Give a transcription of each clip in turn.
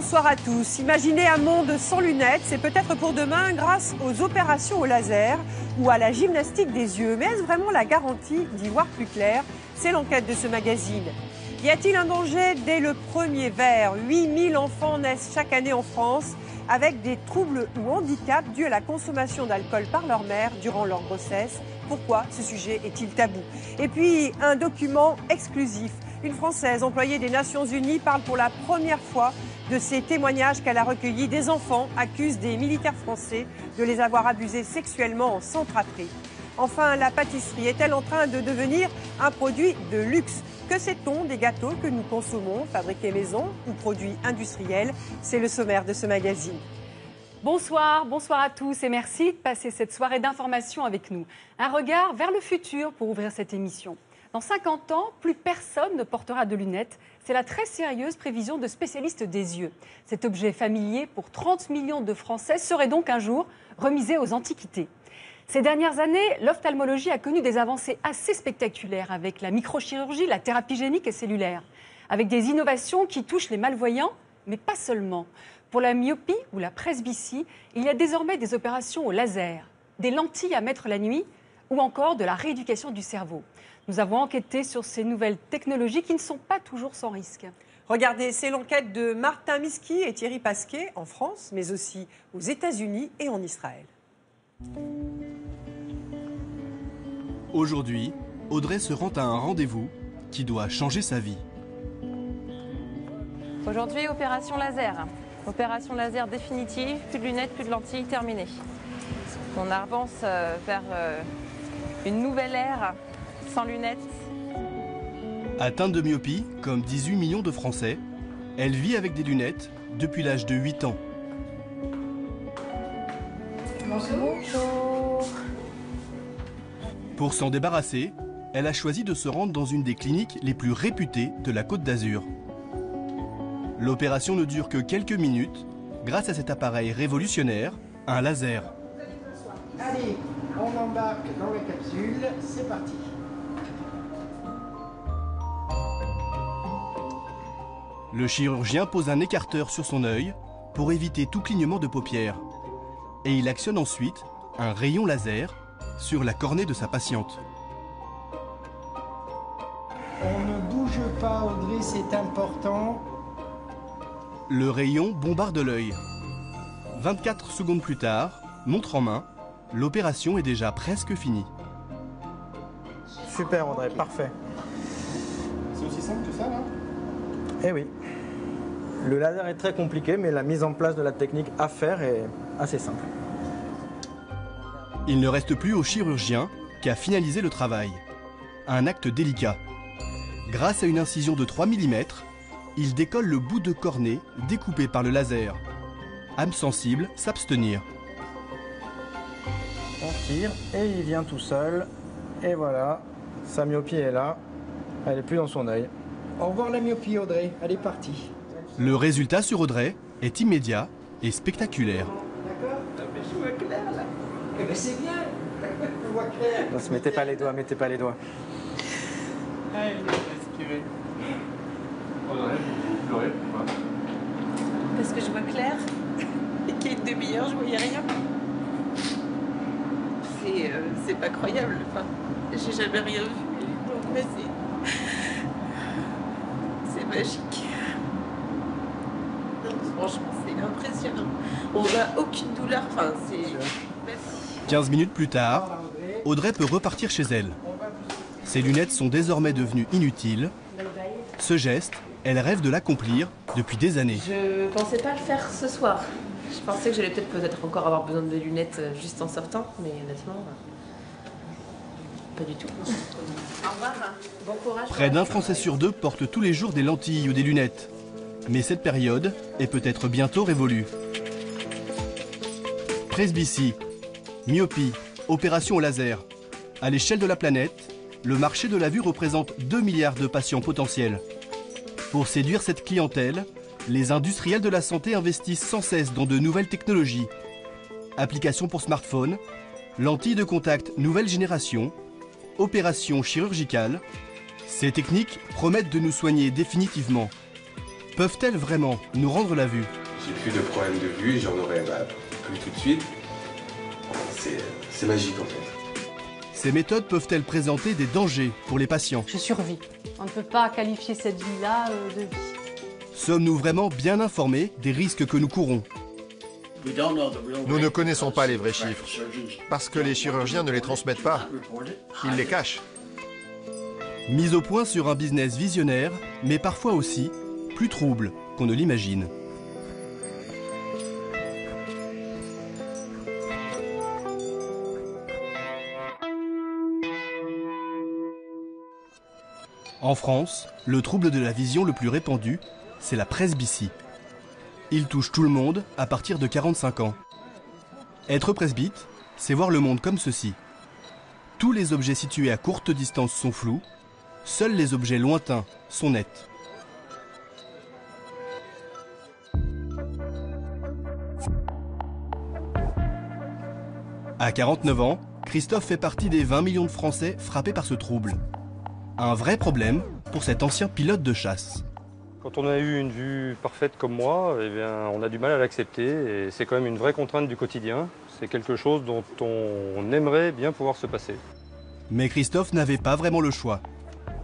bonsoir à tous. Imaginez un monde sans lunettes, c'est peut-être pour demain grâce aux opérations au laser ou à la gymnastique des yeux. Mais est-ce vraiment la garantie d'y voir plus clair? C'est l'enquête de ce magazine. Y a-t-il un danger dès le premier verre? 8000 enfants naissent chaque année en France avec des troubles ou handicaps dus à la consommation d'alcool par leur mère durant leur grossesse. Pourquoi ce sujet est-il tabou? Et puis, un document exclusif. Une Française employée des Nations Unies parle pour la première fois de ces témoignages qu'elle a recueillis. Des enfants accusent des militaires français de les avoir abusés sexuellement en Centrafrique. Enfin, la pâtisserie est-elle en train de devenir un produit de luxe? Que sait-on des gâteaux que nous consommons, fabriqués maison ou produits industriels? C'est le sommaire de ce magazine. Bonsoir à tous et merci de passer cette soirée d'information avec nous. Un regard vers le futur pour ouvrir cette émission. Dans 50 ans, plus personne ne portera de lunettes. C'est la très sérieuse prévision de spécialistes des yeux. Cet objet familier pour 30 millions de Français serait donc un jour remisé aux antiquités. Ces dernières années, l'ophtalmologie a connu des avancées assez spectaculaires avec la microchirurgie, la thérapie génique et cellulaire. Avec des innovations qui touchent les malvoyants, mais pas seulement. Pour la myopie ou la presbytie, il y a désormais des opérations au laser, des lentilles à mettre la nuit ou encore de la rééducation du cerveau. Nous avons enquêté sur ces nouvelles technologies qui ne sont pas toujours sans risque. Regardez, c'est l'enquête de Martin Miski et Thierry Pasquet en France, mais aussi aux États-Unis et en Israël. Aujourd'hui, Audrey se rend à un rendez-vous qui doit changer sa vie. Aujourd'hui, opération laser. Opération laser définitive, plus de lunettes, plus de lentilles, terminé. On avance vers une nouvelle ère sans lunettes. Atteinte de myopie, comme 18 millions de Français, elle vit avec des lunettes depuis l'âge de 8 ans. Bonjour. Pour s'en débarrasser, elle a choisi de se rendre dans une des cliniques les plus réputées de la Côte d'Azur. L'opération ne dure que quelques minutes, grâce à cet appareil révolutionnaire, un laser. Allez, on embarque dans la capsule, c'est parti. Le chirurgien pose un écarteur sur son œil pour éviter tout clignement de paupières. Et il actionne ensuite un rayon laser sur la cornée de sa patiente. On ne bouge pas, Audrey, c'est important. Le rayon bombarde l'œil. 24 secondes plus tard, montre en main, l'opération est déjà presque finie. Super Audrey, parfait. C'est aussi simple que ça là? Eh oui. Le laser est très compliqué, mais la mise en place de la technique à faire est assez simple. Il ne reste plus au chirurgien qu'à finaliser le travail. Un acte délicat. Grâce à une incision de 3 mm, il décolle le bout de cornée découpé par le laser. Âme sensible, s'abstenir. On tire et il vient tout seul. Et voilà, sa myopie est là. Elle n'est plus dans son œil. Au revoir la myopie, Audrey. Elle est partie. Le résultat sur Audrey est immédiat et spectaculaire. D'accord? Mais je vois clair là. Eh bien c'est bien. Je vois clair. Non, mettez pas les doigts, mettez pas les doigts. Allez, respirez. Audrey, vous pleurez pourquoi? Parce que je vois clair et qu'il y a une demi-heure, je voyais rien. C'est pas croyable. Enfin, j'ai jamais rien vu. Donc, mais c'est magique. Non, franchement, c'est impressionnant. On n'a aucune douleur. Enfin, c'est. Merci. 15 minutes plus tard, Audrey peut repartir chez elle. Ses lunettes sont désormais devenues inutiles. Ce geste, elle rêve de l'accomplir depuis des années. Je pensais pas le faire ce soir. Je pensais que j'allais peut-être encore avoir besoin de lunettes juste en sortant, mais honnêtement, pas du tout. Au revoir, bon courage. Près d'un Français sur deux porte tous les jours des lentilles ou des lunettes. Mais cette période est peut-être bientôt révolue. Presbytie, myopie, opération au laser. À l'échelle de la planète, le marché de la vue représente 2 milliards de patients potentiels. Pour séduire cette clientèle, les industriels de la santé investissent sans cesse dans de nouvelles technologies. Applications pour smartphones, lentilles de contact nouvelle génération, opérations chirurgicales. Ces techniques promettent de nous soigner définitivement. Peuvent-elles vraiment nous rendre la vue ? j'ai plus de problème de vue, j'en aurai plus tout de suite. C'est magique en fait. Ces méthodes peuvent-elles présenter des dangers pour les patients? Je survis. On ne peut pas qualifier cette vie-là de vie. Sommes-nous vraiment bien informés des risques que nous courons? Nous ne connaissons pas les vrais chiffres, parce que les chirurgiens ne les transmettent pas. Ils les cachent. Mise au point sur un business visionnaire, mais parfois aussi plus trouble qu'on ne l'imagine. En France, le trouble de la vision le plus répandu, c'est la presbytie. Il touche tout le monde à partir de 45 ans. Être presbyte, c'est voir le monde comme ceci. Tous les objets situés à courte distance sont flous, seuls les objets lointains sont nets. À 49 ans, Christophe fait partie des 20 millions de Français frappés par ce trouble. Un vrai problème pour cet ancien pilote de chasse. Quand on a eu une vue parfaite comme moi, eh bien, on a du mal à l'accepter et c'est quand même une vraie contrainte du quotidien. C'est quelque chose dont on aimerait bien pouvoir se passer. Mais Christophe n'avait pas vraiment le choix.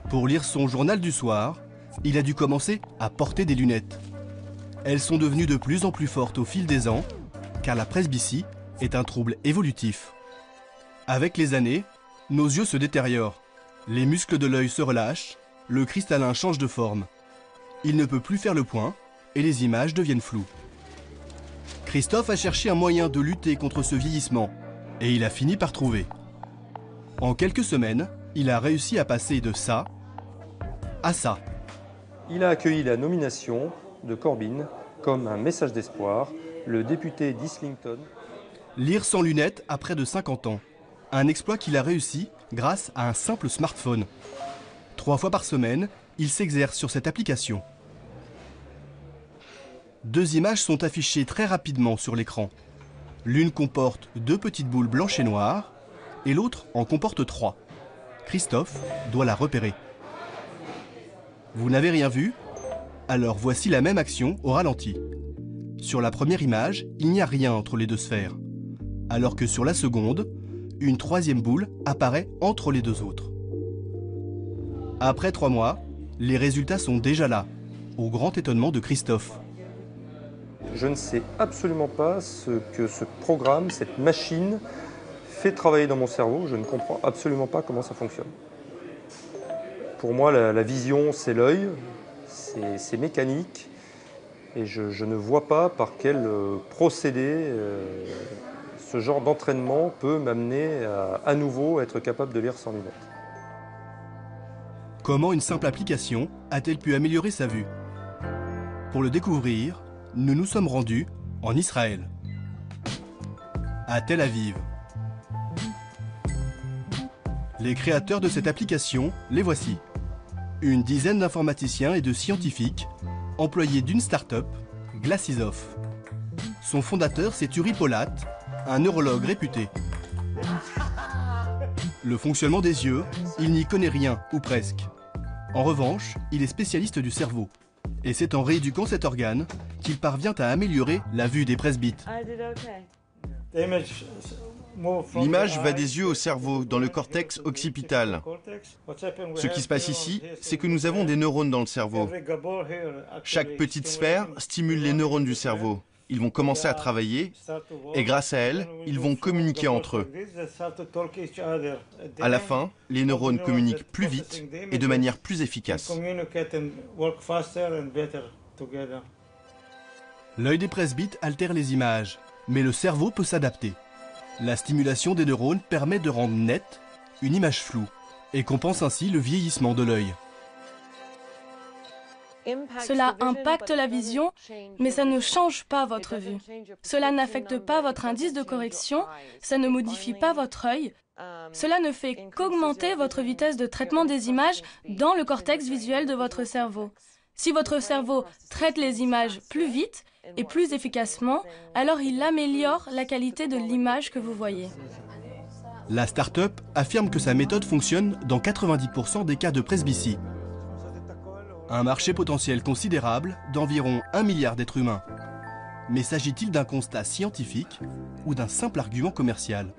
Pour lire son journal du soir, il a dû commencer à porter des lunettes. Elles sont devenues de plus en plus fortes au fil des ans, car la presbytie est un trouble évolutif. Avec les années, nos yeux se détériorent. Les muscles de l'œil se relâchent, le cristallin change de forme. Il ne peut plus faire le point et les images deviennent floues. Christophe a cherché un moyen de lutter contre ce vieillissement et il a fini par trouver. En quelques semaines, il a réussi à passer de ça à ça. Il a accueilli la nomination de Corbyn comme un message d'espoir, le député d'Islington. Lire sans lunettes à près de 50 ans. Un exploit qu'il a réussi grâce à un simple smartphone. 3 fois par semaine, il s'exerce sur cette application. 2 images sont affichées très rapidement sur l'écran. L'une comporte 2 petites boules blanches et noires, et l'autre en comporte 3. Christophe doit la repérer. Vous n'avez rien vu? Alors voici la même action au ralenti. Sur la première image, il n'y a rien entre les 2 sphères. Alors que sur la seconde, une 3e boule apparaît entre les 2 autres. Après 3 mois, les résultats sont déjà là, au grand étonnement de Christophe. Je ne sais absolument pas ce que ce programme, cette machine, fait travailler dans mon cerveau. Je ne comprends absolument pas comment ça fonctionne. Pour moi, la vision, c'est l'œil, c'est mécanique, et je ne vois pas par quel procédé ce genre d'entraînement peut m'amener à nouveau être capable de lire sans lunettes. Comment une simple application a-t-elle pu améliorer sa vue? Pour le découvrir, nous nous sommes rendus en Israël, à Tel Aviv. Les créateurs de cette application, les voici. Une dizaine d'informaticiens et de scientifiques, employés d'une start-up, Glassizov. Son fondateur, c'est Uri Polat, un neurologue réputé. Le fonctionnement des yeux, il n'y connaît rien, ou presque. En revanche, il est spécialiste du cerveau. Et c'est en rééduquant cet organe qu'il parvient à améliorer la vue des presbytes. L'image va des yeux au cerveau, dans le cortex occipital. Ce qui se passe ici, c'est que nous avons des neurones dans le cerveau. Chaque petite sphère stimule les neurones du cerveau. Ils vont commencer à travailler et grâce à elles, ils vont communiquer entre eux. À la fin, les neurones communiquent plus vite et de manière plus efficace. L'œil des presbytes altère les images, mais le cerveau peut s'adapter. La stimulation des neurones permet de rendre nette une image floue et compense ainsi le vieillissement de l'œil. Cela impacte la vision, mais ça ne change pas votre vue. Cela n'affecte pas votre indice de correction, ça ne modifie pas votre œil. Cela ne fait qu'augmenter votre vitesse de traitement des images dans le cortex visuel de votre cerveau. Si votre cerveau traite les images plus vite et plus efficacement, alors il améliore la qualité de l'image que vous voyez. La start-up affirme que sa méthode fonctionne dans 90% des cas de presbytie. Un marché potentiel considérable d'environ 1 milliard d'êtres humains. Mais s'agit-il d'un constat scientifique ou d'un simple argument commercial?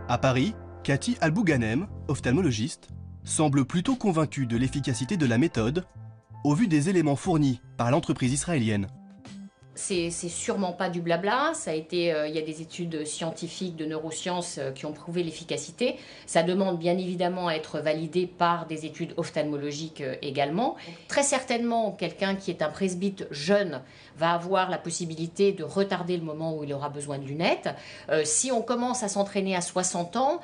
À Paris, Cathy Albouganem, ophtalmologiste, semble plutôt convaincue de l'efficacité de la méthode au vu des éléments fournis par l'entreprise israélienne. C'est sûrement pas du blabla, ça a été, il y a des études scientifiques de neurosciences qui ont prouvé l'efficacité. Ça demande bien évidemment à être validé par des études ophtalmologiques également. Très certainement, quelqu'un qui est un presbyte jeune va avoir la possibilité de retarder le moment où il aura besoin de lunettes. Si on commence à s'entraîner à 60 ans,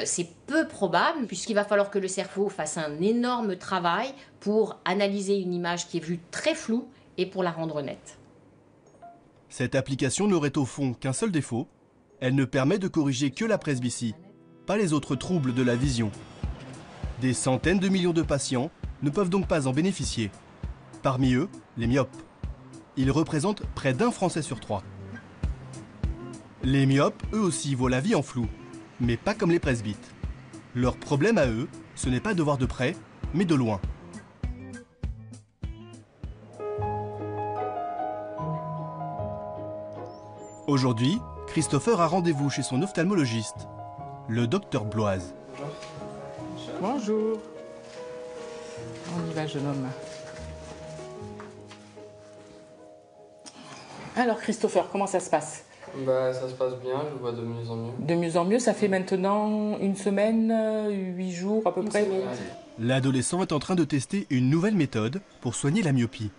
c'est peu probable, puisqu'il va falloir que le cerveau fasse un énorme travail pour analyser une image qui est vue très floue et pour la rendre nette. Cette application n'aurait au fond qu'un seul défaut, elle ne permet de corriger que la presbytie, pas les autres troubles de la vision. Des centaines de millions de patients ne peuvent donc pas en bénéficier. Parmi eux, les myopes. Ils représentent près d'1 Français sur 3. Les myopes, eux aussi, voient la vie en flou, mais pas comme les presbytes. Leur problème à eux, ce n'est pas de voir de près, mais de loin. Aujourd'hui, Christopher a rendez-vous chez son ophtalmologiste, le docteur Bloise. Bonjour. On y va, jeune homme. Alors, Christopher, comment ça se passe? Ça se passe bien, je vois de mieux en mieux. De mieux en mieux, ça fait maintenant une semaine, 8 jours à peu près. L'adolescent est en train de tester une nouvelle méthode pour soigner la myopie.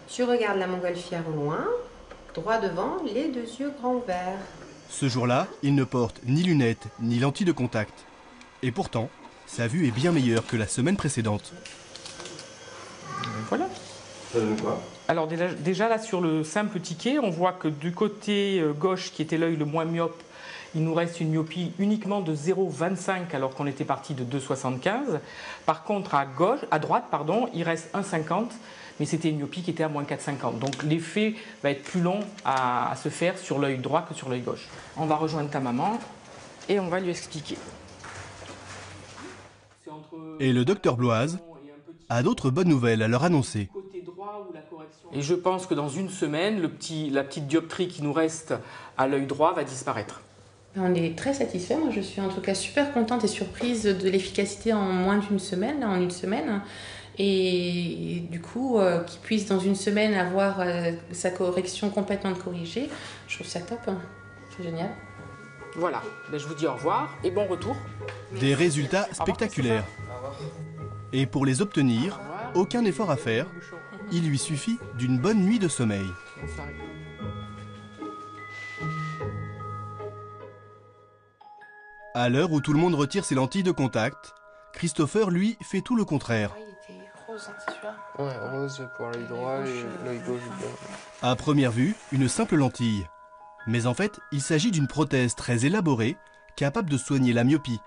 Tu regardes la montgolfière au loin, droit devant, les deux yeux grands ouverts. Ce jour-là, il ne porte ni lunettes ni lentilles de contact. Et pourtant, sa vue est bien meilleure que la semaine précédente. Voilà. Ça donne quoi? Alors déjà là sur le simple ticket, on voit que du côté gauche, qui était l'œil le moins myope, il nous reste une myopie uniquement de 0,25 alors qu'on était parti de 2,75. Par contre à droite, il reste 1,50, mais c'était une myopie qui était à moins 4,50. Donc l'effet va être plus long à se faire sur l'œil droit que sur l'œil gauche. On va rejoindre ta maman et on va lui expliquer. Et le docteur Bloise a d'autres bonnes nouvelles à leur annoncer. Et je pense que dans une semaine, la petite dioptrie qui nous reste à l'œil droit va disparaître. On est très satisfait. Moi, je suis en tout cas super contente et surprise de l'efficacité en moins d'une semaine, en une semaine. Et du coup, qu'il puisse dans une semaine avoir sa correction complètement corrigée, je trouve ça top. C'est génial. Voilà, je vous dis au revoir et bon retour. Des résultats spectaculaires. Et pour les obtenir, aucun effort à faire. Il lui suffit d'une bonne nuit de sommeil. À l'heure où tout le monde retire ses lentilles de contact, Christopher, lui, fait tout le contraire. Il était rose, c'est celui-là? Ouais, rose pour l'œil droit et l'œil gauche. À première vue, une simple lentille. Mais en fait, il s'agit d'une prothèse très élaborée, capable de soigner la myopie.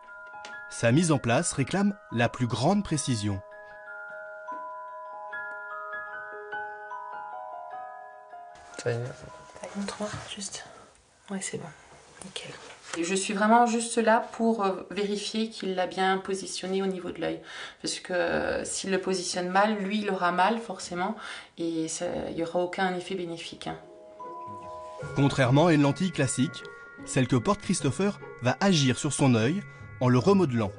Sa mise en place réclame la plus grande précision. Montre-moi, juste. Ouais, c'est bon. Nickel. Et je suis vraiment juste là pour vérifier qu'il l'a bien positionné au niveau de l'œil. Parce que s'il le positionne mal, lui, il aura mal, forcément. Et il n'y aura aucun effet bénéfique. Contrairement à une lentille classique, celle que porte Christopher va agir sur son œil en le remodelant.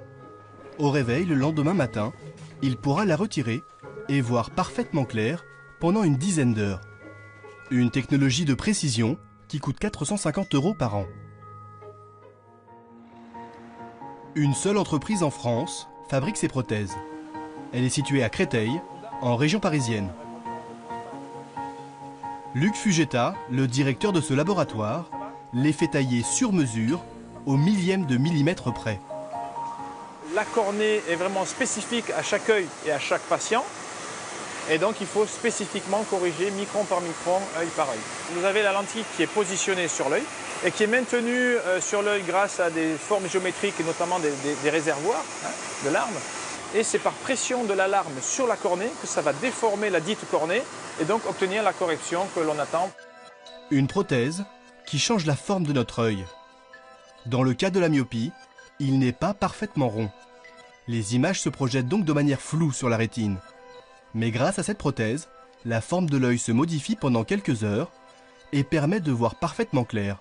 Au réveil, le lendemain matin, il pourra la retirer et voir parfaitement clair pendant une dizaine d'heures. Une technologie de précision qui coûte 450 € par an. Une seule entreprise en France fabrique ces prothèses. Elle est située à Créteil, en région parisienne. Luc Fugetta, le directeur de ce laboratoire, les fait tailler sur mesure au millième de millimètre près. La cornée est vraiment spécifique à chaque œil et à chaque patient. Et donc il faut spécifiquement corriger micron par micron, œil par œil. Vous avez la lentille qui est positionnée sur l'œil et qui est maintenue sur l'œil grâce à des formes géométriques et notamment des réservoirs de larmes. Et c'est par pression de la larme sur la cornée que ça va déformer la dite cornée et donc obtenir la correction que l'on attend. Une prothèse qui change la forme de notre œil. Dans le cas de la myopie, il n'est pas parfaitement rond. Les images se projettent donc de manière floue sur la rétine. Mais grâce à cette prothèse, la forme de l'œil se modifie pendant quelques heures et permet de voir parfaitement clair.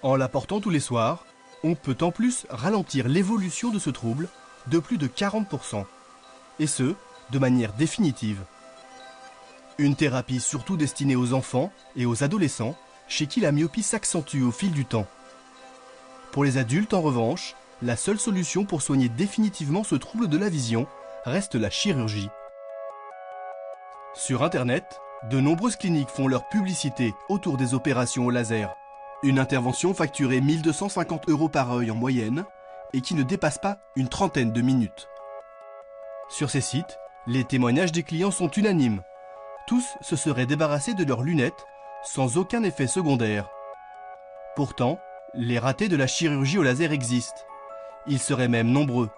En la portant tous les soirs, on peut en plus ralentir l'évolution de ce trouble de plus de 40%, et ce, de manière définitive. Une thérapie surtout destinée aux enfants et aux adolescents, chez qui la myopie s'accentue au fil du temps. Pour les adultes, en revanche, la seule solution pour soigner définitivement ce trouble de la vision reste la chirurgie. Sur Internet, de nombreuses cliniques font leur publicité autour des opérations au laser. Une intervention facturée 1 250 € par œil en moyenne et qui ne dépasse pas une trentaine de minutes. Sur ces sites, les témoignages des clients sont unanimes. Tous se seraient débarrassés de leurs lunettes sans aucun effet secondaire. Pourtant, les ratés de la chirurgie au laser existent. Ils seraient même nombreux.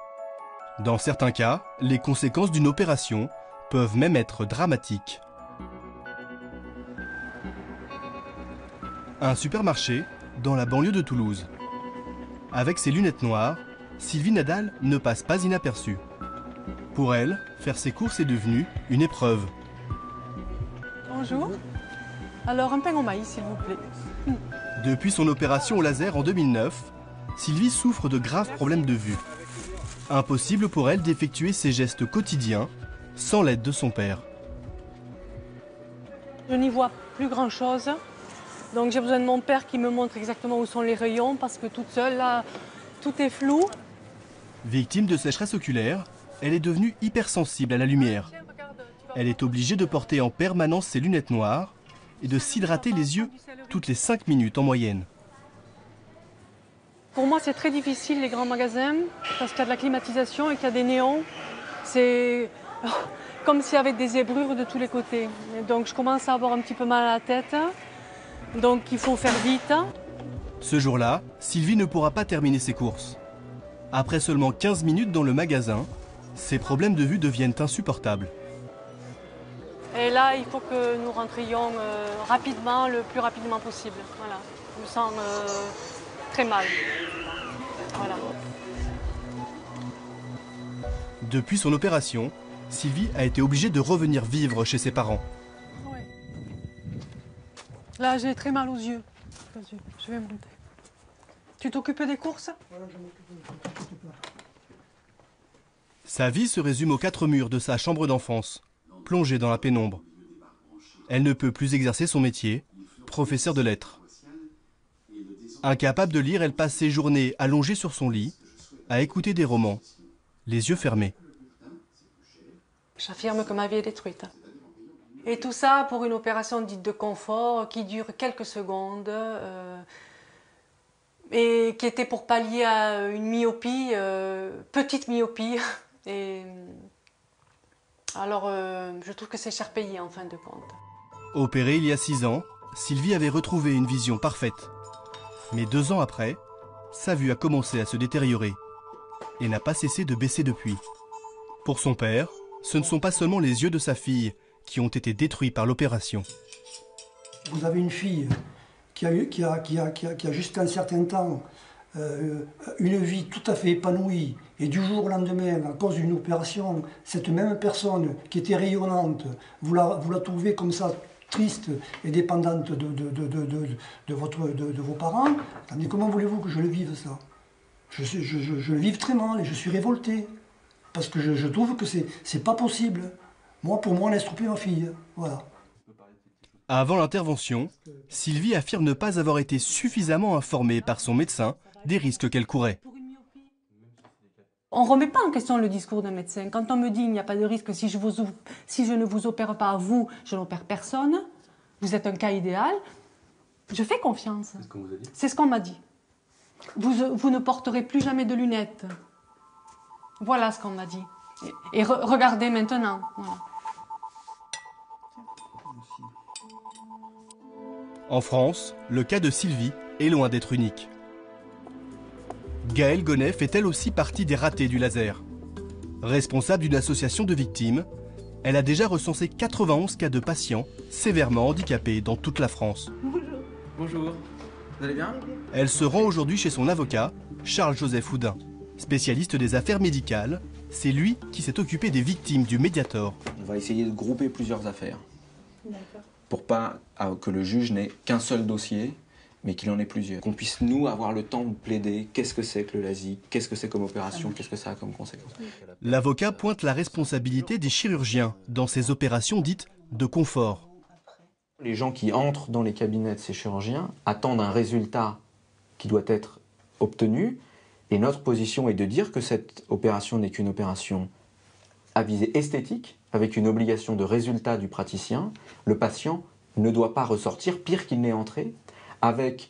Dans certains cas, les conséquences d'une opération peuvent même être dramatiques. Un supermarché dans la banlieue de Toulouse. Avec ses lunettes noires, Sylvie Nadal ne passe pas inaperçue. Pour elle, faire ses courses est devenu une épreuve. Bonjour. Alors un pain au maïs, s'il vous plaît. Depuis son opération au laser en 2009, Sylvie souffre de graves problèmes de vue. Impossible pour elle d'effectuer ses gestes quotidiens sans l'aide de son père. Je n'y vois plus grand-chose. Donc j'ai besoin de mon père qui me montre exactement où sont les rayons parce que toute seule, là, tout est flou. Victime de sécheresse oculaire, elle est devenue hypersensible à la lumière. Elle est obligée de porter en permanence ses lunettes noires et de s'hydrater les yeux toutes les 5 minutes en moyenne. Pour moi, c'est très difficile, les grands magasins, parce qu'il y a de la climatisation et qu'il y a des néons. C'est comme s'il y avait des zébrures de tous les côtés. Et donc je commence à avoir un petit peu mal à la tête. Donc il faut faire vite. Ce jour-là, Sylvie ne pourra pas terminer ses courses. Après seulement 15 minutes dans le magasin, ses problèmes de vue deviennent insupportables. Et là, il faut que nous rentrions rapidement, le plus rapidement possible. Voilà. Je me sens très mal. Voilà. Depuis son opération, Sylvie a été obligée de revenir vivre chez ses parents. Ouais. Là, j'ai très mal aux yeux. Vas-y, je vais monter. Tu t'occupes des courses? Voilà, je m'occupe. Sa vie se résume aux 4 murs de sa chambre d'enfance, plongée dans la pénombre. Elle ne peut plus exercer son métier, professeur de lettres. Incapable de lire, elle passe ses journées allongée sur son lit, à écouter des romans, les yeux fermés. J'affirme que ma vie est détruite. Et tout ça pour une opération dite de confort qui dure quelques secondes et qui était pour pallier à une myopie, petite myopie. Et alors, je trouve que c'est cher payé en fin de compte. Opérée il y a 6 ans, Sylvie avait retrouvé une vision parfaite. Mais 2 ans après, sa vue a commencé à se détériorer et n'a pas cessé de baisser depuis. Pour son père, ce ne sont pas seulement les yeux de sa fille qui ont été détruits par l'opération. Vous avez une fille qui a jusqu'à un certain temps une vie tout à fait épanouie, et du jour au lendemain, à cause d'une opération, cette même personne qui était rayonnante, vous la trouvez comme ça, triste et dépendante de vos parents. Mais comment voulez-vous que je le vive, ça? Je le vive très mal et je suis révolté. Parce que je trouve que c'est pas possible. Pour moi, on a estrompé ma fille. Voilà. Avant l'intervention, Sylvie affirme ne pas avoir été suffisamment informée par son médecin des risques qu'elle courait. On ne remet pas en question le discours d'un médecin. Quand on me dit qu'il n'y a pas de risque, si je ne vous opère pas à vous, je n'opère personne, vous êtes un cas idéal, je fais confiance. C'est ce qu'on vous a dit? C'est ce qu'on m'a dit. Vous ne porterez plus jamais de lunettes. Voilà ce qu'on m'a dit. Et regardez maintenant. Voilà. En France, le cas de Sylvie est loin d'être unique. Gaëlle Gonnet fait elle aussi partie des ratés du laser. Responsable d'une association de victimes, elle a déjà recensé 91 cas de patients sévèrement handicapés dans toute la France. Bonjour. Bonjour. Vous allez bien? Elle se rend aujourd'hui chez son avocat, Charles-Joseph Houdin, spécialiste des affaires médicales c'est lui qui s'est occupé des victimes du Mediator. On va essayer de grouper plusieurs affaires pour pas que le juge n'ait qu'un seul dossier, mais qu'il en ait plusieurs. Qu'on puisse, nous, avoir le temps de plaider qu'est-ce que c'est que le LASIK, qu'est-ce que c'est comme opération, qu'est-ce que ça a comme conséquence. L'avocat pointe la responsabilité des chirurgiens dans ces opérations dites de confort. Les gens qui entrent dans les cabinets de ces chirurgiens attendent un résultat qui doit être obtenu, et notre position est de dire que cette opération n'est qu'une opération à visée esthétique, avec une obligation de résultat du praticien. Le patient ne doit pas ressortir pire qu'il n'est entré, avec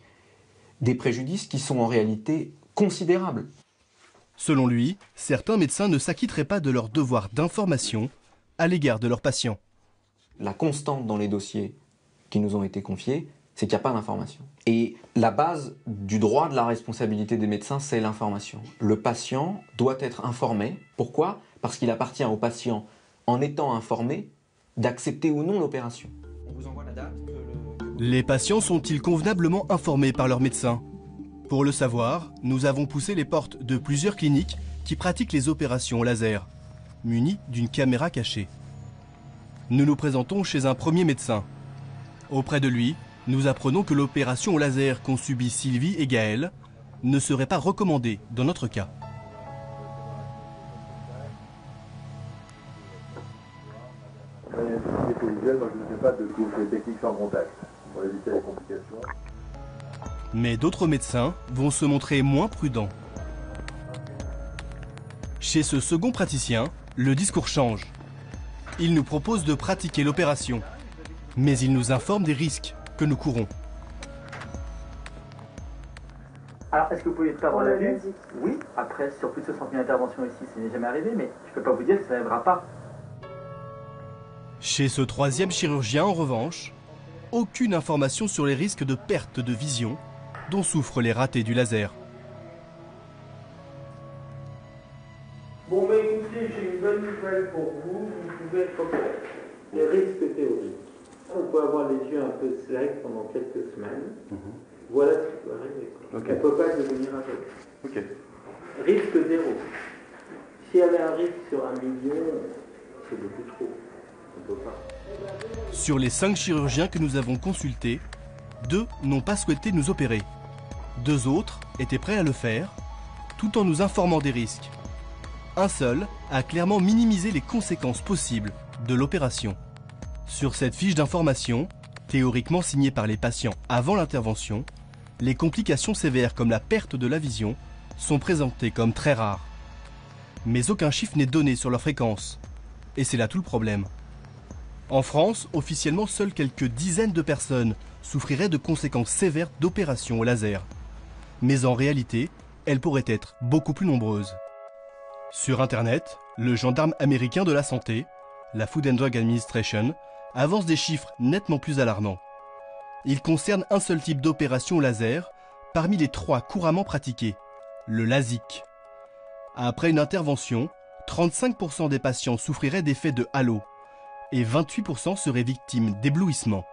des préjudices qui sont en réalité considérables. Selon lui, certains médecins ne s'acquitteraient pas de leur devoir d'information à l'égard de leurs patients. La constante dans les dossiers qui nous ont été confiés, c'est qu'il n'y a pas d'information. Et la base du droit de la responsabilité des médecins, c'est l'information. Le patient doit être informé. Pourquoi ? Parce qu'il appartient au patient, en étant informé, d'accepter ou non l'opération. On vous envoie la date. Les patients sont-ils convenablement informés par leur médecin? Pour le savoir, nous avons poussé les portes de plusieurs cliniques qui pratiquent les opérations au laser, munies d'une caméra cachée. Nous nous présentons chez un premier médecin. Auprès de lui, nous apprenons que l'opération au laser qu'ont subie Sylvie et Gaël ne serait pas recommandée dans notre cas. Mais d'autres médecins vont se montrer moins prudents. Chez ce second praticien, le discours change. Il nous propose de pratiquer l'opération, mais il nous informe des risques que nous courons. Alors, est-ce que vous pouvez perdre la vue? Oui. Après, sur plus de 60 000 interventions ici, ça n'est jamais arrivé, mais je ne peux pas vous dire que ça n'arrivera pas. Chez ce troisième chirurgien, en revanche, aucune information sur les risques de perte de vision dont souffrent les ratés du laser. Bon, mais écoutez, j'ai une bonne nouvelle pour vous, vous pouvez être opéré. Les risques théoriques. On peut avoir les yeux un peu slack pendant quelques semaines. Voilà ce qui peut arriver. On ne peut pas devenir aveugle. Risque zéro. S'il y avait un risque sur 1 million, c'est beaucoup trop. On ne peut pas. Sur les 5 chirurgiens que nous avons consultés, 2 n'ont pas souhaité nous opérer. 2 autres étaient prêts à le faire, tout en nous informant des risques. Un seul a clairement minimisé les conséquences possibles de l'opération. Sur cette fiche d'information, théoriquement signée par les patients avant l'intervention, les complications sévères comme la perte de la vision sont présentées comme très rares. Mais aucun chiffre n'est donné sur leur fréquence. Et c'est là tout le problème. En France, officiellement, seules quelques dizaines de personnes souffriraient de conséquences sévères d'opérations au laser. Mais en réalité, elles pourraient être beaucoup plus nombreuses. Sur Internet, le gendarme américain de la santé, la Food and Drug Administration, avance des chiffres nettement plus alarmants. Il concerne un seul type d'opération au laser parmi les 3 couramment pratiquées, le LASIK. Après une intervention, 35% des patients souffriraient d'effets de halo et 28% seraient victimes d'éblouissement.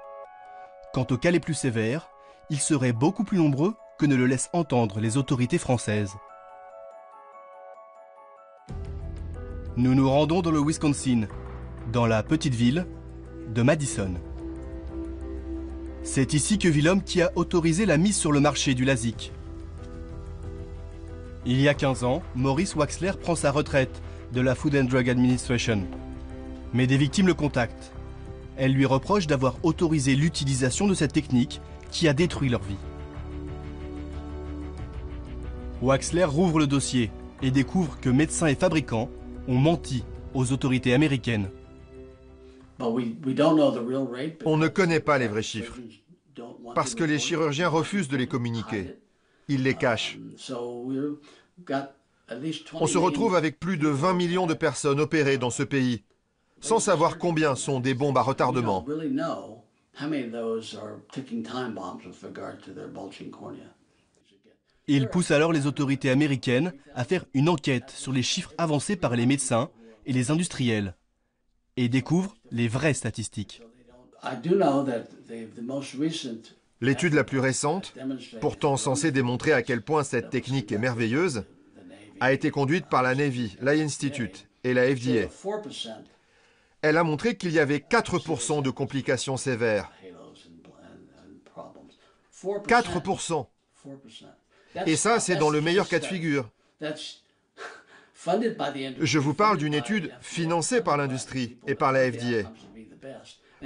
Quant aux cas les plus sévères, ils seraient beaucoup plus nombreux que ne le laissent entendre les autorités françaises. Nous nous rendons dans le Wisconsin, dans la petite ville de Madison. C'est ici que vit l'homme qui a autorisé la mise sur le marché du LASIK. Il y a 15 ans, Maurice Waxler prend sa retraite de la Food and Drug Administration. Mais des victimes le contactent. Elles lui reprochent d'avoir autorisé l'utilisation de cette technique qui a détruit leur vie. Waxler rouvre le dossier et découvre que médecins et fabricants ont menti aux autorités américaines. On ne connaît pas les vrais chiffres, parce que les chirurgiens refusent de les communiquer. Ils les cachent. On se retrouve avec plus de 20 millions de personnes opérées dans ce pays, sans savoir combien sont des bombes à retardement. Il pousse alors les autorités américaines à faire une enquête sur les chiffres avancés par les médecins et les industriels, et découvre les vraies statistiques. L'étude la plus récente, pourtant censée démontrer à quel point cette technique est merveilleuse, a été conduite par la Navy, l'Eye Institute et la FDA. Elle a montré qu'il y avait 4% de complications sévères. 4%. Et ça, c'est dans le meilleur cas de figure. Je vous parle d'une étude financée par l'industrie et par la FDA,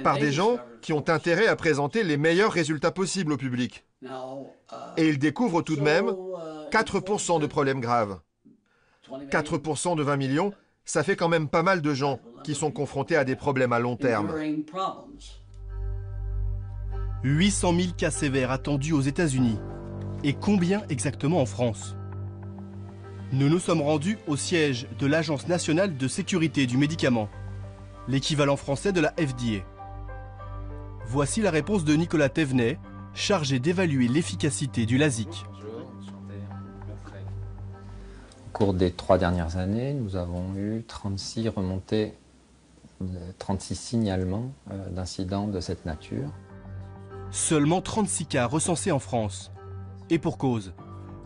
par des gens qui ont intérêt à présenter les meilleurs résultats possibles au public. Et ils découvrent tout de même 4% de problèmes graves. 4% de 20 millions, ça fait quand même pas mal de gens qui sont confrontés à des problèmes à long terme. 800 000 cas sévères attendus aux États-Unis. Et combien exactement en France? Nous nous sommes rendus au siège de l'Agence nationale de sécurité du médicament, l'équivalent français de la FDA. Voici la réponse de Nicolas Thévenet, chargé d'évaluer l'efficacité du LASIK. Au cours des 3 dernières années, nous avons eu 36 remontées, 36 signalements d'incidents de cette nature. Seulement 36 cas recensés en France. Et pour cause,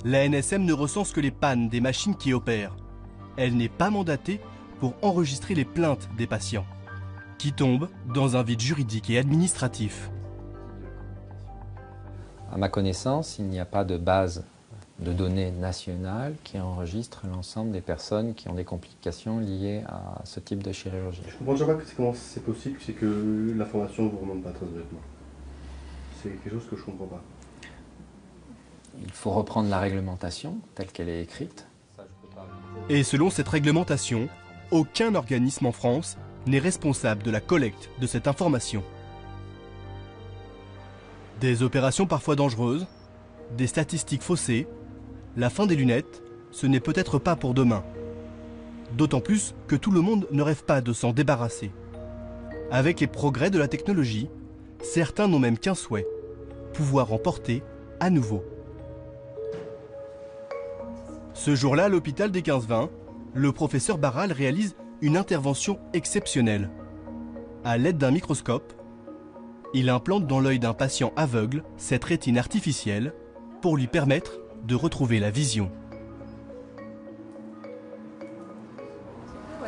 la NSM ne recense que les pannes des machines qui opèrent. Elle n'est pas mandatée pour enregistrer les plaintes des patients, qui tombent dans un vide juridique et administratif. À ma connaissance, il n'y a pas de base de données nationale qui enregistre l'ensemble des personnes qui ont des complications liées à ce type de chirurgie. Je comprends déjà pas comment c'est possible, c'est que l'information ne vous remonte pas très honnêtement. C'est quelque chose que je comprends pas. Il faut reprendre la réglementation telle qu'elle est écrite. Et selon cette réglementation, aucun organisme en France n'est responsable de la collecte de cette information. Des opérations parfois dangereuses, des statistiques faussées, la fin des lunettes, ce n'est peut-être pas pour demain. D'autant plus que tout le monde ne rêve pas de s'en débarrasser. Avec les progrès de la technologie, certains n'ont même qu'un souhait, pouvoir en porter à nouveau. Ce jour-là, à l'hôpital des 15-20, le professeur Barral réalise une intervention exceptionnelle. À l'aide d'un microscope, il implante dans l'œil d'un patient aveugle cette rétine artificielle pour lui permettre de retrouver la vision.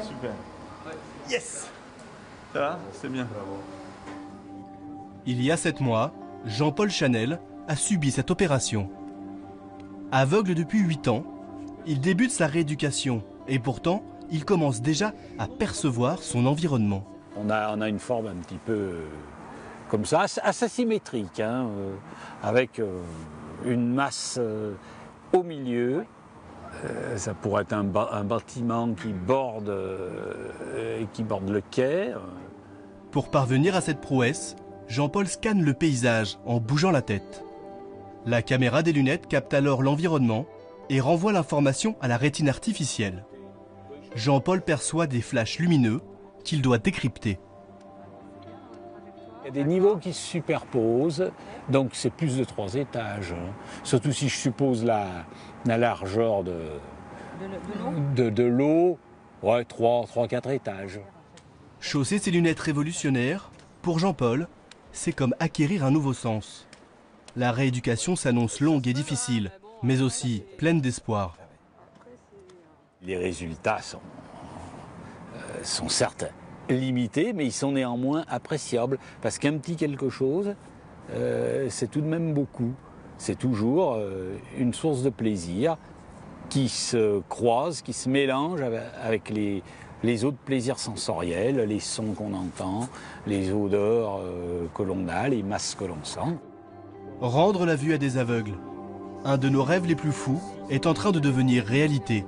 Super. Yes. Ça va? C'est bien. Il y a 7 mois, Jean-Paul Chanel a subi cette opération. Aveugle depuis 8 ans, il débute sa rééducation et pourtant, il commence déjà à percevoir son environnement. On a une forme un petit peu comme ça, assez symétrique, hein, avec une masse au milieu. Ça pourrait être un bâtiment qui borde le quai. Pour parvenir à cette prouesse, Jean-Paul scanne le paysage en bougeant la tête. La caméra des lunettes capte alors l'environnement et renvoie l'information à la rétine artificielle. Jean-Paul perçoit des flashs lumineux qu'il doit décrypter. Il y a des niveaux qui se superposent, donc c'est plus de 3 étages. Surtout si je suppose la largeur de l'eau, ouais, 3-4 étages. Chausser ses lunettes révolutionnaires, pour Jean-Paul, c'est comme acquérir un nouveau sens. La rééducation s'annonce longue et difficile, mais aussi pleine d'espoir. Les résultats sont certes limités, mais ils sont néanmoins appréciables, parce qu'un petit quelque chose, c'est tout de même beaucoup. C'est toujours une source de plaisir qui se croise, qui se mélange avec les autres plaisirs sensoriels, les sons qu'on entend, les odeurs que l'on a, les masses que l'on sent. Rendre la vue à des aveugles. Un de nos rêves les plus fous est en train de devenir réalité.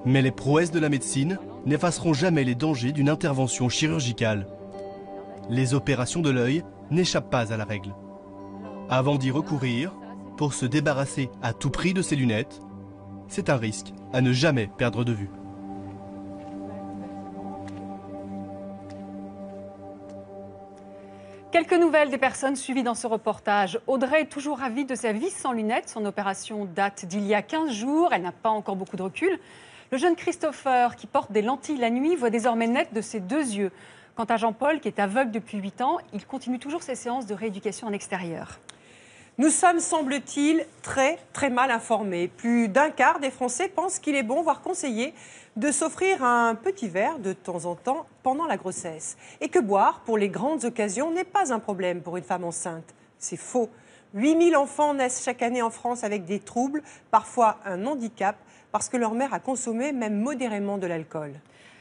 Mais les prouesses de la médecine n'effaceront jamais les dangers d'une intervention chirurgicale. Les opérations de l'œil n'échappent pas à la règle. Avant d'y recourir, pour se débarrasser à tout prix de ses lunettes, c'est un risque à ne jamais perdre de vue. Quelques nouvelles des personnes suivies dans ce reportage. Audrey est toujours ravie de sa vie sans lunettes. Son opération date d'il y a 15 jours. Elle n'a pas encore beaucoup de recul. Le jeune Christopher, qui porte des lentilles la nuit, voit désormais net de ses 2 yeux. Quant à Jean-Paul, qui est aveugle depuis 8 ans, il continue toujours ses séances de rééducation en extérieur. Nous sommes, semble-t-il, très mal informés. Plus d'un quart des Français pensent qu'il est bon, voire conseillé, de s'offrir un petit verre de temps en temps pendant la grossesse. Et que boire pour les grandes occasions n'est pas un problème pour une femme enceinte. C'est faux. 8000 enfants naissent chaque année en France avec des troubles, parfois un handicap, parce que leur mère a consommé même modérément de l'alcool.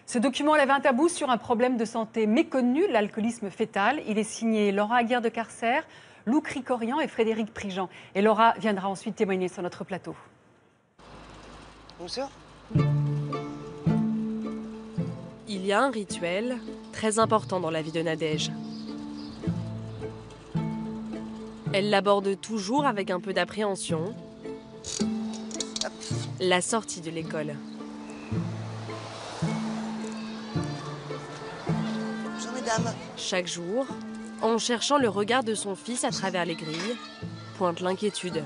Ce document lève un tabou sur un problème de santé méconnu, l'alcoolisme fœtal. Il est signé Laura Aguirre de Carcer, Lou Cricorian et Frédéric Prigent. Et Laura viendra ensuite témoigner sur notre plateau. Bonjour. Il y a un rituel très important dans la vie de Nadège. Elle l'aborde toujours avec un peu d'appréhension. La sortie de l'école. Bonjour mesdames. Chaque jour, en cherchant le regard de son fils à travers les grilles, pointe l'inquiétude.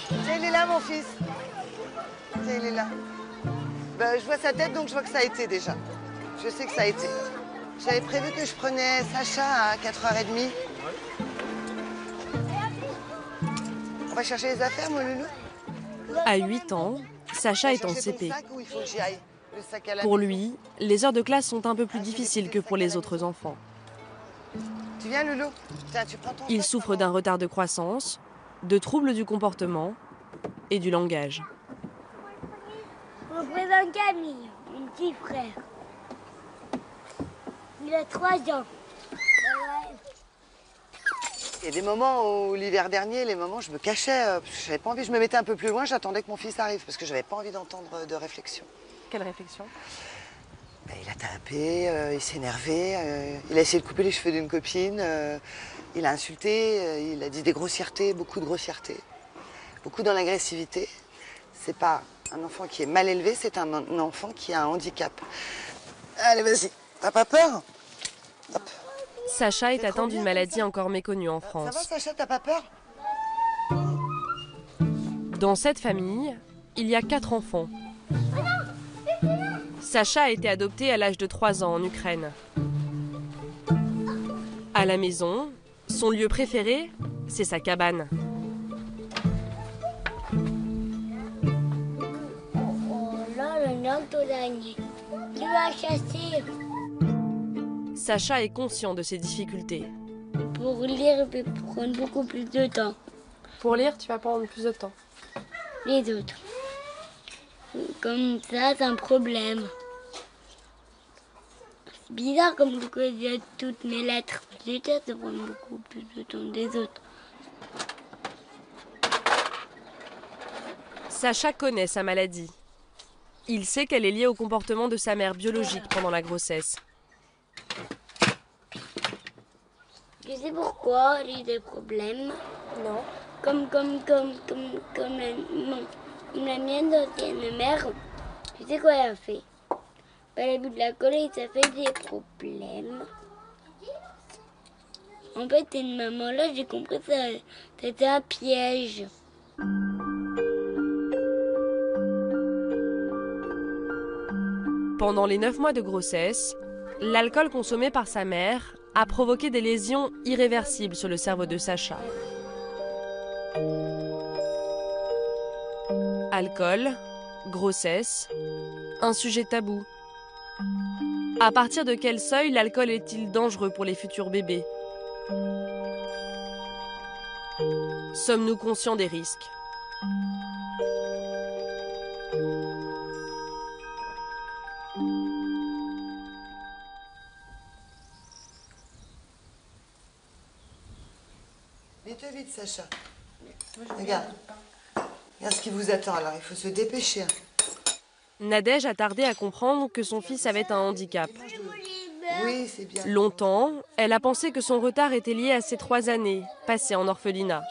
Tiens, il est là mon fils. Tiens, il est là. Ben, je vois sa tête donc je vois que ça a été déjà. Je sais que ça a été. J'avais prévu que je prenais Sacha à 4h30. On va chercher les affaires, mon loulou. À 8 ans, Sacha est en CP. Pour lui, les heures de classe sont un peu plus difficiles que pour les autres enfants. Tu viens, loulou? Tiens, tu prends ton Il souffre d'un retard de croissance, de troubles du comportement et du langage. Je représente Camille, mon petit frère. Il a 3 ans. Il y a des moments où, l'hiver dernier, les moments où je me cachais, parce que j'avais pas envie, je me mettais un peu plus loin, j'attendais que mon fils arrive, parce que j'avais pas envie d'entendre de réflexion. Quelle réflexion? Ben, il a tapé, il s'est énervé, il a essayé de couper les cheveux d'une copine, il a insulté, il a dit des grossièretés, beaucoup de grossièretés, beaucoup dans l'agressivité. C'est pas un enfant qui est mal élevé, c'est un enfant qui a un handicap. Allez, vas-y, t'as pas peur? Hop. Sacha est atteint d'une maladie encore méconnue en France. Ça va, Sacha, t'as pas peur? Dans cette famille, il y a 4 enfants. Sacha a été adopté à l'âge de 3 ans en Ukraine. À la maison, son lieu préféré, c'est sa cabane. Oh là, le nom de l'année. Tu vas chasser. Sacha est conscient de ses difficultés. Pour lire, je vais prendre beaucoup plus de temps. Pour lire, tu vas prendre plus de temps. Les autres. Comme ça, c'est un problème. C'est bizarre comme je connais toutes mes lettres. Les lettres, ça prend beaucoup plus de temps des autres. Sacha connaît sa maladie. Il sait qu'elle est liée au comportement de sa mère biologique pendant la grossesse. Tu sais pourquoi j'ai des problèmes? Non. Comme la mienne d'ancienne mère. Tu sais quoi elle a fait? Elle a bu de la colle et ça fait des problèmes. En fait, une maman là, j'ai compris que c'était un piège. Pendant les 9 mois de grossesse, l'alcool consommé par sa mère a provoqué des lésions irréversibles sur le cerveau de Sacha. Alcool, grossesse, un sujet tabou. À partir de quel seuil l'alcool est-il dangereux pour les futurs bébés? Sommes-nous conscients des risques? Vite, Sacha. Regarde. Regarde ce qui vous attend, alors il faut se dépêcher. Nadège a tardé à comprendre que son fils avait un handicap. Oui, c'est bien. Longtemps, elle a pensé que son retard était lié à ses 3 années, passées en orphelinat.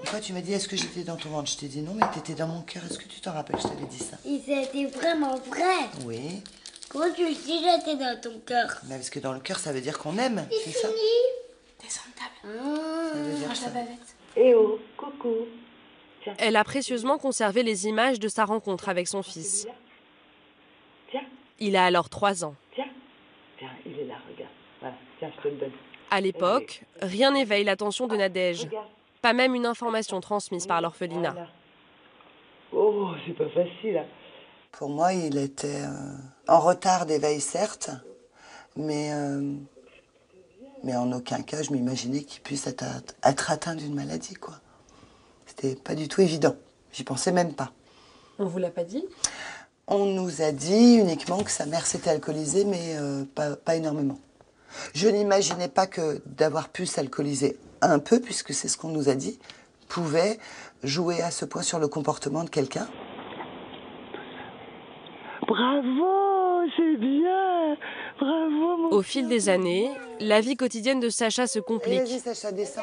Toi, tu m'as dit, est-ce que j'étais dans ton ventre? Je t'ai dit non, mais t'étais dans mon cœur. Est-ce que tu t'en rappelles? Je t'avais dit ça. Et c'était vraiment vrai. Oui. Comment tu sais j'étais dans ton cœur? Mais parce que dans le cœur, ça veut dire qu'on aime, c'est ça? Descends de table. Ça veut dire ça. Eh oh, coucou. Elle a précieusement conservé les images de sa rencontre avec son fils. Il a alors 3 ans. Tiens, il est là, regarde. Voilà, tiens, je te le donne. À l'époque, rien n'éveille l'attention de Nadège, pas même une information transmise par l'orphelinat. Oh, c'est pas facile. Hein. Pour moi, il était en retard d'éveil, certes, mais en aucun cas, je m'imaginais qu'il puisse être atteint d'une maladie, quoi. C'était pas du tout évident. J'y pensais même pas. On vous l'a pas dit? On nous a dit uniquement que sa mère s'était alcoolisée, mais pas énormément. Je n'imaginais pas que d'avoir pu s'alcooliser un peu, puisque c'est ce qu'on nous a dit, pouvait jouer à ce point sur le comportement de quelqu'un. Bravo, c'est bien. Bravo, mon Au fil des années, la vie quotidienne de Sacha se complique. Vas-y, Sacha, descends.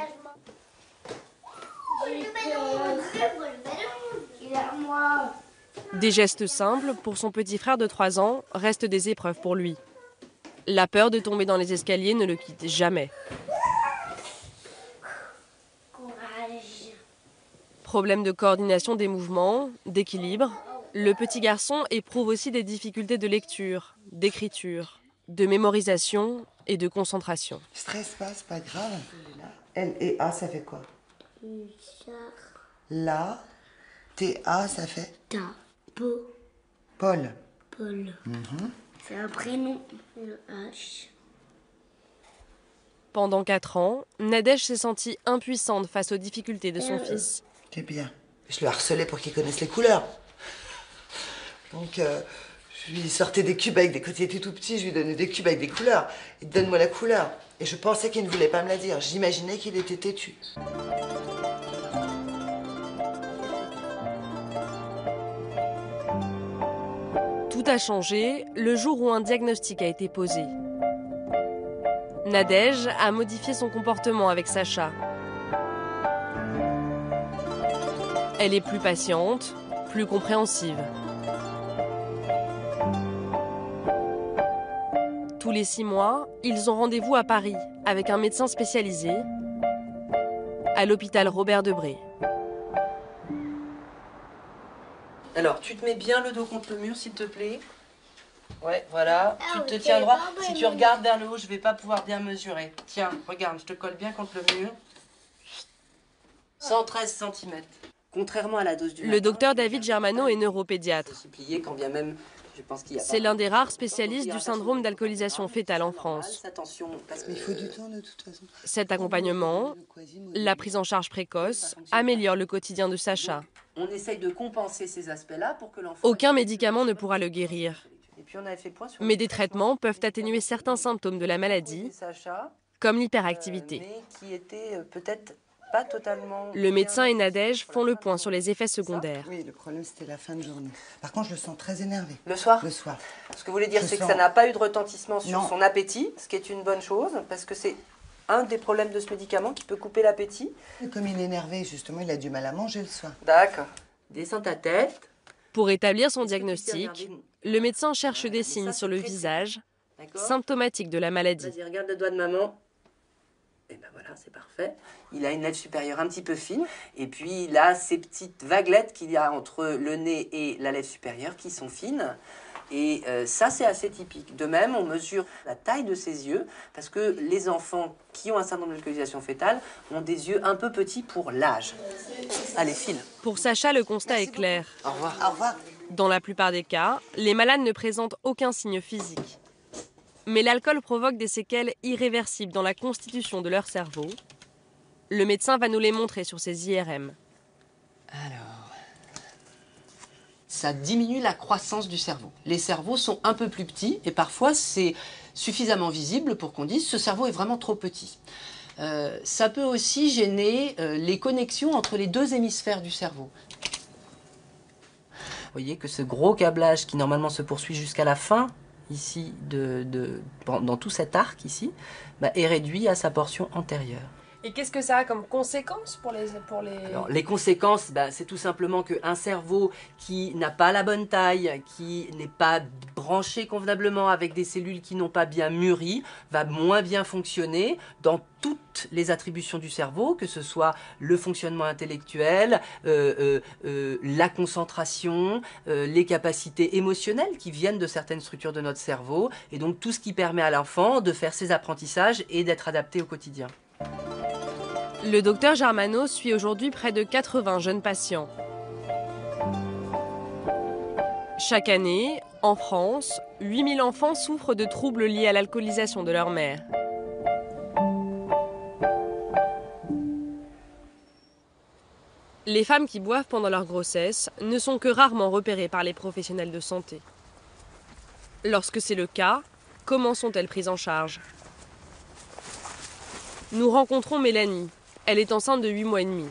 Des gestes simples pour son petit frère de 3 ans restent des épreuves pour lui. La peur de tomber dans les escaliers ne le quitte jamais. Problème de coordination des mouvements, d'équilibre, le petit garçon éprouve aussi des difficultés de lecture, d'écriture, de mémorisation et de concentration. Stress pas, c'est pas grave. L et A, ça fait quoi? La, T-A, ça fait? Ta, po. Paul. Paul. C'est un prénom, le H. Pendant 4 ans, Nadège s'est sentie impuissante face aux difficultés de son fils. C'est bien. Je le harcelais pour qu'il connaisse les couleurs. Donc, je lui sortais des cubes avec des... Quand il était tout petit, je lui donnais des cubes avec des couleurs. Il donne-moi la couleur. Et je pensais qu'il ne voulait pas me la dire. J'imaginais qu'il était têtu. Tout a changé le jour où un diagnostic a été posé. Nadège a modifié son comportement avec Sacha. Elle est plus patiente, plus compréhensive. Tous les 6 mois, ils ont rendez-vous à Paris avec un médecin spécialisé à l'hôpital Robert Debré. Alors, tu te mets bien le dos contre le mur, s'il te plaît. Ouais, voilà. Tu te tiens droit. Si tu regardes vers le haut, je vais pas pouvoir bien mesurer. Tiens, regarde, je te colle bien contre le mur. 113 cm. Contrairement à la dose du matin, Le docteur David Germano est neuropédiatre. quand bien même, je pense qu'il y a C'est l'un des rares spécialistes du syndrome d'alcoolisation fétale en France. attention, parce Il faut du temps de toute façon. Cet accompagnement, la prise en charge précoce, améliore le quotidien de Sacha. on essaye de compenser ces aspects-là pour que l'enfant... Aucun médicament ne pourra le guérir. Et puis on avait fait point sur Mais des traitements peuvent atténuer certains symptômes de la maladie, Sacha, comme l'hyperactivité. mais qui était peut-être pas totalement... Le médecin et Nadège font le point sur les effets secondaires. Oui, le problème c'était la fin de journée. Par contre, je le sens très énervé. Le soir? Le soir. Ce que vous voulez dire, Je c'est que sens- ça n'a pas eu de retentissement sur Non. son appétit, ce qui est une bonne chose, parce que c'est un des problèmes de ce médicament qui peut couper l'appétit. Et comme il est énervé, justement, il a du mal à manger le soir. D'accord. Descends ta tête. Pour établir son diagnostic, le médecin cherche des signes sur le visage, symptomatiques de la maladie. Vas-y, regarde le doigt de maman. Et ben voilà, c'est parfait. Il a une lèvre supérieure un petit peu fine, et puis il a ces petites vaguelettes qu'il y a entre le nez et la lèvre supérieure qui sont fines. Et ça, c'est assez typique. De même, on mesure la taille de ses yeux, parce que les enfants qui ont un syndrome d'alcoolisation fétale ont des yeux un peu petits pour l'âge. Allez, file. Pour Sacha, le constat est clair. Au revoir. Au revoir. Dans la plupart des cas, les malades ne présentent aucun signe physique. Mais l'alcool provoque des séquelles irréversibles dans la constitution de leur cerveau. Le médecin va nous les montrer sur ses IRM. Alors, ça diminue la croissance du cerveau. Les cerveaux sont un peu plus petits et parfois c'est suffisamment visible pour qu'on dise ce cerveau est vraiment trop petit. Ça peut aussi gêner les connexions entre les deux hémisphères du cerveau. Vous voyez que ce gros câblage qui normalement se poursuit jusqu'à la fin, ici, dans tout cet arc ici, est réduit à sa portion antérieure. Et qu'est-ce que ça a comme conséquence pour les... Alors, les conséquences, c'est tout simplement qu'un cerveau qui n'a pas la bonne taille, qui n'est pas branché convenablement avec des cellules qui n'ont pas bien mûri, va moins bien fonctionner dans toutes les attributions du cerveau, que ce soit le fonctionnement intellectuel, la concentration, les capacités émotionnelles qui viennent de certaines structures de notre cerveau, et donc tout ce qui permet à l'enfant de faire ses apprentissages et d'être adapté au quotidien. Le docteur Germano suit aujourd'hui près de 80 jeunes patients. Chaque année, en France, 8000 enfants souffrent de troubles liés à l'alcoolisation de leur mère. Les femmes qui boivent pendant leur grossesse ne sont que rarement repérées par les professionnels de santé. Lorsque c'est le cas, comment sont-elles prises en charge? Nous rencontrons Mélanie. Elle est enceinte de 8 mois et demi.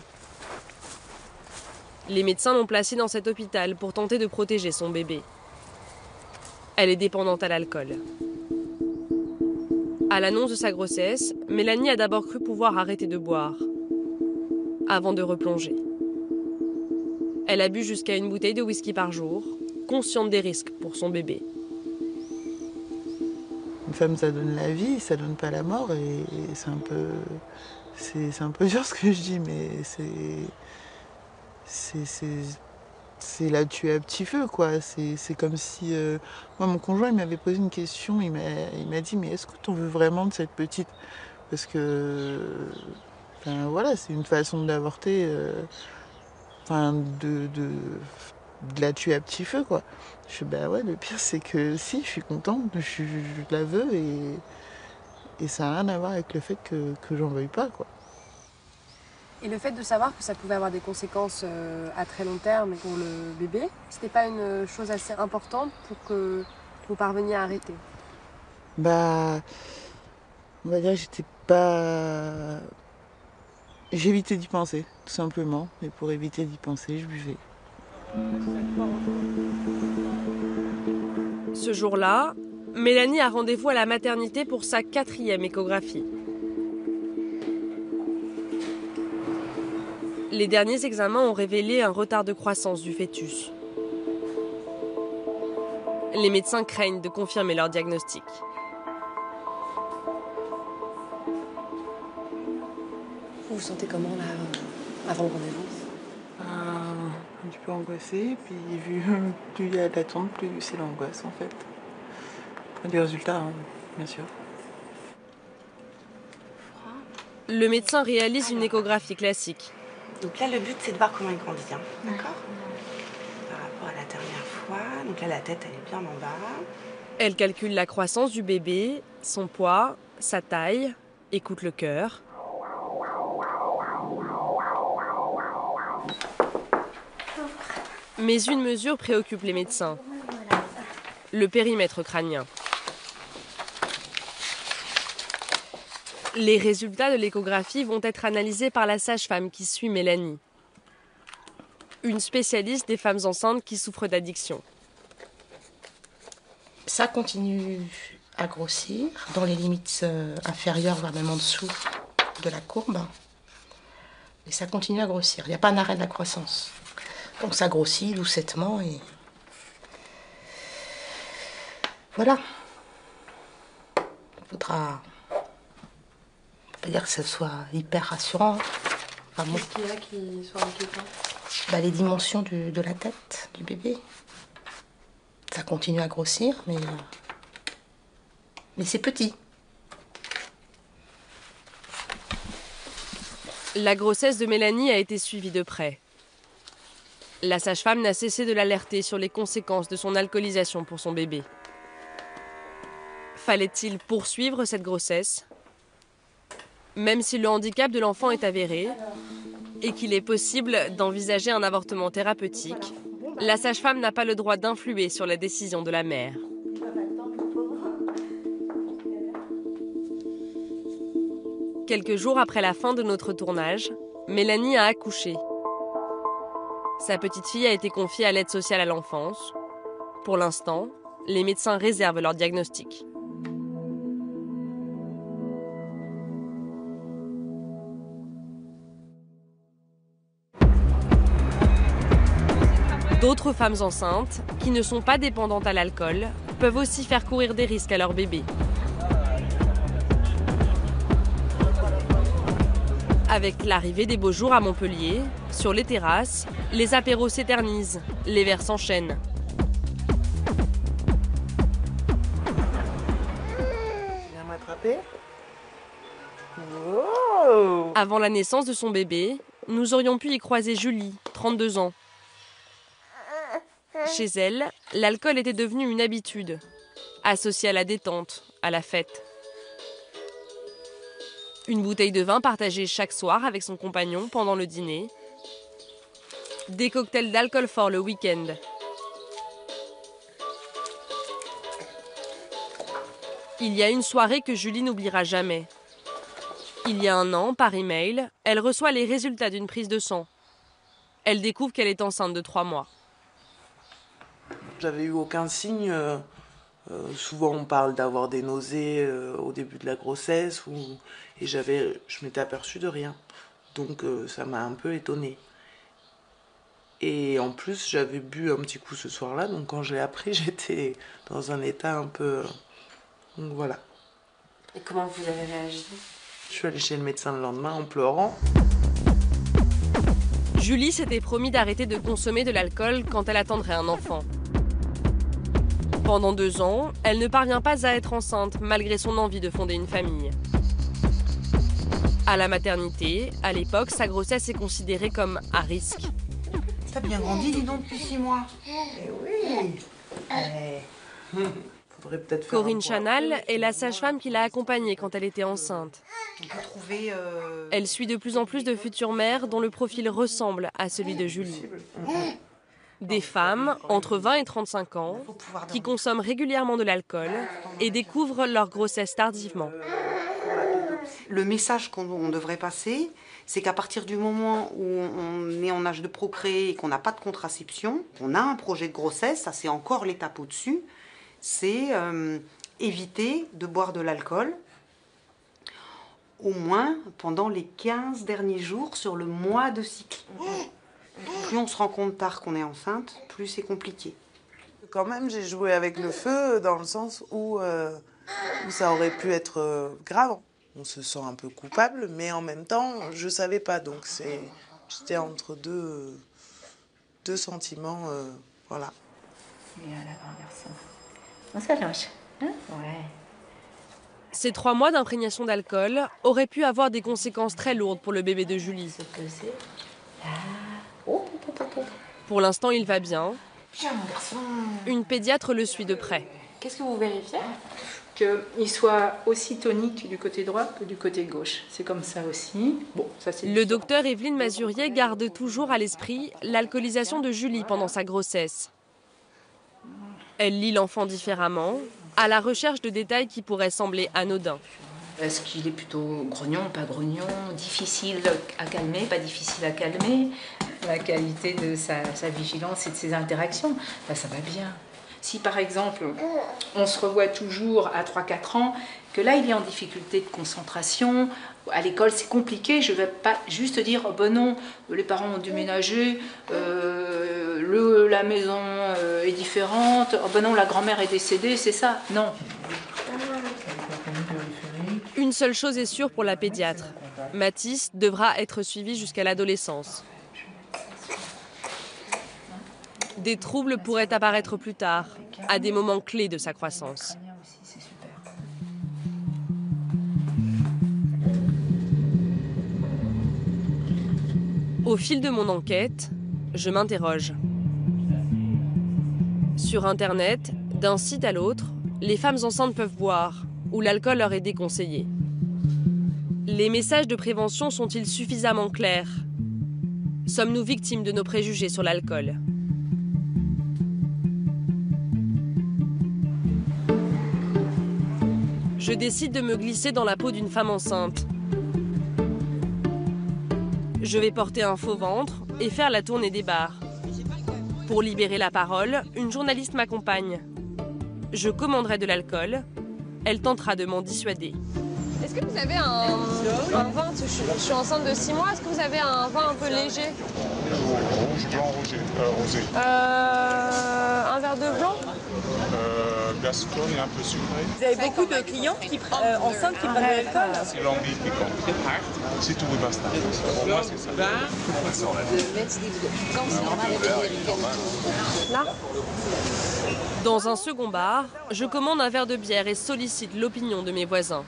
Les médecins l'ont placée dans cet hôpital pour tenter de protéger son bébé. Elle est dépendante à l'alcool. À l'annonce de sa grossesse, Mélanie a d'abord cru pouvoir arrêter de boire, avant de replonger. Elle a bu jusqu'à une bouteille de whisky par jour, consciente des risques pour son bébé. Une femme, ça donne la vie, ça donne pas la mort, et c'est un peu... C'est un peu dur ce que je dis, mais c'est la tuer à petit feu, quoi. C'est comme si... Moi, mon conjoint, il m'avait posé une question, il m'a dit, mais est-ce que tu en veux vraiment de cette petite? Parce que... Enfin, voilà, c'est une façon d'avorter, de la tuer à petit feu, quoi. Je suis, bah ouais, le pire, c'est que si, je suis contente, je la veux, et ça n'a rien à voir avec le fait que j'en veuille pas, quoi. Et le fait de savoir que ça pouvait avoir des conséquences à très long terme pour le bébé, c'était pas une chose assez importante pour que vous parveniez à arrêter? Bah, on va dire que j'étais pas... J'évitais d'y penser, tout simplement. Et pour éviter d'y penser, je buvais. Ce jour-là, Mélanie a rendez-vous à la maternité pour sa 4e échographie. Les derniers examens ont révélé un retard de croissance du fœtus. Les médecins craignent de confirmer leur diagnostic. Vous vous sentez comment là, avant le rendez-vous? Un petit peu angoissée, puis vu plus il y a d'attente, plus c'est l'angoisse en fait. Des résultats, hein, bien sûr. Le médecin réalise une échographie classique. Donc là, le but, c'est de voir comment il grandit. Hein. D'accord. Par rapport à la dernière fois. Donc là, la tête, elle est bien en bas. Elle calcule la croissance du bébé, son poids, sa taille, écoute le cœur. Mais une mesure préoccupe les médecins. Le périmètre crânien. Les résultats de l'échographie vont être analysés par la sage-femme qui suit Mélanie, une spécialiste des femmes enceintes qui souffrent d'addiction. Ça continue à grossir dans les limites inférieures, voire même en dessous de la courbe. Et ça continue à grossir. Il n'y a pas un arrêt de la croissance. Donc ça grossit doucettement et... Voilà. Il faudra... On peut dire que ce soit hyper rassurant. Enfin, Qu'est-ce qu'il y a qui soit inquiétant? Les dimensions de la tête du bébé. Ça continue à grossir, mais c'est petit. La grossesse de Mélanie a été suivie de près. La sage-femme n'a cessé de l'alerter sur les conséquences de son alcoolisation pour son bébé. Fallait-il poursuivre cette grossesse ? Même si le handicap de l'enfant est avéré et qu'il est possible d'envisager un avortement thérapeutique, la sage-femme n'a pas le droit d'influer sur la décision de la mère. Quelques jours après la fin de notre tournage, Mélanie a accouché. Sa petite fille a été confiée à l'aide sociale à l'enfance. Pour l'instant, les médecins réservent leur diagnostic. D'autres femmes enceintes, qui ne sont pas dépendantes à l'alcool, peuvent aussi faire courir des risques à leur bébé. Avec l'arrivée des beaux jours à Montpellier, sur les terrasses, les apéros s'éternisent, les verres s'enchaînent. Viens m'attraper. Wow. Avant la naissance de son bébé, nous aurions pu y croiser Julie, 32 ans. Chez elle, l'alcool était devenu une habitude, associée à la détente, à la fête. Une bouteille de vin partagée chaque soir avec son compagnon pendant le dîner. Des cocktails d'alcool fort le week-end. Il y a une soirée que Julie n'oubliera jamais. Il y a 1 an, par email, elle reçoit les résultats d'une prise de sang. Elle découvre qu'elle est enceinte de 3 mois. J'avais eu aucun signe. Souvent, on parle d'avoir des nausées au début de la grossesse, et je m'étais aperçue de rien. Donc, ça m'a un peu étonnée. Et en plus, j'avais bu un petit coup ce soir-là, donc quand je l'ai appris, j'étais dans un état un peu... Donc voilà. Et comment vous avez réagi? Je suis allée chez le médecin le lendemain en pleurant. Julie s'était promis d'arrêter de consommer de l'alcool quand elle attendrait un enfant. Pendant 2 ans, elle ne parvient pas à être enceinte malgré son envie de fonder une famille. À la maternité, à l'époque, sa grossesse est considérée comme à risque. T'as bien grandi, dis donc, depuis 6 mois. Eh oui. Faudrait peut-être faire Corinne Chanal est la sage-femme qui l'a accompagnée quand elle était enceinte. On peut trouver... Elle suit de plus en plus de futures mères dont le profil ressemble à celui de Julie. Des femmes entre 20 et 35 ans qui consomment régulièrement de l'alcool et découvrent leur grossesse tardivement. Le message qu'on devrait passer, c'est qu'à partir du moment où on est en âge de procréer et qu'on n'a pas de contraception, on a un projet de grossesse, ça c'est encore l'étape au-dessus, c'est éviter de boire de l'alcool au moins pendant les 15 derniers jours sur le mois de cycle. Plus on se rend compte tard qu'on est enceinte, plus c'est compliqué. Quand même, j'ai joué avec le feu dans le sens où ça aurait pu être grave. On se sent un peu coupable, mais en même temps, je savais pas. Donc j'étais entre deux sentiments, voilà. Et la grande garçon. On s'allonge, hein? Ouais. Ces 3 mois d'imprégnation d'alcool auraient pu avoir des conséquences très lourdes pour le bébé de Julie. Pour l'instant, il va bien. Viens, mon garçon. Une pédiatre le suit de près. Qu'est-ce que vous vérifiez? Qu'il soit aussi tonique du côté droit que du côté gauche. C'est comme ça aussi. Bon, ça c'est... Le docteur Evelyne Mazurier garde toujours à l'esprit l'alcoolisation de Julie pendant sa grossesse. Elle lit l'enfant différemment, à la recherche de détails qui pourraient sembler anodins. Est-ce qu'il est plutôt grognon, pas grognon, difficile à calmer, pas difficile à calmer? La qualité de sa vigilance et de ses interactions, ben, ça va bien. Si par exemple, on se revoit toujours à 3-4 ans, que là il est en difficulté de concentration, à l'école c'est compliqué, je ne vais pas juste dire oh ben non, les parents ont déménagé, la maison est différente, oh ben non, la grand-mère est décédée, c'est ça. Non. Une seule chose est sûre pour la pédiatre. Mathis devra être suivi jusqu'à l'adolescence. Des troubles pourraient apparaître plus tard, à des moments clés de sa croissance. Au fil de mon enquête, je m'interroge. Sur Internet, d'un site à l'autre, les femmes enceintes peuvent boire, ou l'alcool leur est déconseillé. Les messages de prévention sont-ils suffisamment clairs? Sommes-nous victimes de nos préjugés sur l'alcool? Je décide de me glisser dans la peau d'une femme enceinte. Je vais porter un faux ventre et faire la tournée des bars. Pour libérer la parole, une journaliste m'accompagne. Je commanderai de l'alcool. Elle tentera de m'en dissuader. Est-ce que vous avez un vin, je suis enceinte de 6 mois, est-ce que vous avez un vin un peu léger? Rouge, blanc, rosé. Un verre de blanc? Gascogne, un peu sucré. Vous avez beaucoup de clients enceintes qui prennent de l'alcool? C'est l'anguille qui compte. C'est tout le basta. Pour moi, c'est ça. Là? Dans un second bar, je commande un verre de bière et sollicite l'opinion de mes voisins.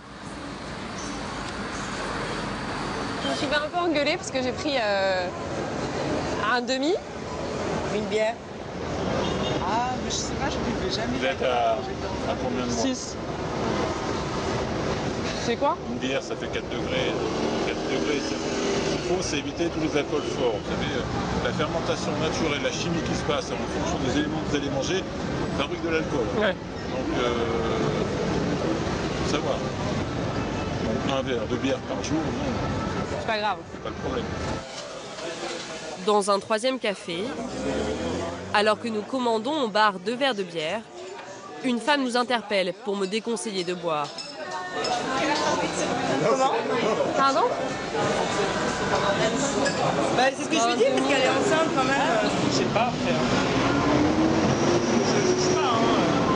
Je me suis fait un peu engueuler parce que j'ai pris un demi. Une bière. Ah, mais je sais pas, je ne buvais jamais. Vous êtes à combien de mois? 6. C'est quoi? Une bière, ça fait 4 degrés. 4 degrés, c'est bon. Ce qu'il faut, c'est éviter tous les alcools forts. Vous savez, la fermentation naturelle, la chimie qui se passe en fonction des éléments que vous allez manger, fabrique de l'alcool. Ouais. Donc, faut savoir. Donc, un verre de bière par jour, non. C'est pas grave. C'est pas le problème. Dans un troisième café, alors que nous commandons au bar 2 verres de bière, une femme nous interpelle pour me déconseiller de boire. Comment? Pardon? Bah, c'est ce que je lui dis, parce qu'elle est enceinte quand même. Je sais pas, frère. Je sais pas, hein.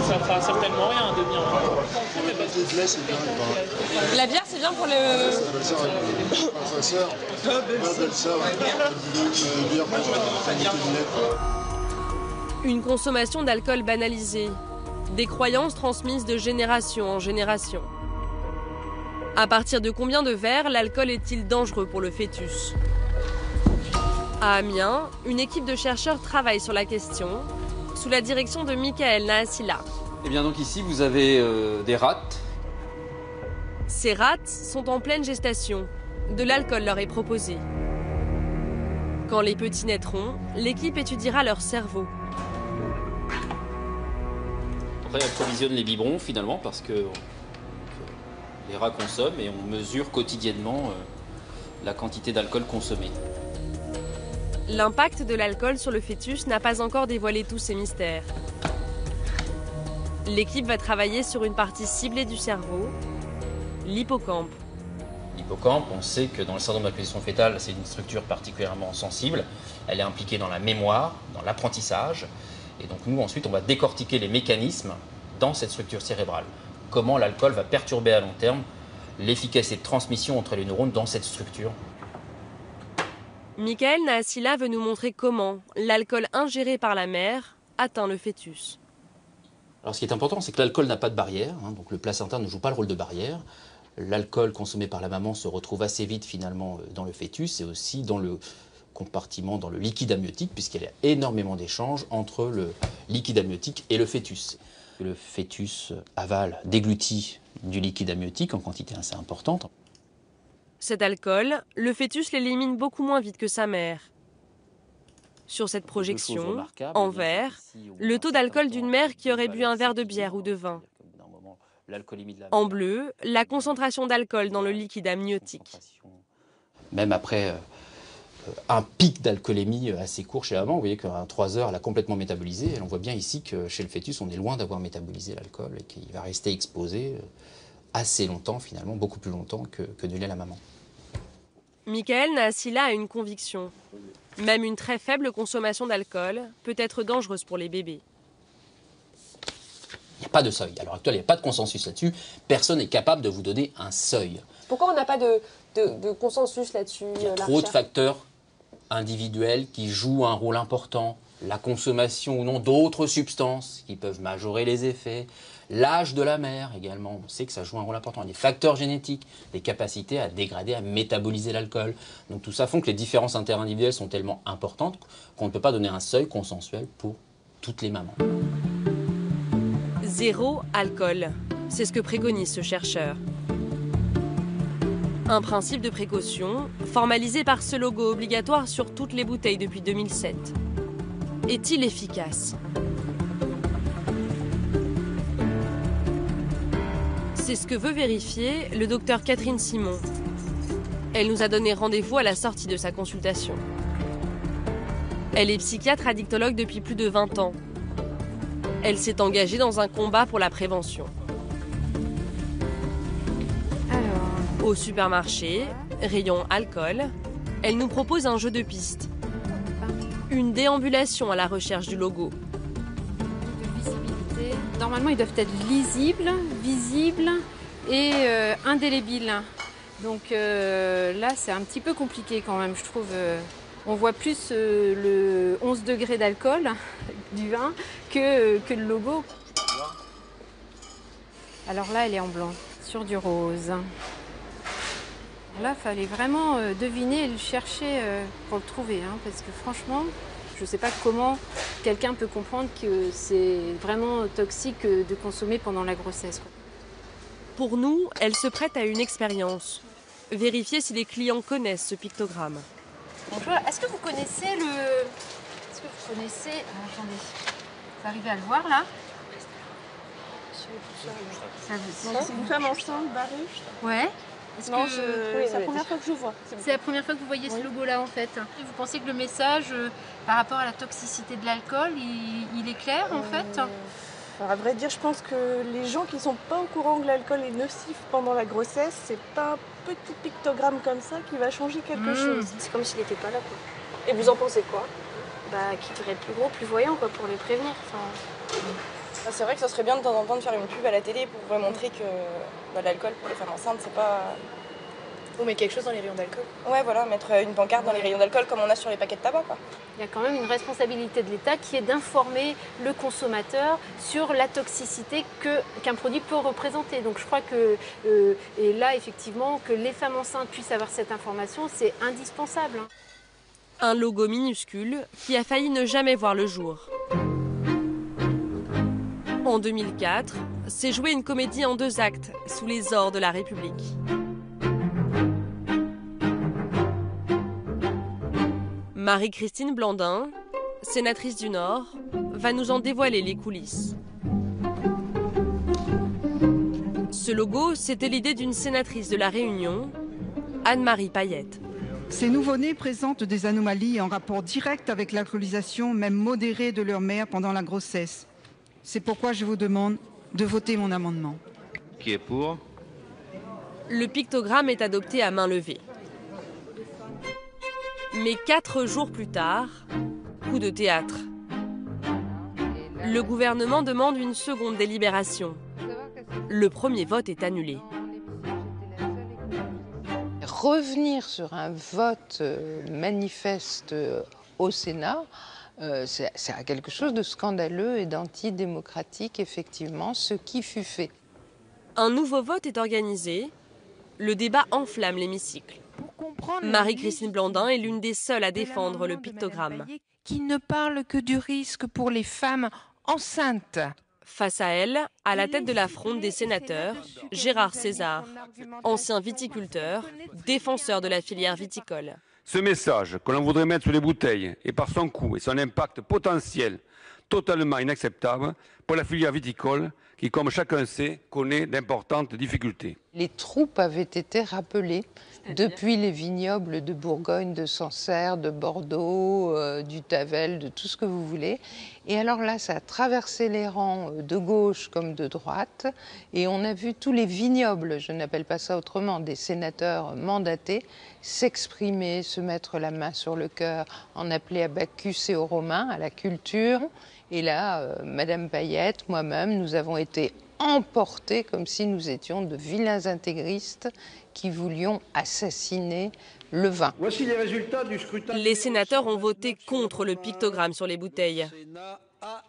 Ça fera certainement rien, un demi. La bière, c'est bien pour le... Une consommation d'alcool banalisée. Des croyances transmises de génération en génération. À partir de combien de verres l'alcool est-il dangereux pour le fœtus? À Amiens, une équipe de chercheurs travaille sur la question, sous la direction de Michael Naassila. Et bien donc ici vous avez des rats. Ces rats sont en pleine gestation. De l'alcool leur est proposé. Quand les petits naîtront, l'équipe étudiera leur cerveau. Après elle provisionne les biberons finalement parce que les rats consomment et on mesure quotidiennement la quantité d'alcool consommée. L'impact de l'alcool sur le fœtus n'a pas encore dévoilé tous ses mystères. L'équipe va travailler sur une partie ciblée du cerveau, l'hippocampe. L'hippocampe, on sait que dans le syndrome d'acquisition fétale, c'est une structure particulièrement sensible. Elle est impliquée dans la mémoire, dans l'apprentissage. Et donc nous, ensuite, on va décortiquer les mécanismes dans cette structure cérébrale. Comment l'alcool va perturber à long terme l'efficacité de transmission entre les neurones dans cette structure. Michael Naassila veut nous montrer comment l'alcool ingéré par la mère atteint le fœtus. Alors ce qui est important, c'est que l'alcool n'a pas de barrière, hein, donc le placenta ne joue pas le rôle de barrière. L'alcool consommé par la maman se retrouve assez vite finalement dans le fœtus et aussi dans le compartiment, dans le liquide amniotique, puisqu'il y a énormément d'échanges entre le liquide amniotique et le fœtus. Le fœtus avale, déglutit du liquide amniotique en quantité assez importante. Cet alcool, le fœtus l'élimine beaucoup moins vite que sa mère. Sur cette projection, en vert, le taux d'alcool d'une mère qui aurait bu un verre de bière ou de vin. En bleu, la concentration d'alcool dans le liquide amniotique. Même après un pic d'alcoolémie assez court chez la maman, vous voyez qu'en 3 heures, elle a complètement métabolisé. Et on voit bien ici que chez le fœtus, on est loin d'avoir métabolisé l'alcool et qu'il va rester exposé assez longtemps, finalement, beaucoup plus longtemps que ne l'est la maman. Michael Naassila a une conviction. Même une très faible consommation d'alcool peut être dangereuse pour les bébés. Il n'y a pas de seuil. À l'heure actuelle, il n'y a pas de consensus là-dessus. Personne n'est capable de vous donner un seuil. Pourquoi on n'a pas de consensus là-dessus? Il y a trop de facteurs individuels qui jouent un rôle important. La consommation ou non d'autres substances qui peuvent majorer les effets. L'âge de la mère également, on sait que ça joue un rôle important. Les facteurs génétiques, les capacités à dégrader, à métaboliser l'alcool. Donc tout ça font que les différences interindividuelles sont tellement importantes qu'on ne peut pas donner un seuil consensuel pour toutes les mamans. Zéro alcool, c'est ce que préconise ce chercheur. Un principe de précaution, formalisé par ce logo obligatoire sur toutes les bouteilles depuis 2007. Est-il efficace ? C'est ce que veut vérifier le docteur Catherine Simon. Elle nous a donné rendez-vous à la sortie de sa consultation. Elle est psychiatre addictologue depuis plus de 20 ans. Elle s'est engagée dans un combat pour la prévention. Alors, Au supermarché, rayon alcool, elle nous propose un jeu de piste. Une déambulation à la recherche du logo. Normalement, ils doivent être lisibles, visibles et indélébiles. Donc là, c'est un petit peu compliqué quand même, je trouve. On voit plus le 11 degrés d'alcool du vin que le logo. Alors là, elle est en blanc, sur du rose. Là, il fallait vraiment deviner et le chercher pour le trouver, hein, parce que franchement, je ne sais pas comment quelqu'un peut comprendre que c'est vraiment toxique de consommer pendant la grossesse, quoi. Pour nous, elle se prête à une expérience. Vérifier si les clients connaissent ce pictogramme. Bonjour, est-ce que vous connaissez attendez, vous arrivez à le voir là? C'est une femme enceinte barrée. Ouais. Non, c'est la première fois que je vois. C'est la première fois que vous voyez ce logo-là en fait. Et vous pensez que le message par rapport à la toxicité de l'alcool, il est clair en fait? À vrai dire, je pense que les gens qui ne sont pas au courant que l'alcool est nocif pendant la grossesse, c'est pas un petit pictogramme comme ça qui va changer quelque chose. C'est comme s'il n'était pas là, quoi. Et vous en pensez quoi? Qu'il devrait être plus gros, plus voyant, quoi, pour les prévenir. C'est vrai que ça serait bien de temps en temps de faire une pub à la télé pour montrer que l'alcool pour les femmes enceintes, c'est pas... Ou mettre quelque chose dans les rayons d'alcool. Ouais, voilà, mettre une pancarte dans les rayons d'alcool comme on a sur les paquets de tabac, quoi. Il y a quand même une responsabilité de l'État qui est d'informer le consommateur sur la toxicité qu'un produit peut représenter. Donc je crois que, et là effectivement, que les femmes enceintes puissent avoir cette information, c'est indispensable. Un logo minuscule qui a failli ne jamais voir le jour. En 2004, s'est jouée une comédie en 2 actes sous les ors de la République. Marie-Christine Blandin, sénatrice du Nord, va nous en dévoiler les coulisses. Ce logo, c'était l'idée d'une sénatrice de La Réunion, Anne-Marie Payette. Ces nouveau-nés présentent des anomalies en rapport direct avec l'alcoolisation, même modérée, de leur mère pendant la grossesse. C'est pourquoi je vous demande de voter mon amendement. Qui est pour? Le pictogramme est adopté à main levée. Mais 4 jours plus tard, coup de théâtre. Le gouvernement demande une seconde délibération. Le premier vote est annulé. Revenir sur un vote manifeste au Sénat, c'est quelque chose de scandaleux et d'antidémocratique, effectivement, ce qui fut fait. Un nouveau vote est organisé. Le débat enflamme l'hémicycle. Marie-Christine Blandin est l'une des seules à défendre le pictogramme. Qui ne parle que du risque pour les femmes enceintes. Face à elle, à la tête de la fronde des sénateurs, Gérard César, ancien viticulteur, défenseur de la filière viticole. Ce message que l'on voudrait mettre sur les bouteilles est par son coût et son impact potentiel totalement inacceptable pour la filière viticole qui, comme chacun sait, connaît d'importantes difficultés. Les troupes avaient été rappelées depuis les vignobles de Bourgogne, de Sancerre, de Bordeaux, du Tavel, de tout ce que vous voulez. Et alors là, ça a traversé les rangs de gauche comme de droite. Et on a vu tous les vignobles, je n'appelle pas ça autrement, des sénateurs mandatés, s'exprimer, se mettre la main sur le cœur, en appeler à Bacchus et aux Romains, à la culture. Et là, Madame Payette, moi-même, nous avons été emportés comme si nous étions de vilains intégristes qui voulions assassiner le vin. Voici les résultats du scrutin. Les sénateurs ont voté contre le pictogramme sur les bouteilles.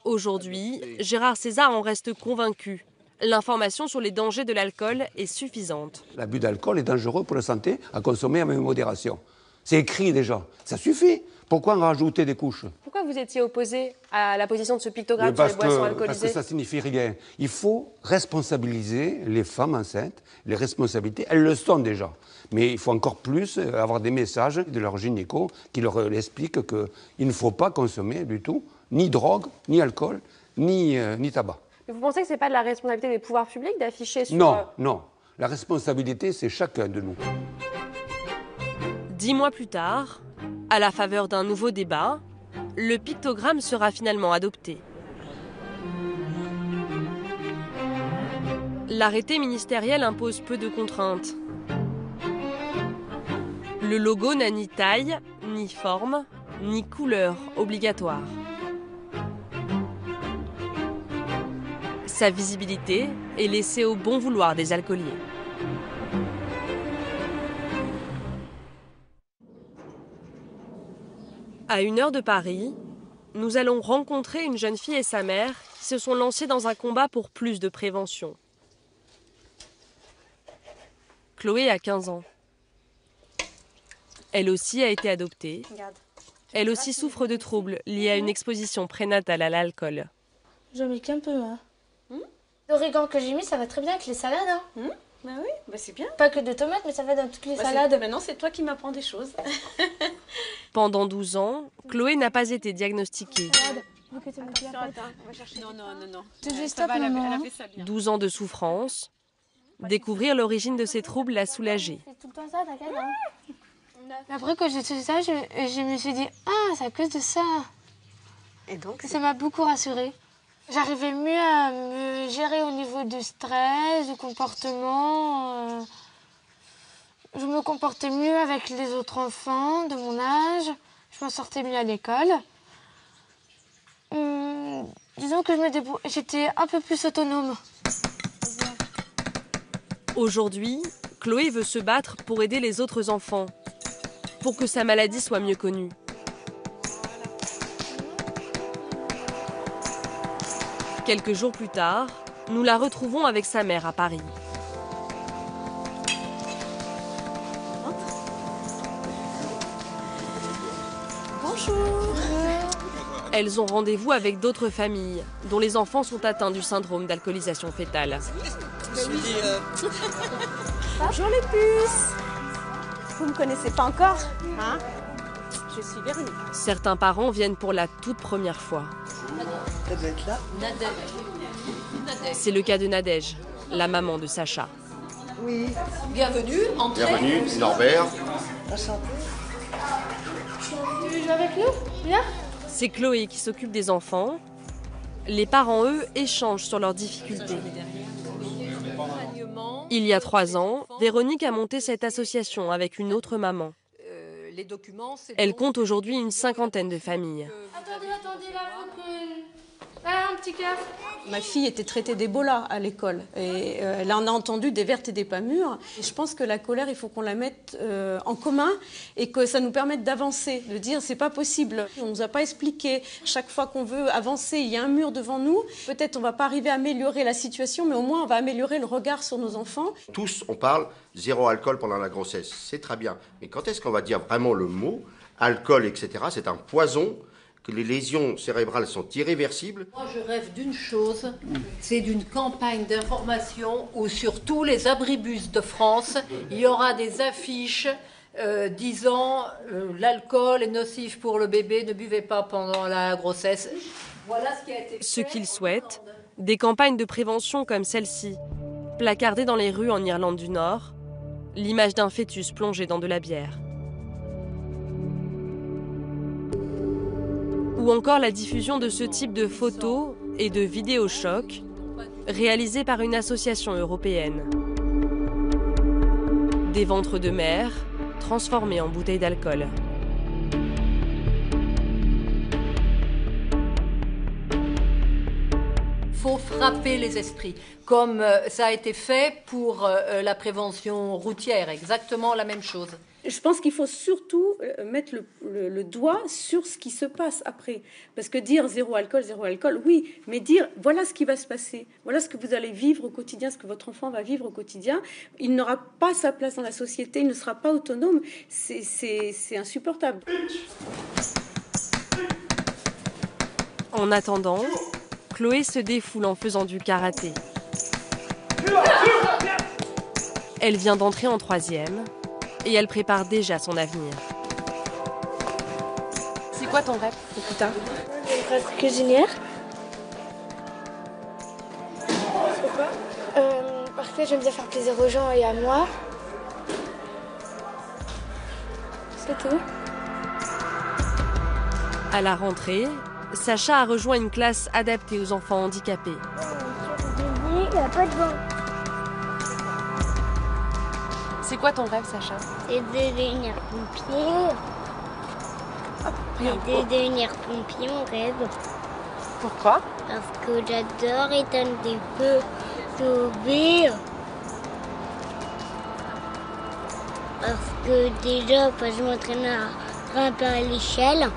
Aujourd'hui, Gérard César en reste convaincu. L'information sur les dangers de l'alcool est suffisante. L'abus d'alcool est dangereux pour la santé, à consommer avec modération. C'est écrit déjà, ça suffit. Pourquoi en rajouter des couches? Pourquoi vous étiez opposé à la position de ce pictogramme sur les boissons alcoolisées? Parce que ça signifie rien. Il faut responsabiliser les femmes enceintes. Les responsabilités, elles le sont déjà. Mais il faut encore plus avoir des messages de leur gynéco qui leur expliquent qu'il ne faut pas consommer du tout, ni drogue, ni alcool, ni tabac. Mais vous pensez que ce n'est pas de la responsabilité des pouvoirs publics d'afficher sur... Non, non. La responsabilité, c'est chacun de nous. 10 mois plus tard, à la faveur d'un nouveau débat, le pictogramme sera finalement adopté. L'arrêté ministériel impose peu de contraintes. Le logo n'a ni taille, ni forme, ni couleur obligatoire. Sa visibilité est laissée au bon vouloir des alcooliers. À 1 heure de Paris, nous allons rencontrer une jeune fille et sa mère qui se sont lancées dans un combat pour plus de prévention. Chloé a 15 ans. Elle aussi a été adoptée. Elle aussi souffre de troubles liés à une exposition prénatale à l'alcool. J'en mets qu'un peu, hein. L'origan que j'ai mis, ça va très bien avec les salades, hein. Bah oui, bah c'est bien. Pas que de tomates, mais ça va dans toutes les salades. Maintenant, c'est toi qui m'apprends des choses. Pendant 12 ans, Chloé n'a pas été diagnostiquée. Attention, attends, on va chercher. Non. Tu fais stop, maman. 12 ans de souffrance. Découvrir l'origine de ces troubles l'a soulagée. C'est tout le temps ça, t'inquiète, hein. Après, quand j'ai su ça, je me suis dit, ah, c'est à cause de ça. Et donc, ça m'a beaucoup rassurée. J'arrivais mieux à me gérer au niveau du stress, du comportement. Je me comportais mieux avec les autres enfants de mon âge. Je m'en sortais mieux à l'école. Disons que j'étais un peu plus autonome. Aujourd'hui, Chloé veut se battre pour aider les autres enfants, pour que sa maladie soit mieux connue. Quelques jours plus tard, nous la retrouvons avec sa mère à Paris. Bonjour. Elles ont rendez-vous avec d'autres familles, dont les enfants sont atteints du syndrome d'alcoolisation fœtale. Bonjour les puces. Vous me connaissez pas encore, hein? Je suis Véronique. Certains parents viennent pour la toute première fois. Ça doit être là. C'est le cas de Nadège, la maman de Sacha. Oui. Bienvenue, entrez. Bienvenue, Norbert. Enchanté. Tu veux jouer avec nous? Viens. C'est Chloé qui s'occupe des enfants. Les parents, eux, échangent sur leurs difficultés. Il y a 3 ans, Véronique a monté cette association avec une autre maman. Elle compte aujourd'hui une 50aine de familles. Attendez, là, un petit café. Ma fille était traitée d'Ebola à l'école et elle en a entendu des vertes et des pas mûres. Et je pense que la colère, il faut qu'on la mette en commun et que ça nous permette d'avancer, de dire c'est pas possible. On nous a pas expliqué. Chaque fois qu'on veut avancer, il y a un mur devant nous. Peut-être on va pas arriver à améliorer la situation, mais au moins on va améliorer le regard sur nos enfants. Tous, on parle zéro alcool pendant la grossesse. C'est très bien. Mais quand est-ce qu'on va dire vraiment le mot alcool, etc. C'est un poison, que les lésions cérébrales sont irréversibles. Moi, je rêve d'une chose, c'est d'une campagne d'information où sur tous les abribus de France, il y aura des affiches disant l'alcool est nocif pour le bébé, ne buvez pas pendant la grossesse. Voilà ce qui a été fait. Ce qu'ils souhaitent, des campagnes de prévention comme celle-ci, placardées dans les rues en Irlande du Nord, l'image d'un fœtus plongé dans de la bière. Ou encore la diffusion de ce type de photos et de vidéos chocs réalisées par une association européenne. Des ventres de mère transformés en bouteilles d'alcool. Faut frapper les esprits, comme ça a été fait pour la prévention routière, exactement la même chose. Je pense qu'il faut surtout mettre le doigt sur ce qui se passe après. Parce que dire zéro alcool, oui, mais dire voilà ce qui va se passer, voilà ce que vous allez vivre au quotidien, ce que votre enfant va vivre au quotidien. Il n'aura pas sa place dans la société, il ne sera pas autonome, c'est insupportable. En attendant, Chloé se défoule en faisant du karaté. Elle vient d'entrer en 3e. Et elle prépare déjà son avenir. C'est quoi ton rêve plus tard? Être cuisinière. Pourquoi? Parce que j'aime bien faire plaisir aux gens et à moi. C'est tout. À la rentrée, Sacha a rejoint une classe adaptée aux enfants handicapés. Il n'y a pas de banc. C'est quoi ton rêve, Sacha? C'est de devenir pompier. C'est de devenir pompier, mon rêve. Pourquoi? Parce que j'adore éteindre des feux, sauver. Parce que déjà, je m'entraîne à grimper à l'échelle.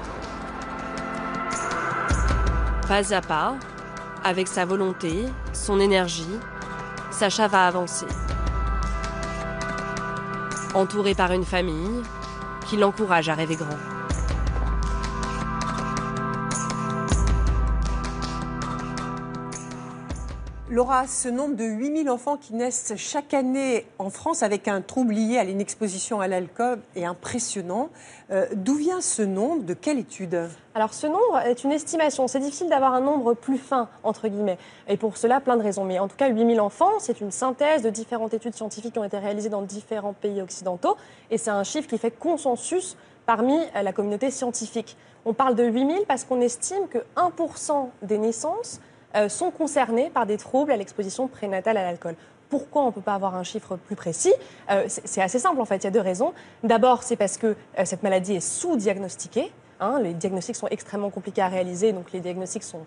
Pas à pas, avec sa volonté, son énergie, Sacha va avancer. Entouré par une famille qui l'encourage à rêver grand. Laura, ce nombre de 8000 enfants qui naissent chaque année en France avec un trouble lié à l'inexposition à l'alcool est impressionnant. D'où vient ce nombre? De quelle étude? Alors ce nombre est une estimation. C'est difficile d'avoir un nombre plus fin, entre guillemets. Et pour cela, plein de raisons. Mais en tout cas, 8000 enfants, c'est une synthèse de différentes études scientifiques qui ont été réalisées dans différents pays occidentaux. Et c'est un chiffre qui fait consensus parmi la communauté scientifique. On parle de 8000 parce qu'on estime que 1% des naissances sont concernés par des troubles à l'exposition prénatale à l'alcool. Pourquoi on ne peut pas avoir un chiffre plus précis? C'est assez simple en fait, il y a deux raisons. D'abord, c'est parce que cette maladie est sous-diagnostiquée. Les diagnostics sont extrêmement compliqués à réaliser, donc les diagnostics sont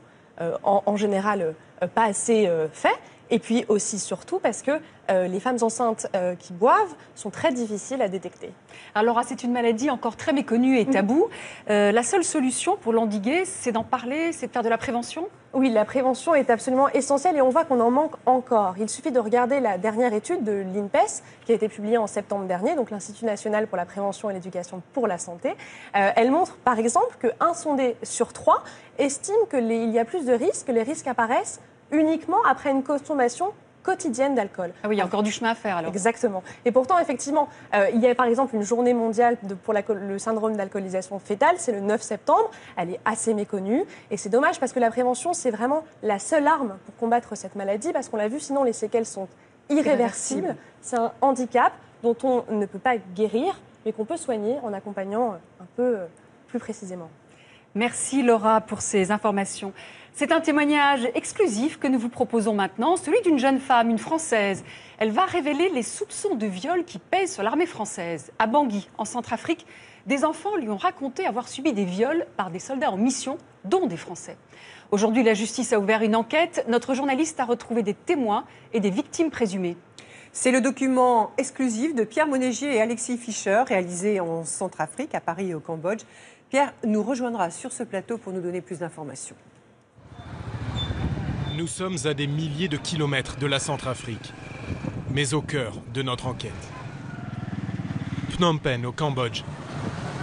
en général pas assez faits. Et puis aussi, surtout, parce que les femmes enceintes qui boivent sont très difficiles à détecter. Alors Laura, c'est une maladie encore très méconnue et taboue. La seule solution pour l'endiguer, c'est d'en parler, c'est de faire de la prévention? Oui, la prévention est absolument essentielle et on voit qu'on en manque encore. Il suffit de regarder la dernière étude de l'INPES qui a été publiée en septembre dernier, donc l'Institut national pour la prévention et l'éducation pour la santé. Elle montre par exemple qu'un sondé sur 3 estime qu'il y a plus de risques, que les risques apparaissent uniquement après une consommation quotidienne d'alcool. Ah oui, il y a encore du chemin à faire alors. Exactement. Et pourtant, effectivement, il y a par exemple une journée mondiale pour le syndrome d'alcoolisation fœtale, c'est le 9 septembre. Elle est assez méconnue et c'est dommage parce que la prévention, c'est vraiment la seule arme pour combattre cette maladie parce qu'on l'a vu, sinon les séquelles sont irréversibles. C'est un handicap dont on ne peut pas guérir, mais qu'on peut soigner en accompagnant un peu plus précisément. Merci Laura pour ces informations. C'est un témoignage exclusif que nous vous proposons maintenant, celui d'une jeune femme, une Française. Elle va révéler les soupçons de viol qui pèsent sur l'armée française. À Bangui, en Centrafrique, des enfants lui ont raconté avoir subi des viols par des soldats en mission, dont des Français. Aujourd'hui, la justice a ouvert une enquête. Notre journaliste a retrouvé des témoins et des victimes présumées. C'est le document exclusif de Pierre Monégier et Alexis Fischer, réalisé en Centrafrique, à Paris et au Cambodge. Pierre nous rejoindra sur ce plateau pour nous donner plus d'informations. Nous sommes à des milliers de kilomètres de la Centrafrique, mais au cœur de notre enquête. Phnom Penh, au Cambodge.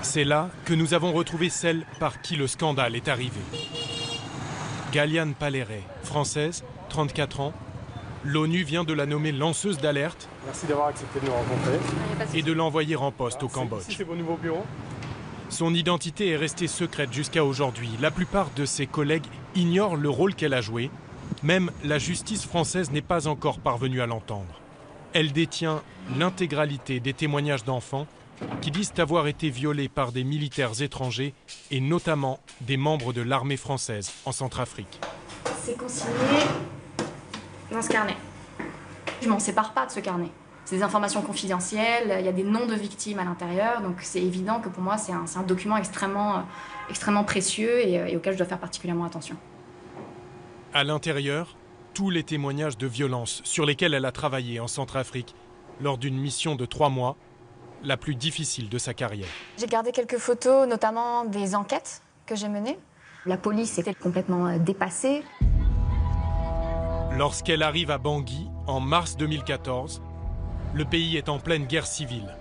C'est là que nous avons retrouvé celle par qui le scandale est arrivé. Galiane Paléré, française, 34 ans. L'ONU vient de la nommer lanceuse d'alerte. Merci d'avoir accepté de nous rencontrer. Et de l'envoyer en poste au Cambodge. Ici, c'est vos nouveaux bureaux. Son identité est restée secrète jusqu'à aujourd'hui. La plupart de ses collègues ignorent le rôle qu'elle a joué. Même la justice française n'est pas encore parvenue à l'entendre. Elle détient l'intégralité des témoignages d'enfants qui disent avoir été violés par des militaires étrangers et notamment des membres de l'armée française en Centrafrique. C'est consigné dans ce carnet. Je m'en sépare pas de ce carnet. C'est des informations confidentielles, il y a des noms de victimes à l'intérieur, donc c'est évident que pour moi c'est un document extrêmement précieux et auquel je dois faire particulièrement attention. À l'intérieur, tous les témoignages de violence sur lesquels elle a travaillé en Centrafrique lors d'une mission de 3 mois, la plus difficile de sa carrière. J'ai gardé quelques photos, notamment des enquêtes que j'ai menées. La police était complètement dépassée. Lorsqu'elle arrive à Bangui, en mars 2014, le pays est en pleine guerre civile.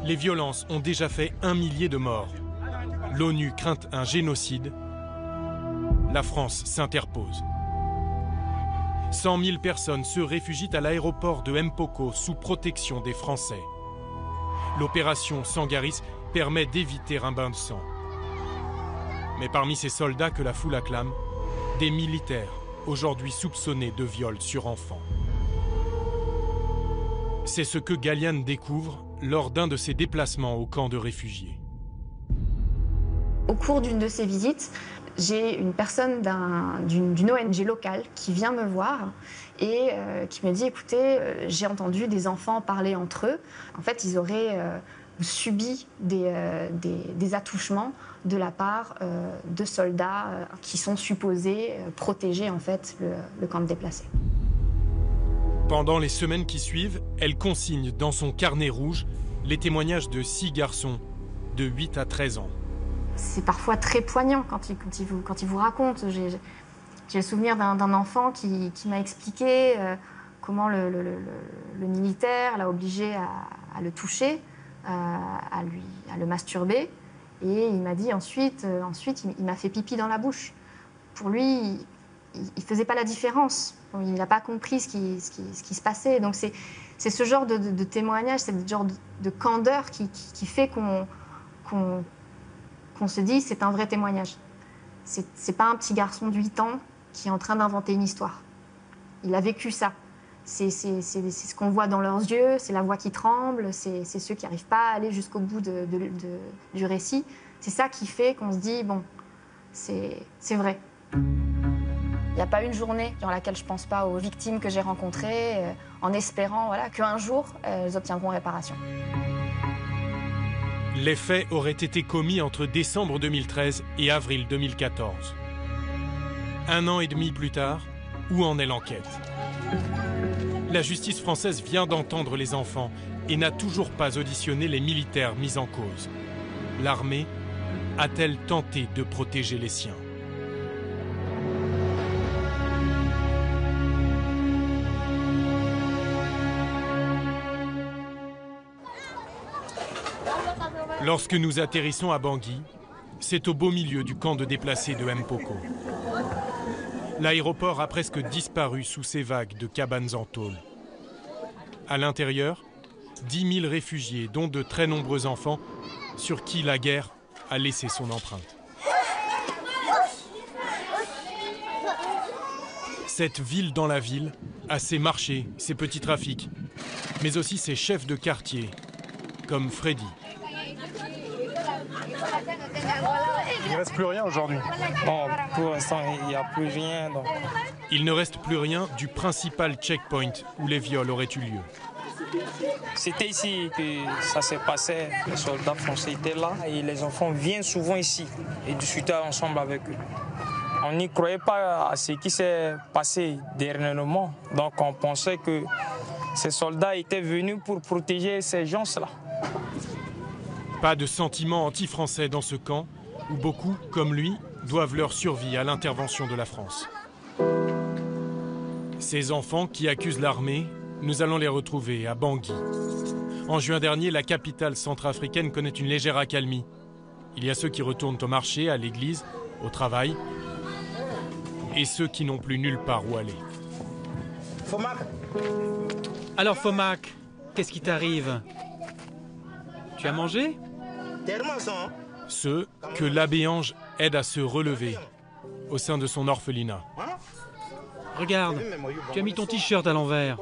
Les violences ont déjà fait 1 millier de morts. L'ONU craint un génocide. La France s'interpose. 100 000 personnes se réfugient à l'aéroport de Mpoko sous protection des Français. L'opération Sangaris permet d'éviter un bain de sang. Mais parmi ces soldats que la foule acclame, des militaires, aujourd'hui soupçonnés de viol sur enfants. C'est ce que Galiane découvre lors d'un de ses déplacements au camp de réfugiés. Au cours d'une de ces visites, j'ai une personne d'une ONG locale qui vient me voir et qui me dit « Écoutez, j'ai entendu des enfants parler entre eux. En fait, ils auraient subi des attouchements de la part de soldats qui sont supposés protéger en fait, le camp de déplacés. » Pendant les semaines qui suivent, elle consigne dans son carnet rouge les témoignages de 6 garçons de 8 à 13 ans. C'est parfois très poignant quand il vous raconte. J'ai le souvenir d'un enfant qui m'a expliqué comment le militaire l'a obligé à le toucher, à le masturber. Et il m'a dit ensuite il m'a fait pipi dans la bouche. Pour lui, il ne faisait pas la différence. Il n'a pas compris ce qui se passait. Donc c'est ce genre de témoignage, c'est ce genre de candeur qui fait qu'on se dit c'est un vrai témoignage. C'est pas un petit garçon de 8 ans qui est en train d'inventer une histoire. Il a vécu ça. C'est ce qu'on voit dans leurs yeux, c'est la voix qui tremble, c'est ceux qui n'arrivent pas à aller jusqu'au bout du récit. C'est ça qui fait qu'on se dit, bon, c'est vrai. Il n'y a pas une journée dans laquelle je ne pense pas aux victimes que j'ai rencontrées, en espérant qu'un jour, elles obtiendront réparation. Les faits auraient été commis entre décembre 2013 et avril 2014. 1 an et demi plus tard, où en est l'enquête? La justice française vient d'entendre les enfants et n'a toujours pas auditionné les militaires mis en cause. L'armée a-t-elle tenté de protéger les siens? Lorsque nous atterrissons à Bangui, c'est au beau milieu du camp de déplacés de Mpoko. L'aéroport a presque disparu sous ces vagues de cabanes en tôle. À l'intérieur, 10 000 réfugiés, dont de très nombreux enfants, sur qui la guerre a laissé son empreinte. Cette ville dans la ville a ses marchés, ses petits trafics, mais aussi ses chefs de quartier, comme Freddy. Il ne reste plus rien aujourd'hui. Bon, pour l'instant, il n'y a plus rien. Donc... Il ne reste plus rien du principal checkpoint où les viols auraient eu lieu. C'était ici que ça s'est passé. Les soldats français étaient là et les enfants viennent souvent ici et discuter ensemble avec eux. On n'y croyait pas à ce qui s'est passé dernièrement. Donc on pensait que ces soldats étaient venus pour protéger ces gens-là. Pas de sentiment anti-français dans ce camp, où beaucoup, comme lui, doivent leur survie à l'intervention de la France. Ces enfants qui accusent l'armée, nous allons les retrouver à Bangui. En juin dernier, la capitale centrafricaine connaît une légère accalmie. Il y a ceux qui retournent au marché, à l'église, au travail, et ceux qui n'ont plus nulle part où aller. Fomak. Alors Fomak, qu'est-ce qui t'arrive? Tu as mangé? Ceux que l'abbé Ange aide à se relever au sein de son orphelinat. Regarde, tu as mis ton t-shirt à l'envers.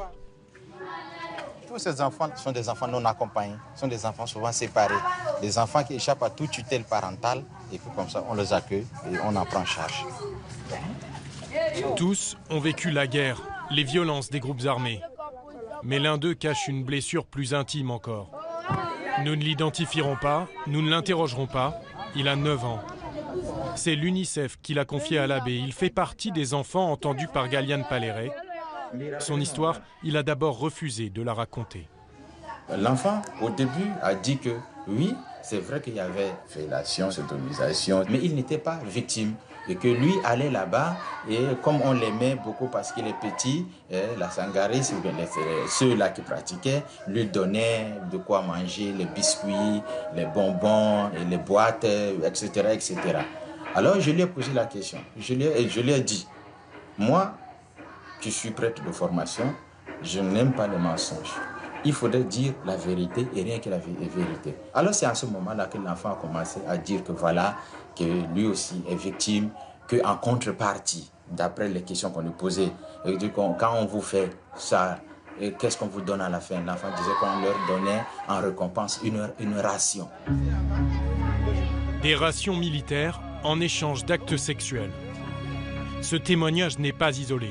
Tous ces enfants sont des enfants non accompagnés, sont des enfants souvent séparés, des enfants qui échappent à toute tutelle parentale et puis comme ça on les accueille et on en prend en charge. Tous ont vécu la guerre, les violences des groupes armés. Mais l'un d'eux cache une blessure plus intime encore. Nous ne l'identifierons pas, nous ne l'interrogerons pas. Il a 9 ans. C'est l'UNICEF qui l'a confié à l'abbé. Il fait partie des enfants entendus par Galiane Paleret. Son histoire, il a d'abord refusé de la raconter. L'enfant, au début, a dit que oui, c'est vrai qu'il y avait fellation, sodomisation, mais il n'était pas victime. Et que lui allait là-bas, et comme on l'aimait beaucoup parce qu'il est petit, la sangaris, ceux-là qui pratiquaient, lui donnaient de quoi manger, les biscuits, les bonbons, et les boîtes, etc., etc. Alors je lui ai posé la question, je lui ai dit, moi, je suis prêtre de formation, je n'aime pas les mensonges. Il faudrait dire la vérité et rien que la vérité. Alors c'est à ce moment-là que l'enfant a commencé à dire que voilà, que lui aussi est victime, qu'en contrepartie, d'après les questions qu'on lui posait, quand on vous fait ça, qu'est-ce qu'on vous donne à la fin? L'enfant disait qu'on leur donnait en récompense une ration. Des rations militaires en échange d'actes sexuels. Ce témoignage n'est pas isolé.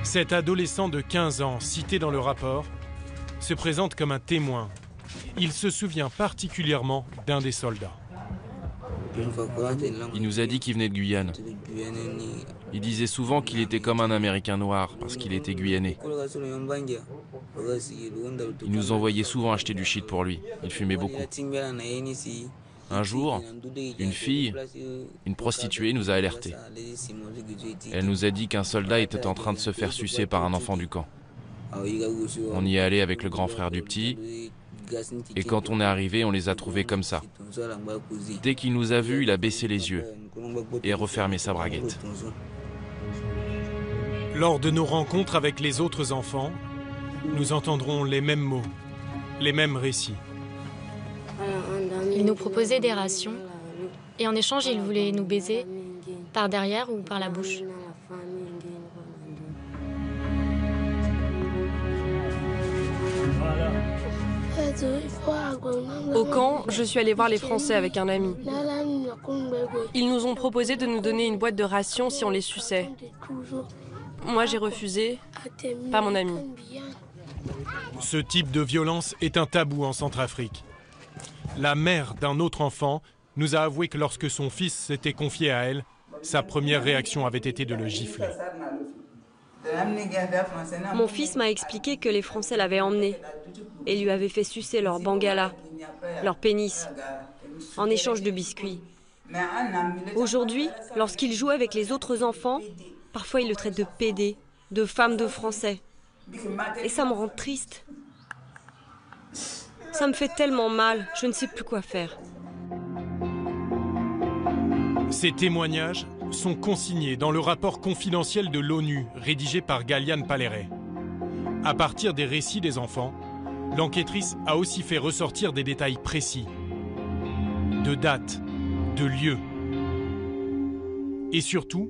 Cet adolescent de 15 ans, cité dans le rapport, se présente comme un témoin. Il se souvient particulièrement d'un des soldats. Il nous a dit qu'il venait de Guyane. Il disait souvent qu'il était comme un Américain noir parce qu'il était guyanais. Il nous envoyait souvent acheter du shit pour lui. Il fumait beaucoup. Un jour, une fille, une prostituée, nous a alertés. Elle nous a dit qu'un soldat était en train de se faire sucer par un enfant du camp. On y est allé avec le grand frère du petit, et quand on est arrivé, on les a trouvés comme ça. Dès qu'il nous a vus, il a baissé les yeux et refermé sa braguette. Lors de nos rencontres avec les autres enfants, nous entendrons les mêmes mots, les mêmes récits. Il nous proposait des rations et en échange, il voulait nous baiser par derrière ou par la bouche. Au camp, je suis allée voir les Français avec un ami. Ils nous ont proposé de nous donner une boîte de rations si on les suçait. Moi, j'ai refusé, pas mon ami. Ce type de violence est un tabou en Centrafrique. La mère d'un autre enfant nous a avoué que lorsque son fils s'était confié à elle, sa première réaction avait été de le gifler. Mon fils m'a expliqué que les Français l'avaient emmené et lui avaient fait sucer leur bangala, leur pénis, en échange de biscuits. Aujourd'hui, lorsqu'il joue avec les autres enfants, parfois il le traite de pédé, de femme de Français. Et ça me rend triste. Ça me fait tellement mal, je ne sais plus quoi faire. Ces témoignages sont consignés dans le rapport confidentiel de l'ONU rédigé par Galiane Paleret. À partir des récits des enfants, l'enquêtrice a aussi fait ressortir des détails précis, de dates, de lieux, et surtout,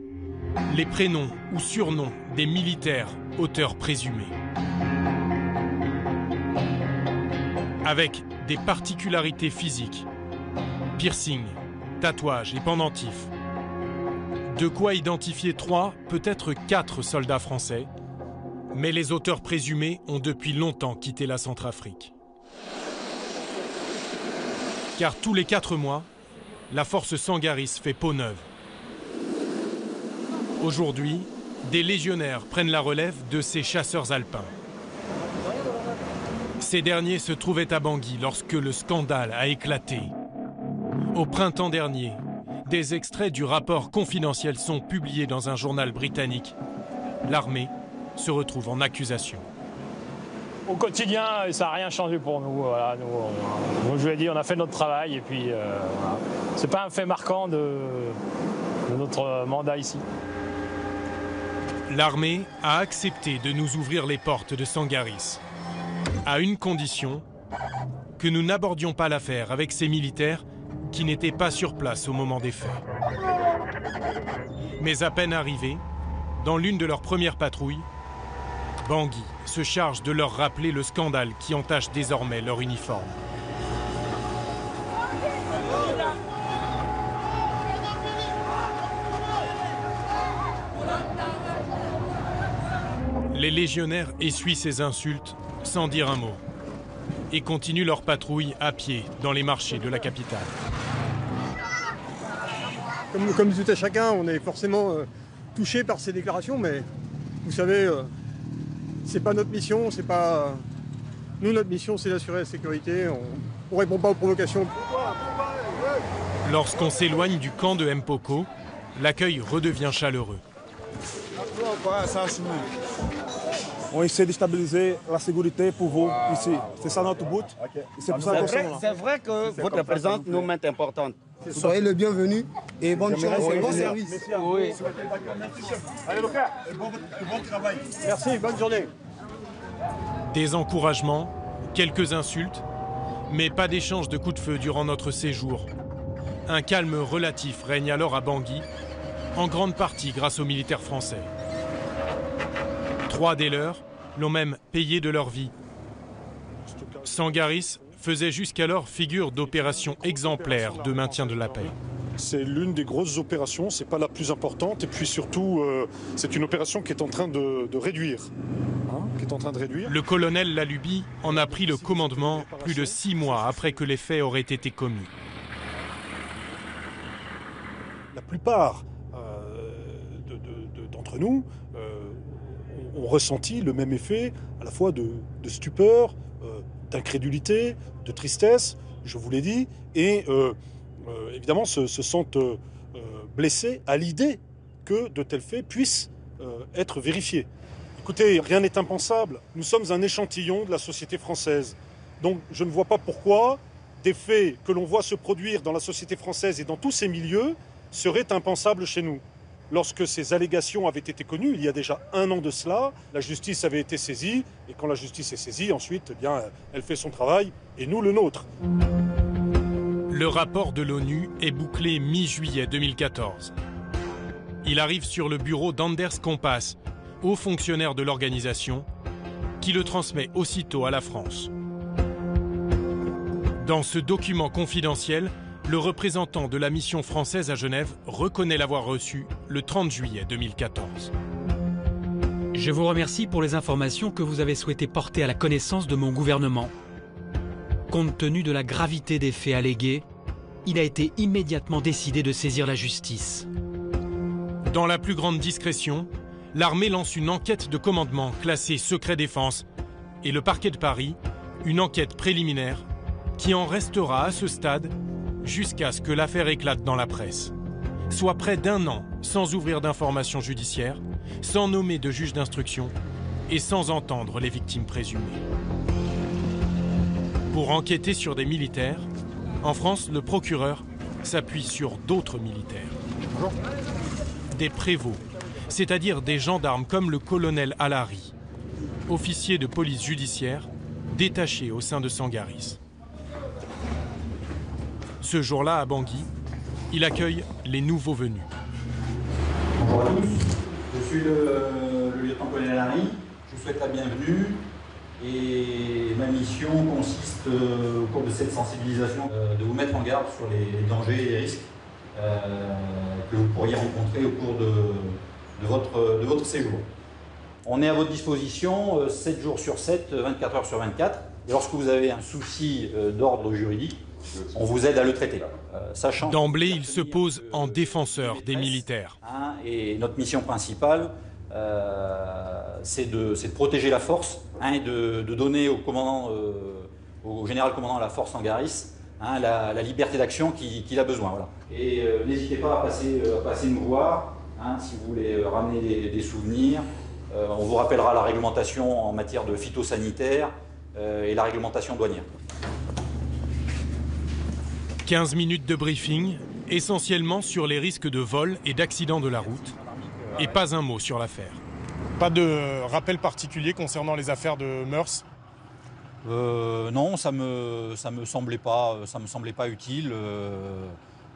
les prénoms ou surnoms des militaires auteurs présumés. Avec des particularités physiques, piercing, tatouages et pendentifs. De quoi identifier 3, peut-être 4 soldats français, mais les auteurs présumés ont depuis longtemps quitté la Centrafrique. Car tous les 4 mois, la force Sangaris fait peau neuve. Aujourd'hui, des légionnaires prennent la relève de ces chasseurs alpins. Ces derniers se trouvaient à Bangui lorsque le scandale a éclaté. Au printemps dernier, des extraits du rapport confidentiel sont publiés dans un journal britannique. L'armée se retrouve en accusation. Au quotidien, ça n'a rien changé pour nous. Voilà, nous, je l'ai dit, on a fait notre travail et puis voilà. C'est pas un fait marquant de notre mandat ici. L'armée a accepté de nous ouvrir les portes de Sangaris, à une condition, que nous n'abordions pas l'affaire avec ces militaires qui n'étaient pas sur place au moment des faits. Mais à peine arrivés, dans l'une de leurs premières patrouilles, Bangui se charge de leur rappeler le scandale qui entache désormais leur uniforme. Les légionnaires essuient ces insultes sans dire un mot et continuent leur patrouille à pied dans les marchés de la capitale. Comme tout à chacun, on est forcément touché par ces déclarations, mais vous savez, c'est pas notre mission, c'est pas... Nous, notre mission, c'est d'assurer la sécurité, on répond pas aux provocations. Lorsqu'on s'éloigne du camp de Mpoko, l'accueil redevient chaleureux. On essaie de stabiliser la sécurité pour vous ici. C'est ça notre but. C'est vrai que votre présence nous met importante. Soyez le bienvenu et bonne chance et bon service. Oui. Allez, Lucas, bon travail. Merci, bonne journée. Des encouragements, quelques insultes, mais pas d'échange de coups de feu durant notre séjour. Un calme relatif règne alors à Bangui, en grande partie grâce aux militaires français. 3 des leurs l'ont même payé de leur vie. Sangaris faisait jusqu'alors figure d'opération exemplaire de maintien de la paix. C'est l'une des grosses opérations, c'est pas la plus importante, et puis surtout, c'est une opération qui est en train de réduire. Le colonel Laluby en a pris le commandement plus de 6 mois après que les faits auraient été commis. La plupart d'entre nous ont ressenti le même effet, à la fois de stupeur, d'incrédulité, de tristesse, je vous l'ai dit, et évidemment se sentent blessés à l'idée que de tels faits puissent être vérifiés. Écoutez, rien n'est impensable. Nous sommes un échantillon de la société française. Donc je ne vois pas pourquoi des faits que l'on voit se produire dans la société française et dans tous ces milieux seraient impensables chez nous. Lorsque ces allégations avaient été connues, il y a déjà 1 an de cela, la justice avait été saisie, et quand la justice est saisie, ensuite, eh bien, elle fait son travail, et nous le nôtre. Le rapport de l'ONU est bouclé mi-juillet 2014. Il arrive sur le bureau d'Anders Kompass, haut fonctionnaire de l'organisation, qui le transmet aussitôt à la France. Dans ce document confidentiel, le représentant de la mission française à Genève reconnaît l'avoir reçu le 30 juillet 2014. Je vous remercie pour les informations que vous avez souhaité porter à la connaissance de mon gouvernement. Compte tenu de la gravité des faits allégués, il a été immédiatement décidé de saisir la justice. Dans la plus grande discrétion, l'armée lance une enquête de commandement classée secret défense et le parquet de Paris, une enquête préliminaire qui en restera à ce stade jusqu'à ce que l'affaire éclate dans la presse. Soit près d'1 an sans ouvrir d'informations judiciaires, sans nommer de juge d'instruction et sans entendre les victimes présumées. Pour enquêter sur des militaires, en France, le procureur s'appuie sur d'autres militaires. Des prévôts, c'est-à-dire des gendarmes comme le colonel Alary, officier de police judiciaire détaché au sein de Sangaris. Ce jour-là, à Bangui, il accueille les nouveaux venus. Bonjour à tous, je suis le lieutenant-colonel Alary, je vous souhaite la bienvenue et ma mission consiste au cours de cette sensibilisation de vous mettre en garde sur les dangers et les risques que vous pourriez rencontrer au cours de votre séjour. On est à votre disposition 7 jours sur 7, 24 heures sur 24 et lorsque vous avez un souci d'ordre juridique, on vous aide à le traiter. Sachant d'emblée, il se pose en défenseur des militaires. Et notre mission principale, c'est de protéger la force et de donner au général commandant de la force Sangaris la liberté d'action qu'il a besoin. Voilà. Et n'hésitez pas à passer nous voir si vous voulez ramener des souvenirs. On vous rappellera la réglementation en matière de phytosanitaire et la réglementation douanière. 15 minutes de briefing, essentiellement sur les risques de vol et d'accident de la route, et pas un mot sur l'affaire. Pas de rappel particulier concernant les affaires de mœurs ? Non, ça me semblait pas utile.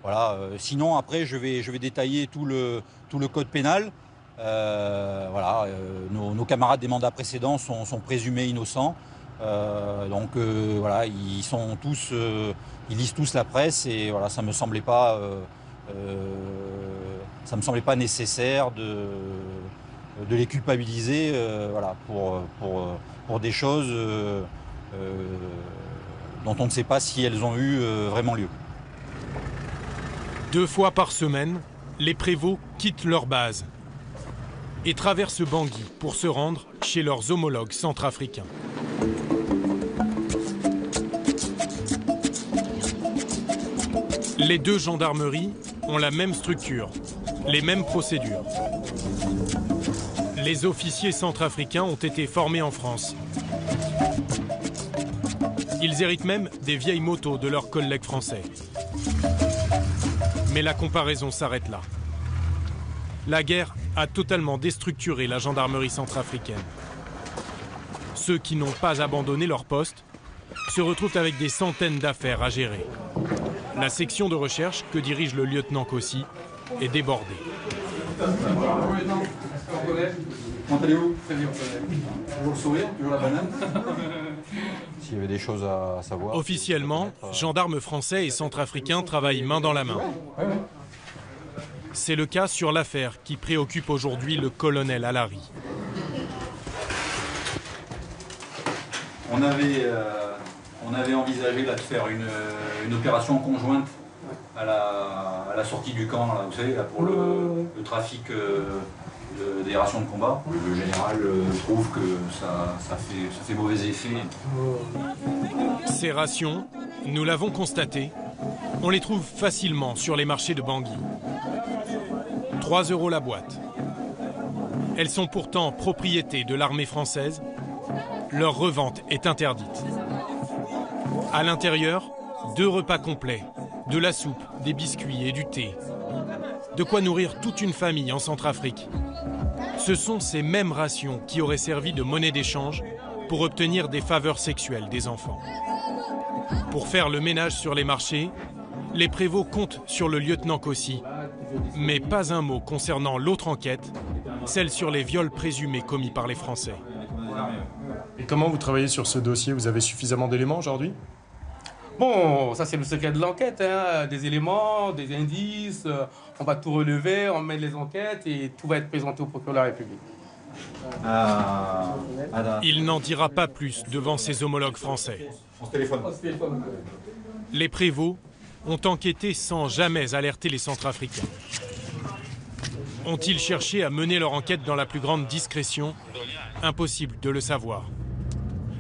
Voilà. Sinon, après, je vais détailler tout le code pénal. Voilà. Nos camarades des mandats précédents sont présumés innocents. Donc voilà, ils lisent tous la presse et voilà, ça me semblait pas nécessaire de les culpabiliser, voilà, pour des choses dont on ne sait pas si elles ont eu vraiment lieu. 2 fois par semaine, les prévôts quittent leur base et traversent Bangui pour se rendre chez leurs homologues centrafricains. Les 2 gendarmeries ont la même structure, les mêmes procédures. Les officiers centrafricains ont été formés en France. Ils héritent même des vieilles motos de leurs collègues français. Mais la comparaison s'arrête là. La guerre a totalement déstructuré la gendarmerie centrafricaine. Ceux qui n'ont pas abandonné leur poste se retrouvent avec des centaines d'affaires à gérer. La section de recherche que dirige le lieutenant Kossi est débordée. Comment allez-vous ? Très bien. Toujours le sourire, toujours la banane. s'il y avait des choses à savoir. Officiellement, gendarmes français et centrafricains travaillent main dans la main. C'est le cas sur l'affaire qui préoccupe aujourd'hui le colonel Alary. On avait envisagé là, de faire une opération conjointe à la sortie du camp, là, vous savez, là, pour le trafic des rations de combat. Le général trouve que ça fait mauvais effet. Ces rations, nous l'avons constaté, on les trouve facilement sur les marchés de Bangui. 3 € la boîte. Elles sont pourtant propriété de l'armée française. Leur revente est interdite. À l'intérieur, 2 repas complets, de la soupe, des biscuits et du thé. De quoi nourrir toute une famille en Centrafrique. Ce sont ces mêmes rations qui auraient servi de monnaie d'échange pour obtenir des faveurs sexuelles des enfants. Pour faire le ménage sur les marchés, les prévôts comptent sur le lieutenant Kossi, mais pas un mot concernant l'autre enquête, celle sur les viols présumés commis par les Français. Et comment vous travaillez sur ce dossier? Vous avez suffisamment d'éléments aujourd'hui? Bon, ça c'est le secret de l'enquête, hein. Des éléments, des indices, on va tout relever, on mène les enquêtes et tout va être présenté au procureur de la République. Il n'en dira pas plus devant ses homologues français. Les prévôts ont enquêté sans jamais alerter les Centrafricains. Ont-ils cherché à mener leur enquête dans la plus grande discrétion? Impossible de le savoir.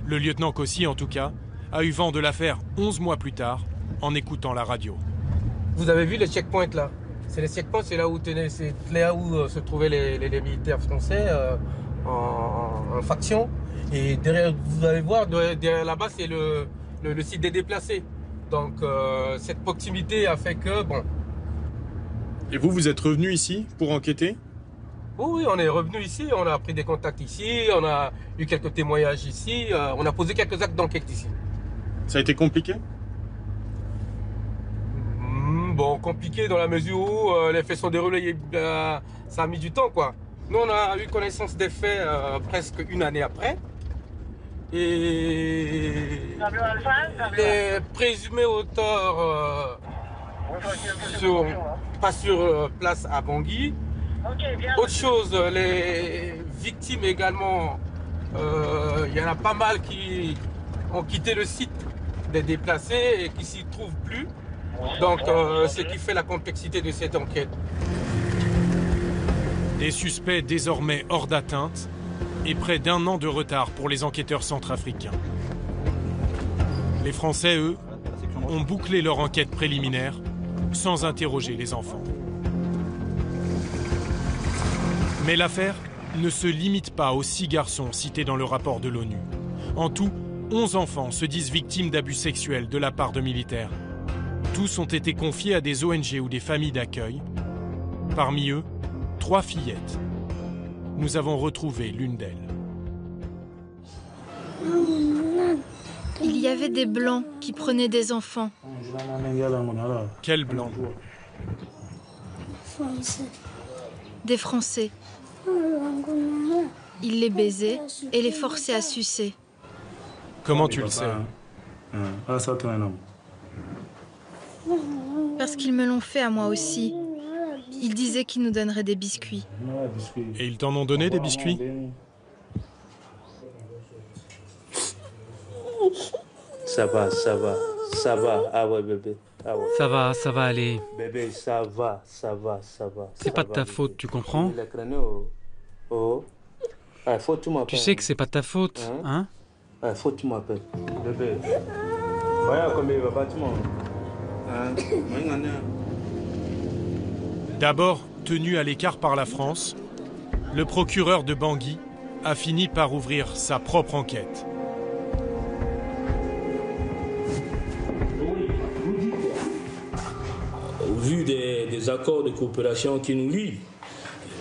Le lieutenant Kossi, en tout cas, a eu vent de l'affaire 11 mois plus tard, en écoutant la radio. Vous avez vu les checkpoints là? C'est les checkpoints, c'est là où se trouvaient les militaires français en faction. Et derrière, vous allez voir, derrière là-bas, c'est le site des déplacés. Donc cette proximité a fait que, bon... Et vous êtes revenu ici pour enquêter? Oui, on est revenu ici, on a pris des contacts ici, on a eu quelques témoignages ici, on a posé quelques actes d'enquête ici. Ça a été compliqué? Bon, compliqué dans la mesure où les faits sont déroulés, ça a mis du temps, quoi. Nous, on a eu connaissance des faits presque une année après. Et les présumés auteurs pas sur place à Bangui. Autre chose, les victimes également, il y en a pas mal qui ont quitté le site des déplacés et qui s'y trouvent plus. Donc, ce qui fait la complexité de cette enquête. Des suspects désormais hors d'atteinte et près d'1 an de retard pour les enquêteurs centrafricains. Les Français, eux, ont bouclé leur enquête préliminaire sans interroger les enfants. Mais l'affaire ne se limite pas aux 6 garçons cités dans le rapport de l'ONU. En tout, 11 enfants se disent victimes d'abus sexuels de la part de militaires. Tous ont été confiés à des ONG ou des familles d'accueil. Parmi eux, 3 fillettes. Nous avons retrouvé l'une d'elles. Il y avait des blancs qui prenaient des enfants. Quels blancs? Des Français. Ils les baisaient et les forçaient à sucer. Comment tu le sais? Parce qu'ils me l'ont fait à moi aussi. Ils disaient qu'ils nous donneraient des biscuits. Et ils t'en ont donné des biscuits? Ça va. Ah ouais, bébé. Ah ouais. Ça va aller. Bébé, ça va. C'est pas de ta faute, tu comprends? Tu sais que c'est pas de ta faute, hein? Faut que tu m'appelles. Bébé. Voilà comme il va bâtiment. D'abord tenu à l'écart par la France, le procureur de Bangui a fini par ouvrir sa propre enquête. Au vu des accords de coopération qui nous lient,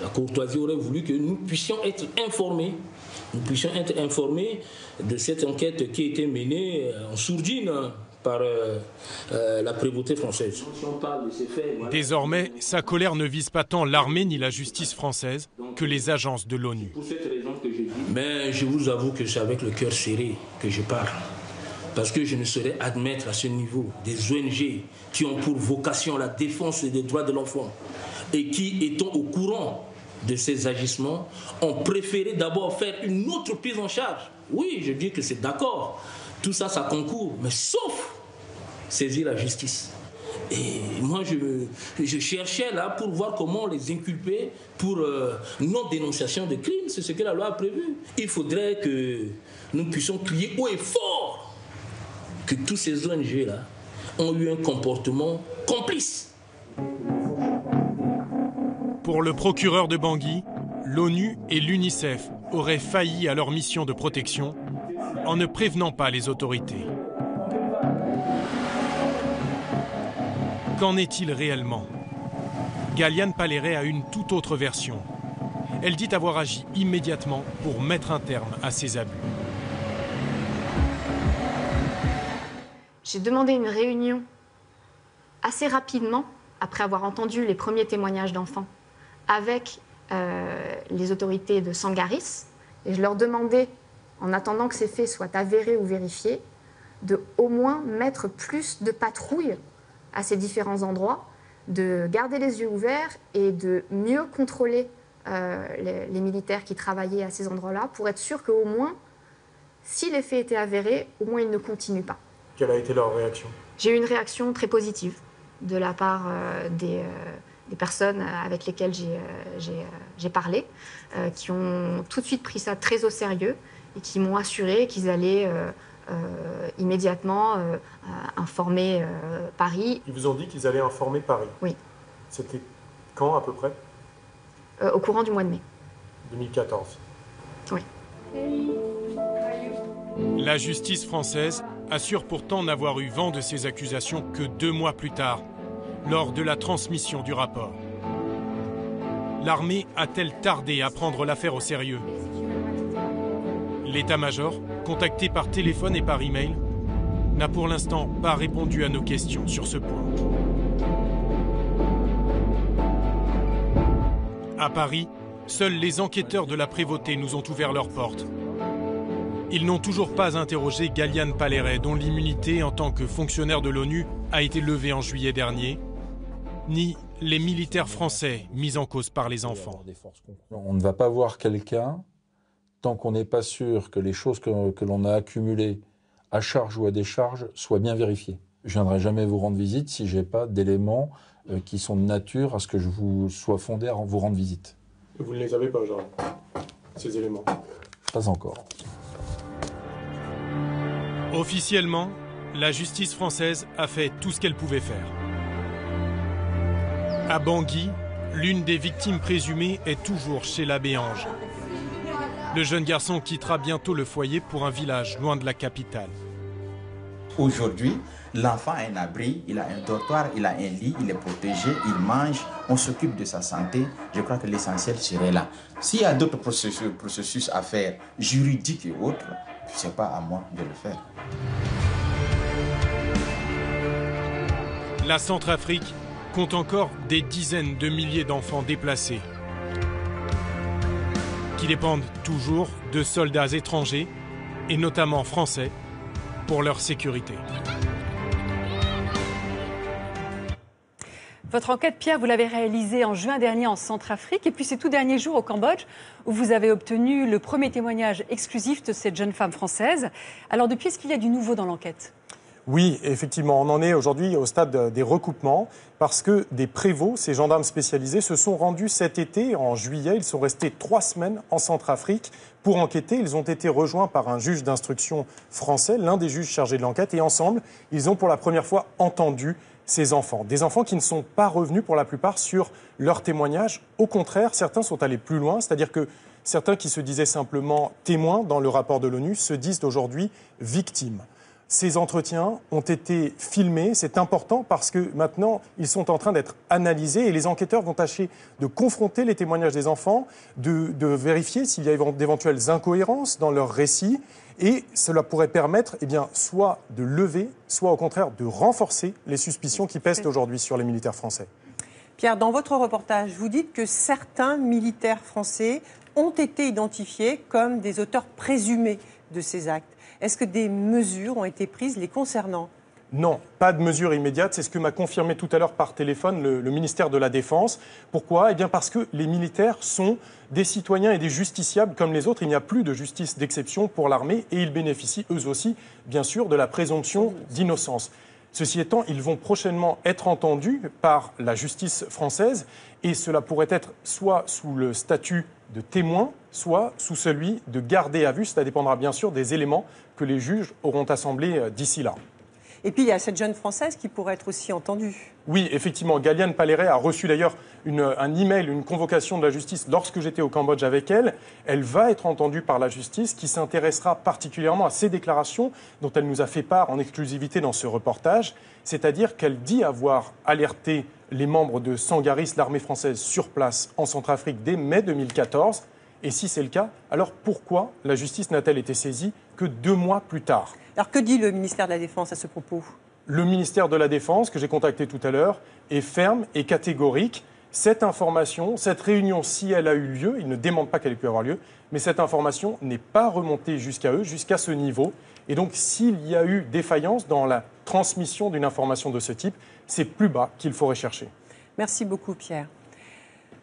la courtoisie aurait voulu que nous puissions être informés. Nous puissions être informés de cette enquête qui a été menée en sourdine par la prévôté française. Désormais, sa colère ne vise pas tant l'armée ni la justice française que les agences de l'ONU. Mais je vous avoue que c'est avec le cœur serré que je parle. Parce que je ne saurais admettre à ce niveau des ONG qui ont pour vocation la défense des droits de l'enfant et qui, étant au courant de ces agissements, ont préféré d'abord faire une autre prise en charge. Oui, je dis que c'est d'accord. Tout ça, ça concourt, mais sauf saisir la justice. Et moi, je cherchais là pour voir comment les inculper pour non-dénonciation de crimes. C'est ce que la loi a prévu. Il faudrait que nous puissions crier haut et fort que tous ces ONG-là ont eu un comportement complice. Pour le procureur de Bangui, l'ONU et l'UNICEF auraient failli à leur mission de protection en ne prévenant pas les autorités. Qu'en est-il réellement? Galiane Paléré a une toute autre version. Elle dit avoir agi immédiatement pour mettre un terme à ces abus. J'ai demandé une réunion assez rapidement, après avoir entendu les premiers témoignages d'enfants, avec les autorités de Sangaris. Et je leur demandais, en attendant que ces faits soient avérés ou vérifiés, de au moins mettre plus de patrouilles à ces différents endroits, de garder les yeux ouverts et de mieux contrôler les militaires qui travaillaient à ces endroits-là pour être sûr qu'au moins, si les faits étaient avérés, au moins ils ne continuent pas. Quelle a été leur réaction? J'ai eu une réaction très positive de la part des personnes avec lesquelles j'ai parlé, qui ont tout de suite pris ça très au sérieux et qui m'ont assuré qu'ils allaient immédiatement informer Paris. Ils vous ont dit qu'ils allaient informer Paris? Oui. C'était quand à peu près? Au courant du mois de mai. 2014. Oui. La justice française assure pourtant n'avoir eu vent de ces accusations que 2 mois plus tard, lors de la transmission du rapport. L'armée a-t-elle tardé à prendre l'affaire au sérieux? L'état-major, contacté par téléphone et par email, n'a pour l'instant pas répondu à nos questions sur ce point. À Paris, seuls les enquêteurs de la prévôté nous ont ouvert leurs portes. Ils n'ont toujours pas interrogé Galiane Paléré, dont l'immunité en tant que fonctionnaire de l'ONU a été levée en juillet dernier, ni les militaires français mis en cause par les enfants. On ne va pas voir quelqu'un tant qu'on n'est pas sûr que les choses que l'on a accumulées à charge ou à décharge soient bien vérifiées. Je ne viendrai jamais vous rendre visite si je n'ai pas d'éléments qui sont de nature à ce que je vous sois fondé à vous rendre visite. Vous ne les avez pas aujourd'hui, ces éléments? Pas encore. Officiellement, la justice française a fait tout ce qu'elle pouvait faire. À Bangui, l'une des victimes présumées est toujours chez l'abbé Ange. Le jeune garçon quittera bientôt le foyer pour un village loin de la capitale. Aujourd'hui, l'enfant a un abri, il a un dortoir, il a un lit, il est protégé, il mange, on s'occupe de sa santé. Je crois que l'essentiel serait là. S'il y a d'autres processus à faire, juridiques et autres, ce n'est pas à moi de le faire. La Centrafrique compte encore des dizaines de milliers d'enfants déplacés, qui dépendent toujours de soldats étrangers, et notamment français, pour leur sécurité. Votre enquête, Pierre, vous l'avez réalisée en juin dernier en Centrafrique et puis ces tout derniers jours au Cambodge où vous avez obtenu le premier témoignage exclusif de cette jeune femme française. Alors depuis, est-ce qu'il y a du nouveau dans l'enquête ? Oui, effectivement, on en est aujourd'hui au stade des recoupements parce que des prévôts, ces gendarmes spécialisés, se sont rendus cet été, en juillet. Ils sont restés 3 semaines en Centrafrique pour enquêter. Ils ont été rejoints par un juge d'instruction français, l'un des juges chargés de l'enquête, et ensemble, ils ont pour la première fois entendu ces enfants. Des enfants qui ne sont pas revenus pour la plupart sur leur témoignage. Au contraire, certains sont allés plus loin, c'est-à-dire que certains qui se disaient simplement témoins dans le rapport de l'ONU se disent aujourd'hui victimes. Ces entretiens ont été filmés, c'est important parce que maintenant, ils sont en train d'être analysés et les enquêteurs vont tâcher de confronter les témoignages des enfants, de vérifier s'il y a d'éventuelles incohérences dans leur récit et cela pourrait permettre soit de lever, soit au contraire de renforcer les suspicions qui pèsent aujourd'hui sur les militaires français. Pierre, dans votre reportage, vous dites que certains militaires français ont été identifiés comme des auteurs présumés de ces actes. Est-ce que des mesures ont été prises les concernant ? Non, pas de mesures immédiates. C'est ce que m'a confirmé tout à l'heure par téléphone le ministère de la Défense. Pourquoi ? Eh bien parce que les militaires sont des citoyens et des justiciables comme les autres. Il n'y a plus de justice d'exception pour l'armée et ils bénéficient eux aussi, bien sûr, de la présomption d'innocence. Ceci étant, ils vont prochainement être entendus par la justice française et cela pourrait être soit sous le statut de témoin, soit sous celui de gardé à vue. Cela dépendra bien sûr des éléments que les juges auront assemblés d'ici là. Et puis il y a cette jeune Française qui pourrait être aussi entendue. Oui, effectivement, Galiane Paléret a reçu d'ailleurs un email, une convocation de la justice lorsque j'étais au Cambodge avec elle. Elle va être entendue par la justice qui s'intéressera particulièrement à ces déclarations dont elle nous a fait part en exclusivité dans ce reportage. C'est-à-dire qu'elle dit avoir alerté les membres de Sangaris, l'armée française, sur place en Centrafrique dès mai 2014. Et si c'est le cas, alors pourquoi la justice n'a-t-elle été saisie que 2 mois plus tard ? Alors que dit le ministère de la Défense à ce propos ? Le ministère de la Défense, que j'ai contacté tout à l'heure, est ferme et catégorique. Cette information, cette réunion, si elle a eu lieu, ils ne démentent pas qu'elle ait pu avoir lieu, mais cette information n'est pas remontée jusqu'à eux, jusqu'à ce niveau. Et donc, s'il y a eu défaillance dans la transmission d'une information de ce type, c'est plus bas qu'il faut rechercher. Merci beaucoup, Pierre.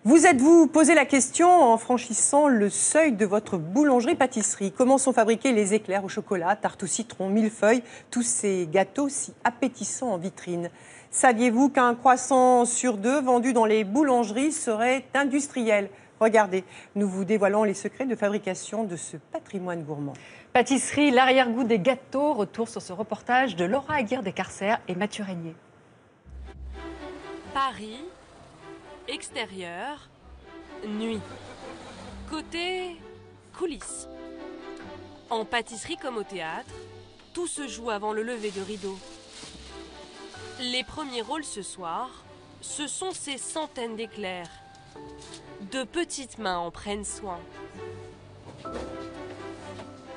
Vous êtes-vous posé la question en franchissant le seuil de votre boulangerie-pâtisserie? Comment sont fabriqués les éclairs au chocolat, tartes au citron, millefeuilles, tous ces gâteaux si appétissants en vitrine? Saviez-vous qu'un croissant sur 2 vendu dans les boulangeries serait industriel? Regardez, nous vous dévoilons les secrets de fabrication de ce patrimoine gourmand. Pâtisserie, l'arrière-goût des gâteaux, retour sur ce reportage de Laura Aguirre-Descarcères et Mathieu Régnier. Paris, extérieur, nuit. Côté coulisses. En pâtisserie comme au théâtre, tout se joue avant le lever de rideau. Les premiers rôles ce soir, ce sont ces centaines d'éclairs. De petites mains en prennent soin.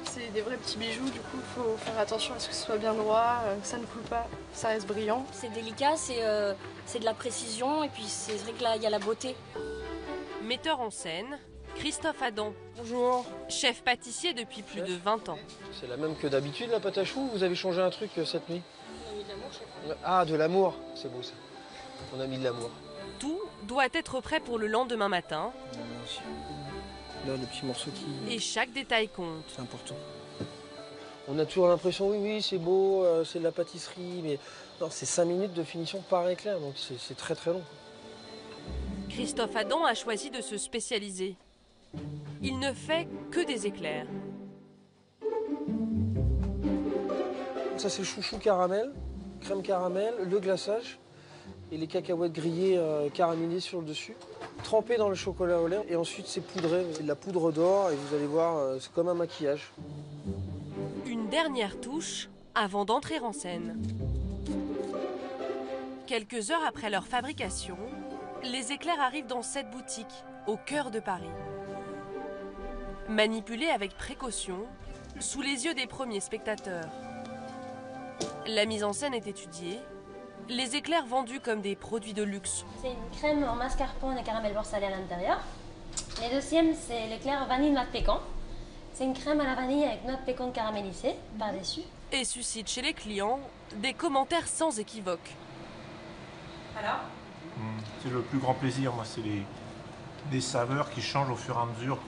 C'est des vrais petits bijoux, du coup, il faut faire attention à ce que ce soit bien droit, que ça ne coule pas, ça reste brillant. C'est délicat, c'est de la précision, et puis c'est vrai que là, il y a la beauté. Metteur en scène, Christophe Adam. Bonjour. Chef pâtissier depuis plus de 20 ans. C'est la même que d'habitude, la pâte à choux, ou vous avez changé un truc cette nuit? On a mis de l'amour, chef. Ah, de l'amour, c'est beau ça. On a mis de l'amour. Tout doit être prêt pour le lendemain matin. Là, le petit morceau qui... Et chaque détail compte. C'est important. On a toujours l'impression, oui, c'est beau, c'est de la pâtisserie, mais non, c'est 5 minutes de finition par éclair, donc c'est très très long. Christophe Adam a choisi de se spécialiser. Il ne fait que des éclairs. Ça, c'est le chouchou caramel, crème caramel, le glaçage et les cacahuètes grillées caramélisées sur le dessus, trempées dans le chocolat au lait, et ensuite c'est poudré, c'est de la poudre d'or, et vous allez voir, c'est comme un maquillage. Une dernière touche avant d'entrer en scène. Quelques heures après leur fabrication, les éclairs arrivent dans cette boutique, au cœur de Paris. Manipulés avec précaution, sous les yeux des premiers spectateurs. La mise en scène est étudiée, les éclairs vendus comme des produits de luxe. C'est une crème en mascarpone et caramel beurre salé à l'intérieur. Le deuxième, c'est l'éclair vanille noix de pécan. C'est une crème à la vanille avec noix de pécan caramélisée par-dessus. Et suscite chez les clients des commentaires sans équivoque. Alors ? C'est le plus grand plaisir, moi, c'est des saveurs qui changent au fur et à mesure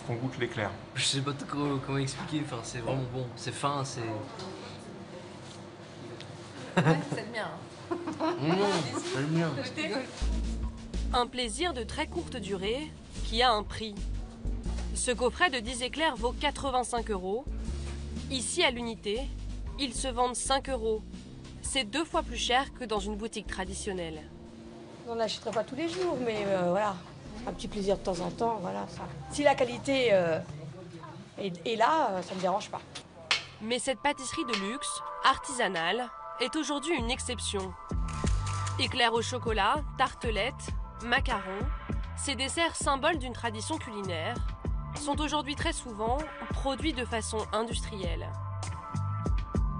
qu'on goûte l'éclair. Je sais pas trop comment expliquer, enfin, c'est vraiment bon, c'est fin, c'est... Ouais, c'est bien. J'aime bien. Un plaisir de très courte durée qui a un prix. Ce coffret de 10 éclairs vaut 85 €. Ici, à l'unité, ils se vendent 5 €. C'est 2 fois plus cher que dans une boutique traditionnelle. On n'achèterait pas tous les jours, mais voilà, un petit plaisir de temps en temps, voilà ça. Si la qualité est là, ça ne me dérange pas. Mais cette pâtisserie de luxe, artisanale, est aujourd'hui une exception. Éclairs au chocolat, tartelettes, macarons, ces desserts symboles d'une tradition culinaire, sont aujourd'hui très souvent produits de façon industrielle.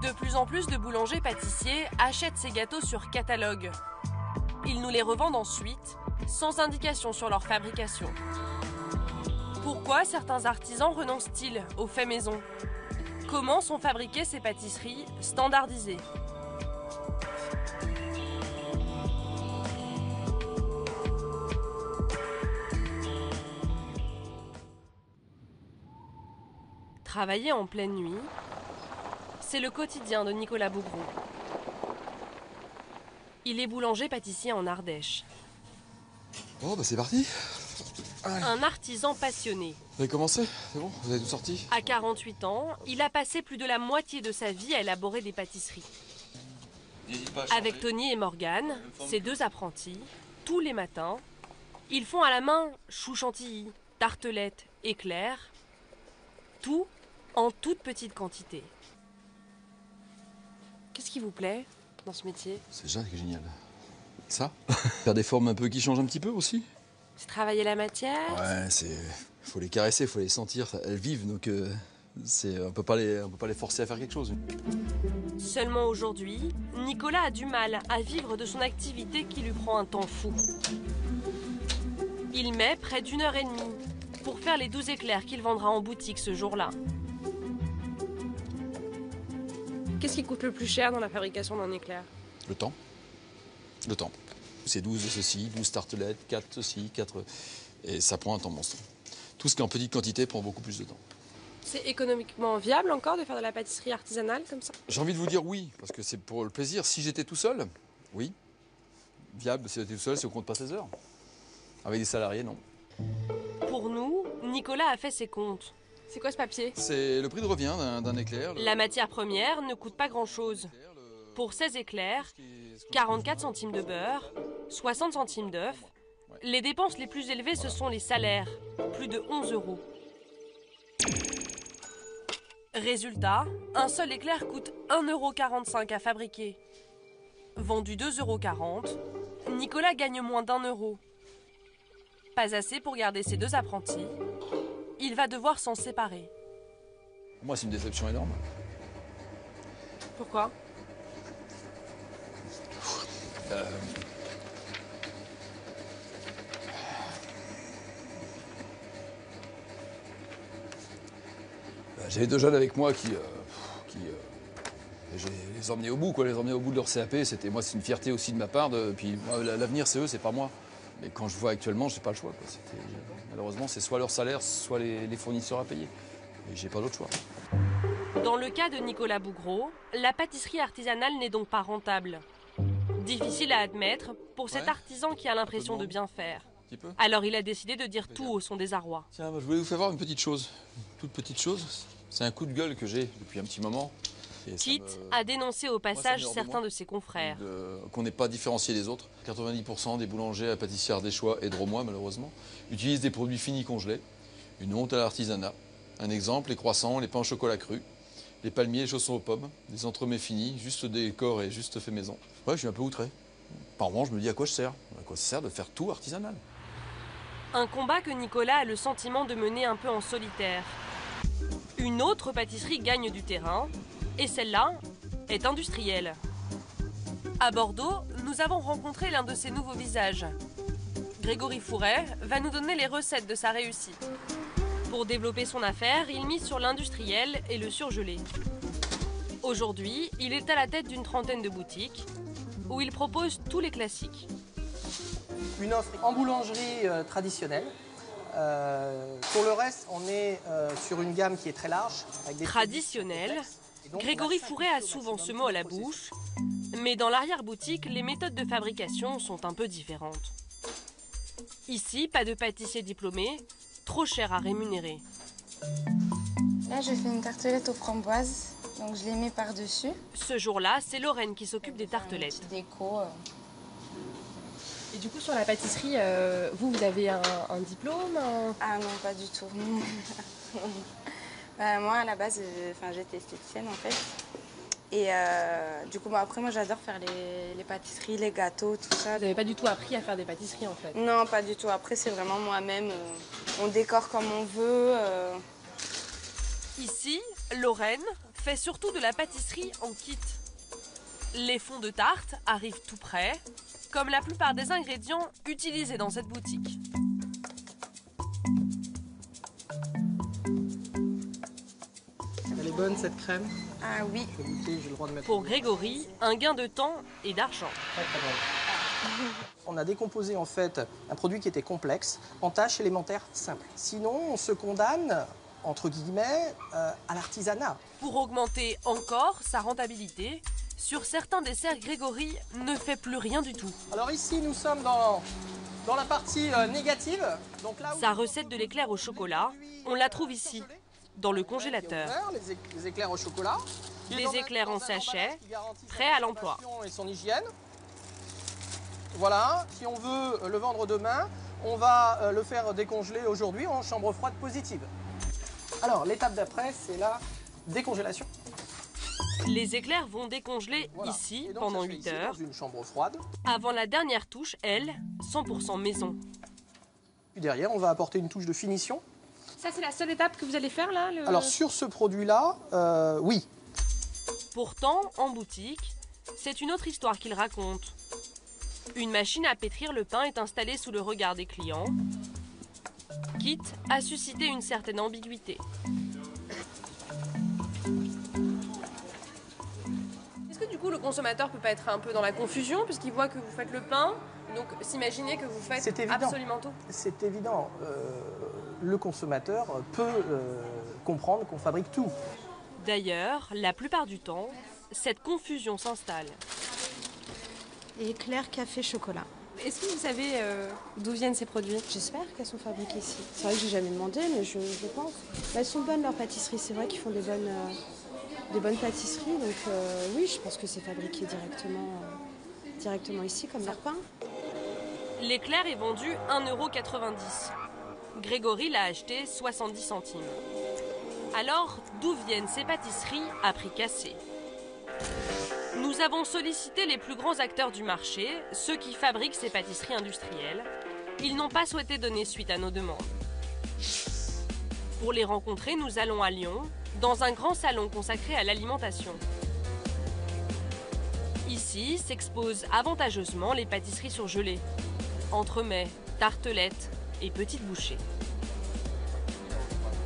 De plus en plus de boulangers-pâtissiers achètent ces gâteaux sur catalogue. Ils nous les revendent ensuite, sans indication sur leur fabrication. Pourquoi certains artisans renoncent-ils au fait maison? Comment sont fabriquées ces pâtisseries standardisées? Travailler en pleine nuit, c'est le quotidien de Nicolas Bougreau. Il est boulanger-pâtissier en Ardèche. Bon, bah c'est parti. Allez. Un artisan passionné. Vous avez commencé? C'est bon? Vous avez tout sorti? À 48 ans, il a passé plus de la moitié de sa vie à élaborer des pâtisseries. Avec Tony et Morgane, ses 2 apprentis, tous les matins, ils font à la main choux chantilly, tartelettes, éclairs, tout en toute petite quantité. Qu'est-ce qui vous plaît dans ce métier? C'est ça qui est génial. Ça? Faire des formes un peu qui changent un petit peu aussi. C'est travailler la matière? Ouais, faut les caresser, faut les sentir. Elles vivent, donc on peut pas les forcer à faire quelque chose. Seulement aujourd'hui, Nicolas a du mal à vivre de son activité qui lui prend un temps fou. Il met près d'1 heure et demie pour faire les 12 éclairs qu'il vendra en boutique ce jour-là. Qu'est-ce qui coûte le plus cher dans la fabrication d'un éclair? Le temps. Le temps. C'est 12 de ceci, 12 tartelettes, 4 ceci, 4... Et ça prend un temps monstre. Tout ce qui est en petite quantité prend beaucoup plus de temps. C'est économiquement viable encore de faire de la pâtisserie artisanale comme ça? J'ai envie de vous dire oui, parce que c'est pour le plaisir. Si j'étais tout seul, oui. Viable, si j'étais tout seul, c'est qu'on compte pas 16 heures. Avec des salariés, non. Pour nous, Nicolas a fait ses comptes. C'est quoi ce papier? C'est le prix de revient d'un éclair. La matière première ne coûte pas grand-chose. Pour 16 éclairs, 44 centimes de beurre, 60 centimes d'œuf. Les dépenses les plus élevées, ce sont les salaires, plus de 11 €. Résultat, un seul éclair coûte 1,45 € à fabriquer. Vendu 2,40 €, Nicolas gagne moins d'1 €. Pas assez pour garder ses 2 apprentis. Il va devoir s'en séparer. Pour moi, c'est une déception énorme. Pourquoi? J'avais 2 jeunes avec moi qui je les emmenais au bout, quoi, les emmenais au bout de leur CAP. C'est une fierté aussi de ma part. Puis l'avenir, c'est eux, c'est pas moi. Mais quand je vois actuellement, j'ai pas le choix, quoi. Malheureusement, c'est soit leur salaire, soit les fournisseurs à payer. Et j'ai pas d'autre choix. Dans le cas de Nicolas Bougreau, la pâtisserie artisanale n'est donc pas rentable. Difficile à admettre pour cet artisan qui a l'impression de bien faire. Alors il a décidé de dire tout au son désarroi. Tiens, je voulais vous faire voir une petite chose. Toute petite chose. C'est un coup de gueule que j'ai depuis un petit moment. Quitte à dénoncer au passage certains de ses confrères. Qu'on n'ait pas différencié des autres. 90% des boulangers à pâtissiers ardéchois et drômois, malheureusement, utilisent des produits finis congelés. Une honte à l'artisanat. Un exemple, les croissants, les pains au chocolat cru, les palmiers, les chaussons aux pommes, des entremets finis, juste décor et juste fait maison. Ouais, je suis un peu outré. Par moment, je me dis à quoi je sers? À quoi ça sert de faire tout artisanal? Un combat que Nicolas a le sentiment de mener un peu en solitaire. Une autre pâtisserie gagne du terrain, et celle-là est industrielle. À Bordeaux, nous avons rencontré l'un de ses nouveaux visages. Grégory Fouret va nous donner les recettes de sa réussite. Pour développer son affaire, il mise sur l'industriel et le surgelé. Aujourd'hui, il est à la tête d'une trentaine de boutiques, où il propose tous les classiques. Une offre en boulangerie traditionnelle. Pour le reste, on est sur une gamme qui est très large. Avec des traditionnel. Grégory Fouret a souvent ce mot à la bouche, mais dans l'arrière-boutique, les méthodes de fabrication sont un peu différentes. Ici, pas de pâtissier diplômé, trop cher à rémunérer. Là, je fais une tartelette aux framboises, donc je les mets par-dessus. Ce jour-là, c'est Lorraine qui s'occupe des tartelettes. Déco. Et du coup, sur la pâtisserie, vous avez un diplôme Ah non, pas du tout. Moi, à la base, j'étais esthéticienne en fait. Et du coup, après, moi, j'adore faire les pâtisseries, les gâteaux, tout ça. Vous n'avez pas du tout appris à faire des pâtisseries en fait? Non, pas du tout. Après, c'est vraiment moi-même. On décore comme on veut. Ici, Lorraine fait surtout de la pâtisserie en kit. Les fonds de tarte arrivent tout prêts, comme la plupart des ingrédients utilisés dans cette boutique. Elle est est bonne cette crème. Ah oui. Je vais goûter, j'ai le droit de mettre. Pour Grégory, un gain de temps et d'argent. Très, très bon. On a décomposé en fait un produit qui était complexe en tâches élémentaires simples. Sinon, on se condamne, entre guillemets, à l'artisanat. Pour augmenter encore sa rentabilité, sur certains desserts, Grégory ne fait plus rien du tout. Alors ici, nous sommes dans la partie négative. Donc là où sa recette de l'éclair au chocolat, on la trouve ici, dans le congélateur. Les éclairs au chocolat. Des éclairs en sachet, prêts à l'emploi. Et son hygiène. Voilà, si on veut le vendre demain, on va le faire décongeler aujourd'hui en chambre froide positive. Alors, l'étape d'après, c'est la décongélation. Les éclairs vont décongeler ici pendant 8 heures. Dans une chambre froide. Avant la dernière touche, elle, 100% maison. Puis derrière, on va apporter une touche de finition. Ça, c'est la seule étape que vous allez faire là Alors, sur ce produit-là, oui. Pourtant, en boutique, c'est une autre histoire qu'il raconte. Une machine à pétrir le pain est installée sous le regard des clients, quitte à susciter une certaine ambiguïté. Est-ce que du coup le consommateur peut pas être un peu dans la confusion puisqu'il voit que vous faites le pain, donc s'imaginer que vous faites absolument tout? C'est évident. Le consommateur peut comprendre qu'on fabrique tout. D'ailleurs, la plupart du temps, cette confusion s'installe. Éclair, café, chocolat. Est-ce que vous savez d'où viennent ces produits? J'espère qu'elles sont fabriquées ici. C'est vrai que j'ai jamais demandé, mais je pense. Elles sont bonnes, leurs pâtisseries. C'est vrai qu'ils font des bonnes pâtisseries. Donc oui, je pense que c'est fabriqué directement ici, comme leur pain. L'éclair est vendu 1,90 €. Grégory l'a acheté 70 centimes. Alors, d'où viennent ces pâtisseries à prix cassé? Nous avons sollicité les plus grands acteurs du marché, ceux qui fabriquent ces pâtisseries industrielles. Ils n'ont pas souhaité donner suite à nos demandes. Pour les rencontrer, nous allons à Lyon, dans un grand salon consacré à l'alimentation. Ici s'exposent avantageusement les pâtisseries surgelées, entremets, tartelettes et petites bouchées.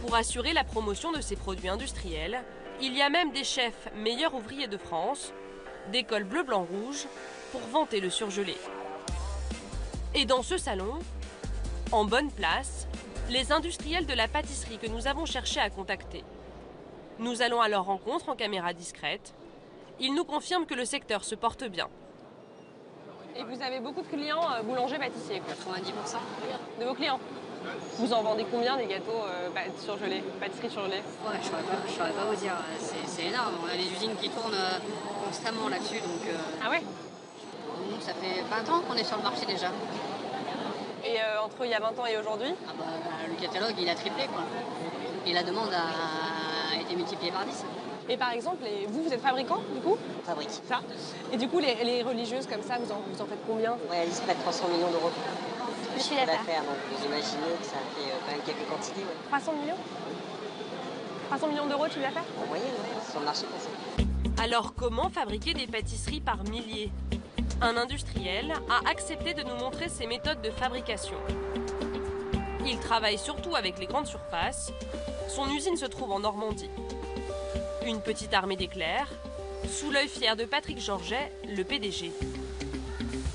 Pour assurer la promotion de ces produits industriels, il y a même des chefs meilleurs ouvriers de France, des cols bleu, blanc, rouge, pour vanter le surgelé. Et dans ce salon, en bonne place, les industriels de la pâtisserie que nous avons cherché à contacter. Nous allons à leur rencontre en caméra discrète. Ils nous confirment que le secteur se porte bien. Et vous avez beaucoup de clients boulangers-pâtissiers? 90% de vos clients. Vous en vendez combien des gâteaux surgelés, pâtisseries surgelées? Ouais, je saurais pas vous dire, c'est énorme. On a des usines qui tournent constamment là-dessus. Donc, ah ouais? Nous, ça fait 20 ans qu'on est sur le marché déjà. Et entre il y a 20 ans et aujourd'hui? Le catalogue, il a triplé, quoi. Et la demande a été multipliée par 10. Et par exemple, vous êtes fabricant, du coup? On fabrique. Ça. Et du coup, les religieuses comme ça, vous en faites combien? On réalise près de 300 millions d'euros. Le chiffre d'affaires. Donc vous imaginez que ça fait quand même quelques quantités. Ouais. 300 millions 300 millions d'euros de chiffre d'affaires? En moyenne, ouais, sur le marché français. Alors comment fabriquer des pâtisseries par milliers? Un industriel a accepté de nous montrer ses méthodes de fabrication. Il travaille surtout avec les grandes surfaces. Son usine se trouve en Normandie. Une petite armée d'éclairs, sous l'œil fier de Patrick Georget, le PDG.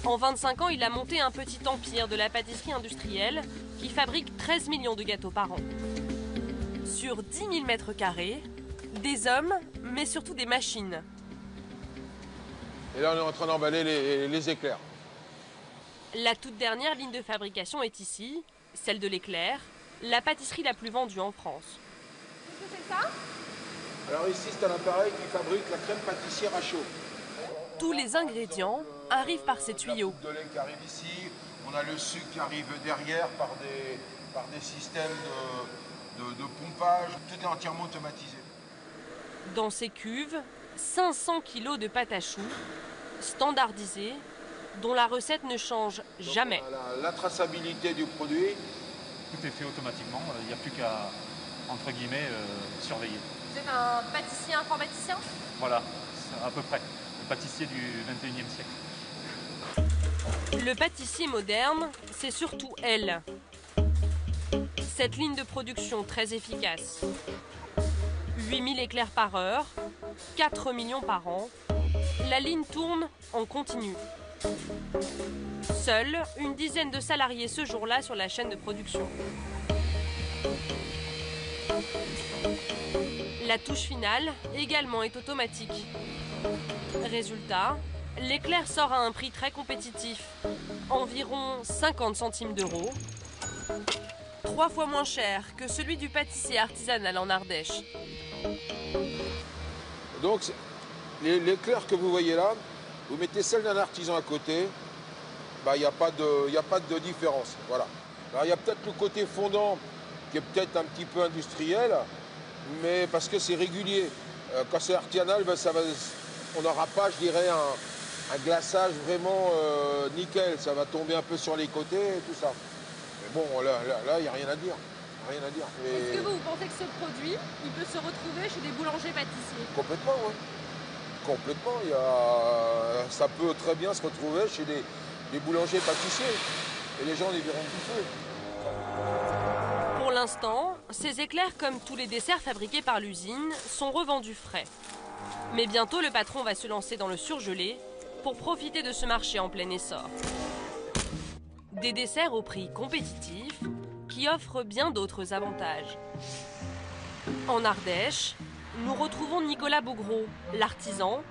En 25 ans, il a monté un petit empire de la pâtisserie industrielle qui fabrique 13 millions de gâteaux par an. Sur 10 000 mètres carrés, des hommes, mais surtout des machines. Et là, on est en train d'emballer les éclairs. La toute dernière ligne de fabrication est ici, celle de l'éclair, la pâtisserie la plus vendue en France. Qu'est-ce que c'est ça? Alors ici, c'est un appareil qui fabrique la crème pâtissière à chaud. Tous les ingrédients arrivent par ces tuyaux. La coupe de lait qui arrive ici, on a le sucre qui arrive derrière par des systèmes de pompage. Tout est entièrement automatisé. Dans ces cuves, 500 kilos de pâte à choux, standardisée, dont la recette ne change jamais. Donc on a la traçabilité du produit. Tout est fait automatiquement, il n'y a plus qu'à, entre guillemets, surveiller. Vous êtes un pâtissier informaticien? Voilà, à peu près. Le pâtissier du 21e siècle. Le pâtissier moderne, c'est surtout elle. Cette ligne de production très efficace. 8000 éclairs par heure, 4 millions par an. La ligne tourne en continu. Seule une dizaine de salariés ce jour-là sur la chaîne de production. La touche finale également est automatique. Résultat, l'éclair sort à un prix très compétitif, environ 50 centimes d'euros, 3 fois moins cher que celui du pâtissier artisanal en Ardèche. Donc l'éclair que vous voyez là, vous mettez celle d'un artisan à côté, il n'y a pas de différence. Voilà. Alors il y a peut-être le côté fondant qui est peut-être un petit peu industriel, mais parce que c'est régulier. Quand c'est artisanal, on n'aura pas, je dirais, un glaçage vraiment nickel. Ça va tomber un peu sur les côtés et tout ça. Mais bon, là, il n'y a rien à dire. Rien à dire. Est-ce que vous pensez que ce produit, il peut se retrouver chez des boulangers-pâtissiers? Complètement, oui. Complètement. Ça peut très bien se retrouver chez des boulangers-pâtissiers. Et les gens les verront pousser. Pour l'instant, ces éclairs, comme tous les desserts fabriqués par l'usine, sont revendus frais. Mais bientôt, le patron va se lancer dans le surgelé pour profiter de ce marché en plein essor. Des desserts au prix compétitif qui offrent bien d'autres avantages. En Ardèche, nous retrouvons Nicolas Bougreau, l'artisan,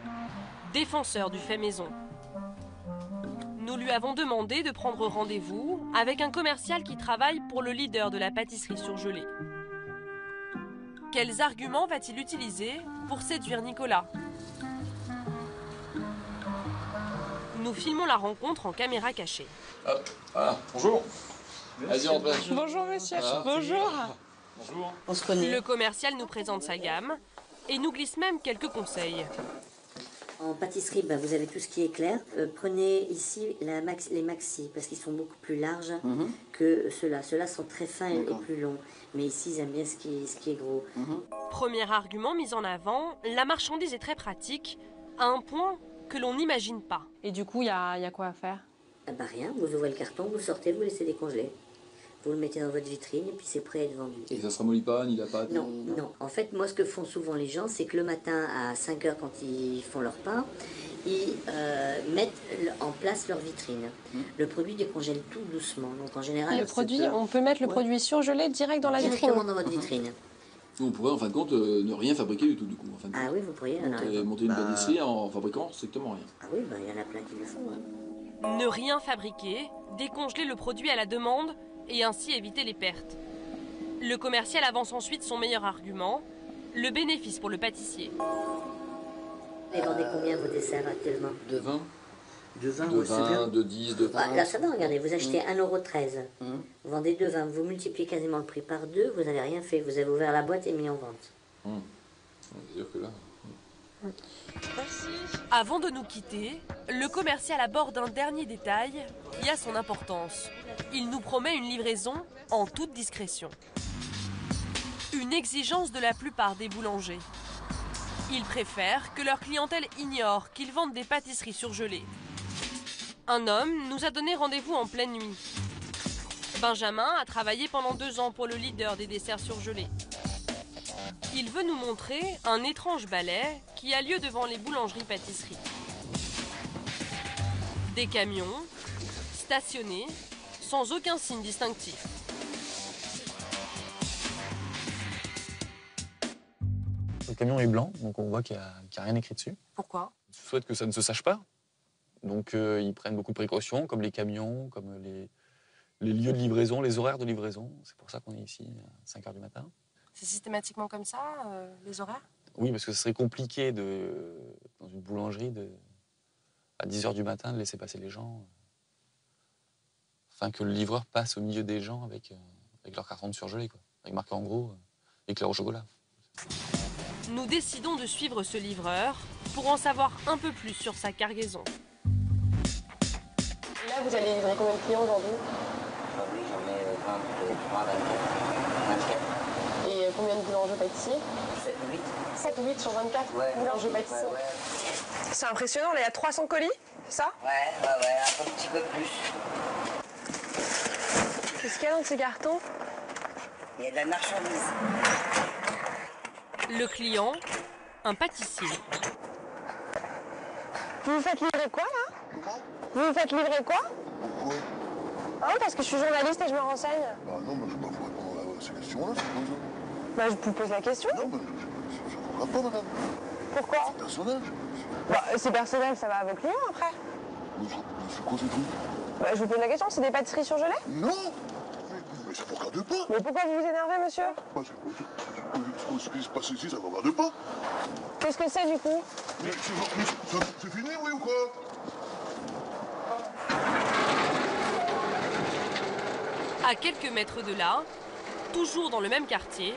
défenseur du fait maison. Nous lui avons demandé de prendre rendez-vous avec un commercial qui travaille pour le leader de la pâtisserie surgelée. Quels arguments va-t-il utiliser pour séduire Nicolas? Nous filmons la rencontre en caméra cachée. Hop, voilà, bonjour. Vas-y, André. Bonjour, monsieur. Voilà. Bonjour. Bonjour. On se connaît. Le commercial nous présente sa gamme et nous glisse même quelques conseils. En pâtisserie, vous avez tout ce qui est éclair. Prenez ici les maxi, parce qu'ils sont beaucoup plus larges que ceux-là. Ceux-là sont très fins et plus longs. Mais ici, ils aiment bien ce qui est gros. Premier argument mis en avant, la marchandise est très pratique, à un point que l'on n'imagine pas. Et du coup, il y a quoi à faire? Rien, vous ouvrez le carton, vous sortez, vous laissez décongeler. Vous le mettez dans votre vitrine et puis c'est prêt à être vendu. Et ça se ramollit pas, ni la pâte? Non, non. En fait, moi, ce que font souvent les gens, c'est que le matin, à 5 h, quand ils font leur pain, ils mettent en place leur vitrine. Le produit décongèle tout doucement. Donc, en général, le produit, on peut mettre le produit surgelé direct dans la vitrine. Directement dans votre vitrine. On pourrait, en fin de compte, ne rien fabriquer du tout, du coup. En fin de compte. Ah oui, vous pourriez. Monter une pâtisserie en fabriquant strictement rien. Ah oui, il y en a plein qui le font. Ne rien fabriquer, décongeler le produit à la demande et ainsi éviter les pertes. Le commercial avance ensuite son meilleur argument, le bénéfice pour le pâtissier. Et vendez combien vos desserts actuellement? De 20. De 20, de 20, de 10, de 20. Là, ça va, regardez, vous achetez 1,13 €. Vous vendez 2,20 €, vous multipliez quasiment le prix par 2, vous n'avez rien fait. Vous avez ouvert la boîte et mis en vente. C'est sûr que là... Merci. Avant de nous quitter, le commercial aborde un dernier détail qui a son importance. Il nous promet une livraison en toute discrétion. Une exigence de la plupart des boulangers. Ils préfèrent que leur clientèle ignore qu'ils vendent des pâtisseries surgelées. Un homme nous a donné rendez-vous en pleine nuit. Benjamin a travaillé pendant 2 ans pour le leader des desserts surgelés. Il veut nous montrer un étrange ballet qui a lieu devant les boulangeries-pâtisseries. Des camions, stationnés, sans aucun signe distinctif. Le camion est blanc, donc on voit qu'il n'y a rien écrit dessus. Pourquoi? Ils souhaitent que ça ne se sache pas. Donc ils prennent beaucoup de précautions, comme les camions, comme les lieux de livraison, les horaires de livraison. C'est pour ça qu'on est ici à 5 h du matin. C'est systématiquement comme ça, les horaires? Oui, parce que ce serait compliqué dans une boulangerie à 10 h du matin de laisser passer les gens. Enfin, que le livreur passe au milieu des gens avec leur carton de surgelé, quoi. Avec marqué en gros éclair au chocolat. Nous décidons de suivre ce livreur pour en savoir un peu plus sur sa cargaison. Et là, vous allez livrer combien de clients aujourd'hui? Oui, j'en ai 23, 24. Et combien de boulangers-pâtissiers? 7 ou 8. 7 ou 8 sur 24 boulangers-pâtissiers. Ouais. C'est impressionnant, là, il y a 300 colis, c'est ça? Ouais, un petit peu plus. Qu'est-ce qu'il y a dans ces cartons? Il y a de la marchandise. Le client, un pâtissier. Vous vous faites livrer quoi là? Vous vous faites livrer quoi? Pourquoi? Ah, parce que je suis journaliste et je me renseigne. Bah non, mais je ne peux pas répondre à ces questions-là, c'est quoi ça? Bah je vous pose la question. Non, mais je ne comprends pas, madame. Pourquoi? C'est personnel. Bah c'est personnel, ça va à vos clients après. Mais c'est quoi ces trucs? Bah je vous pose la question, c'est des pâtisseries surgelées? Non. Mais ça ne me regarde pas. Mais pourquoi vous vous énervez, monsieur? Ce qui se passe ici, ça ne me regarde pas. Qu'est-ce que c'est du coup? Mais c'est fini, oui ou quoi? À quelques mètres de là, toujours dans le même quartier,